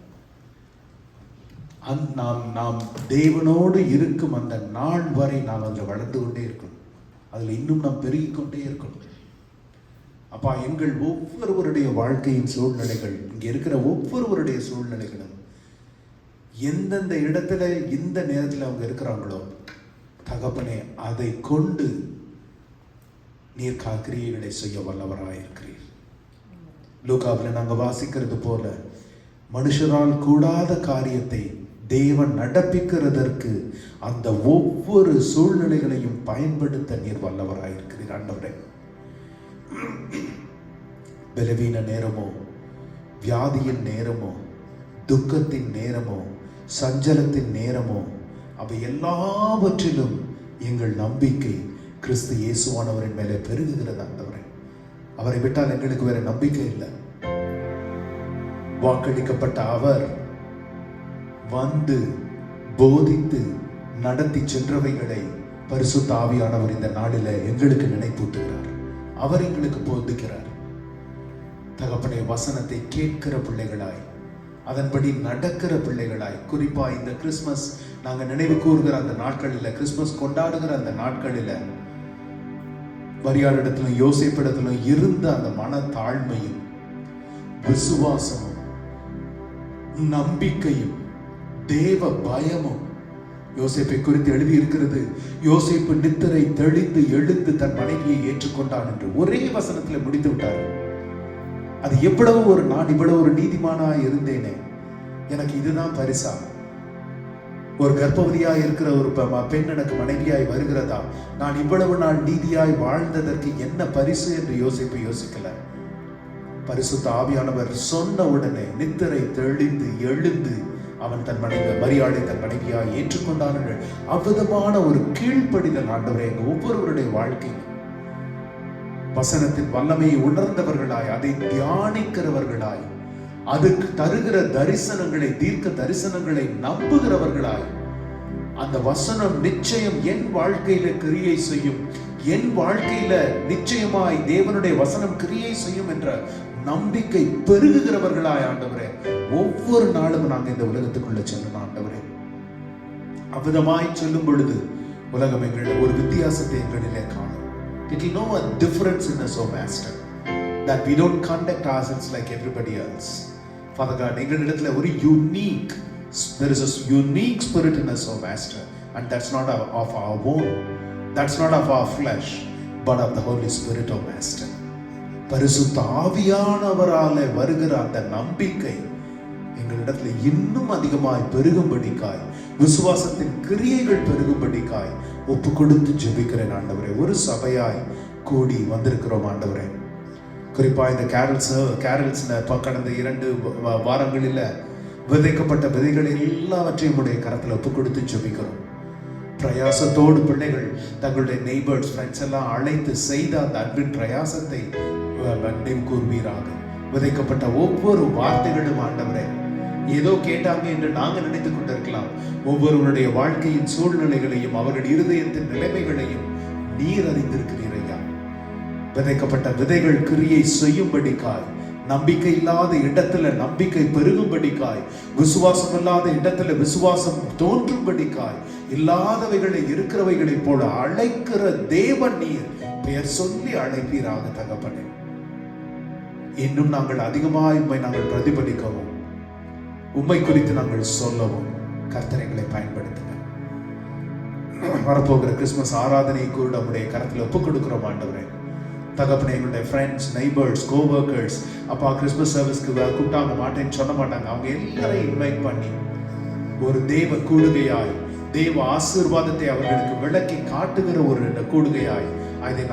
நாம் தேவனோடு இருக்கும் அந்த நாள் வரை நாம் அதில் வளர்ந்து கொண்டே இருக்கணும். அதில் இன்னும் நாம் பெருகிக்கொண்டே இருக்கணும். அப்பா, எங்கள் ஒவ்வொருவருடைய வாழ்க்கையின் சூழ்நிலைகள், இங்கே இருக்கிற ஒவ்வொருவருடைய சூழ்நிலைகளும் எந்தெந்த இடத்துல இந்த நேரத்தில் அவங்க இருக்கிறாங்களோ தகப்பனே, அதை கொண்டு நீர் கிரியைகளை செய்ய வல்லவராயிருக்கிறீர். லூக்காவில் நாங்கள் வாசிக்கிறது போல மனுஷரால் கூடாத காரியத்தை தேவன் நடப்பிக்கிறதற்கு அந்த ஒவ்வொரு சூழ்நிலைகளையும் பயன்படுத்த நீர் வல்லவராயிருக்கிறீர். ஆண்டவரே, பலவீன நேரமோ, வியாதியின் நேரமோ, துக்கத்தின் நேரமோ, சஞ்சலத்தின் நேரமோ, அவை எல்லாவற்றிலும் எங்கள் நம்பிக்கை கிறிஸ்து இயேசுவானவரின் மேலே பெருகுகிறது. ஆண்டவரே, அவரை விட்டால் எங்களுக்கு வேற நம்பிக்கை இல்லை. வாக்களிக்கப்பட்ட அவர் வந்து போதித்து நடத்தி சென்றவைகளை பரிசுத்த ஆவியானவர் இந்த நாளில் எங்களுக்கு நினைப்பூட்டுகிறார். அவர் எங்களுக்கு போதிக்கிறார். தகப்பனே, வசனத்தை கேட்கிற பிள்ளைகளாய், அதன்படி நடக்கிற பிள்ளைகளாய், குறிப்பா இந்த கிறிஸ்துமஸ் நாங்கள் நினைவு கூறுகிற அந்த நாட்களில், கிறிஸ்துமஸ் கொண்டாடுகிற அந்த நாட்களில் மரியாளிடத்திலும் யோசேப்பிடத்திலும் இருந்த அந்த மன தாழ்மையும் விசுவாசமும் நம்பிக்கையும் தேவ பயமும் யோசேப்பை குறித்து எழுதி இருக்கிறது. யோசேப்பு நித்திரை தெளிந்து எழுந்து தன் மனைவியை ஏற்றுக்கொண்டான் என்று ஒரே வசனத்தில் முடித்து விட்டார். அது எவ்வளவு ஒரு, நான் இவ்வளவு ஒரு நீதிமானாய் இருந்தேனே, எனக்கு இதுதான் பரிசா? ஒரு கர்ப்பவதியாய் இருக்கிற ஒரு பெண் எனக்கு மனைவியாய் வருகிறதா? நான் இவ்வளவு நாள் நீதியாய் வாழ்ந்ததற்கு என்ன பரிசு என்று யோசிப்பு யோசிக்கல. பரிசுத்த ஆவியானவர் சொன்ன உடனே நித்திரை தெளிந்து எழுந்து அவன் தன் மனைவி மரியாதை தன் மனைவியாய் ஏற்றுக்கொண்டான். அவ்விதமான ஒரு கீழ்ப்படிதல் ஆண்டவரே எங்க ஒவ்வொருவருடைய வாழ்க்கையில் வசனத்தின் வல்லமையை உணர்ந்தவர்களாய், அதை தியானிக்கிறவர்களாய், அதுக்கு தருகிற தரிசனங்களை, தீர்க்க தரிசனங்களை நம்புகிறவர்களாய், அந்த வசனம் நிச்சயம் என் வாழ்க்கையில கிரியை செய்யும், என் வாழ்க்கையில நிச்சயமாய் தேவனுடைய வசனம் கிரியை செய்யும் என்ற நம்பிக்கை பெருகுகிறவர்களாய் ஆண்டவரே, ஒவ்வொரு நாளும் நாங்கள் இந்த உலகத்துக்குள்ள செல்லணும் ஆண்டவரே. அவ்விதமாய் சொல்லும் பொழுது உலகம் எங்களில் ஒரு வித்தியாசத்தை எங்களிலே காணும். It will know a difference in us, oh Master, that we don't conduct ourselves like everybody else. Father God, எங்களிடத்துல ஒரு there is a unique spirit in us, oh Master, and that's not of our own, that's not of our flesh, but of the Holy Spirit, oh Master. பரிசுத்த ஆவியானவராலே வருகிற அந்த நம்பிக்கை எங்களிடத்துல இன்னும் அதிகமாய் பெருகும்படிக்காய், விசுவாசத்தின் கிரியைகள் பெருகும்படிக்காய் ஒப்பு கொடுத்து ஜெபிக்கிறேன் ஆண்டவரே. ஒரு சபையாய் கூடி வந்திருக்கிறோம் ஆண்டவரே. குறிப்பா இந்த கேரல்ஸ் கடந்த 2 வாரங்களில் விதைக்கப்பட்ட விதைகள் எல்லாவற்றையும் உடைய கரத்தில் ஒப்பு கொடுத்து ஜெபிக்கிறோம். பிரயாசத்தோடு பிள்ளைகள் தங்களுடைய நெய்பர்ஸ், ஃப்ரெண்ட்ஸ் எல்லாம் அழைத்து செய்த அந்த அன்பின் பிரயாசத்தை நினைவு கூர்வீராக. விதைக்கப்பட்ட ஒவ்வொரு வார்த்தைகளும் ஆண்டவரே ஏதோ கேட்டாங்க என்று நாங்கள் நினைத்துக் கொண்டிருக்கலாம். ஒவ்வொருவருடைய வாழ்க்கையின் சூழ்நிலைகளையும் அவர்கள் இருதயத்தின் நிலைமைகளையும் நீர் அறிந்திருக்கிறீர் ஐயா. விதைக்கப்பட்ட விதைகள் கிரியை செய்யும்படிக்காய், நம்பிக்கை இல்லாத இடத்துல நம்பிக்கை பெருகும்படிக்காய், விசுவாசம் இல்லாத இடத்துல விசுவாசம் தோன்றும்படிக்காய், இல்லாதவைகளை இருக்கிறவைகளை போல அழைக்கிற தேவன் நீர். பெயர் சொல்லி அழைப்பீராக தகப்பனே. இன்னும் நாங்கள் அதிகமாய் உம்மை நாங்கள் பிரதிபலிக்கவும், உம்மை குறித்து நாங்கள் சொல்லவும் கர்த்தரைகளை பயன்படுத்துங்க. வரப்போகிற கிறிஸ்துமஸ் ஆராதனை கூட நம்முடைய கரத்தில் ஒப்புக் கொடுக்கிறோம் ஆண்டவரே. தகப்பனே, எங்களுடைய ஃப்ரெண்ட்ஸ், நெய்பர்ஸ், கோவர்க்கர்ஸ், அப்பா கிறிஸ்துமஸ் சர்வீஸ்க்கு கூட்டாங்க மாட்டேன்னு சொல்ல மாட்டாங்க, அவங்க எல்லாரையும் இன்வைட் பண்ணி ஒரு தேவ கூடுகையாய், தேவ ஆசீர்வாதத்தை அவர்களுக்கு விளக்கி காட்டுகிற ஒரு கூடுகையாய் அதை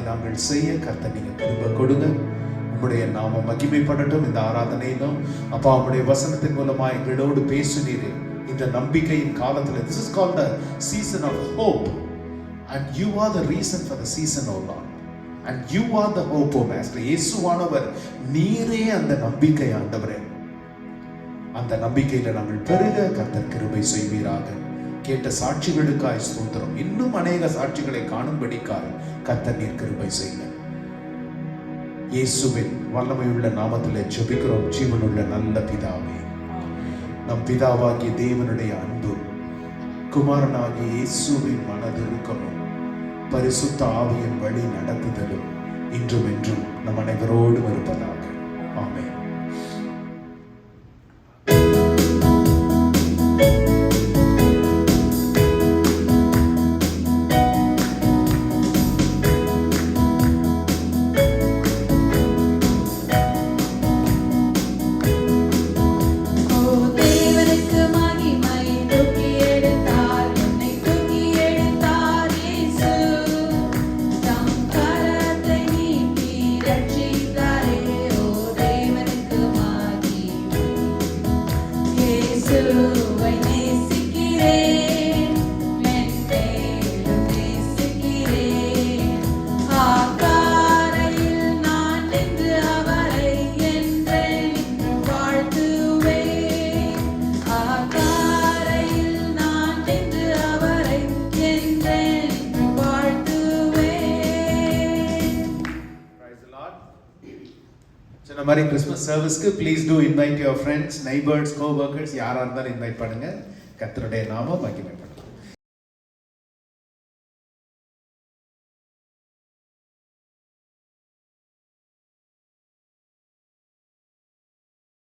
நாங்கள் செய்ய கர்த்தர் நீங்க திரும்ப கொடுங்க. உம்முடைய நாமம் மகிமைப்படட்டும் இந்த ஆராதனையிலும். அப்பா, உம்முடைய வசனத்தின் மூலமா எங்களோடு பேசுனீரே இந்த நம்பிக்கையின் காலத்துல. This is called the season of hope, and you are the reason for the season, O Lord, and you are the hope, O Master. இயேசுவானவர் நீரே அந்த நம்பிக்கை ஆண்டவரே. அந்த நம்பிக்கையில நாங்கள் பெருக கர்த்தர் கிருபை செய்வீராக. கேட்ட சாட்சிகளுக்காய் ஸ்தோத்திரம். இன்னும் அநேக சாட்சிகளை காணும்படிக்காய் கர்த்தர் நீர் கிருபை செய்ய இயேசுவின் வல்லமையுள்ள நாமத்திலே ஜெபிக்கிறோம் ஜீவனுள்ள நல்ல பிதாவே. நம் பிதாவாகிய தேவனுடைய அன்பு, குமாரனாகிய இயேசுவின் மனதிருக்கமும், பரிசுத்த ஆவியின் வழி நடத்துதலும் இன்றும் என்றும் நம் அனைவரோடும் இருப்பதாக. ஆமென். இந்த மாதிரி கிறிஸ்மஸ் சர்வீஸ்க்கு please do invite your friends, neighbours, coworkers, யாராக இருந்தாலும் இன்வைட் பண்ணுங்க. கர்த்தருடைய நாமம் மகிமை.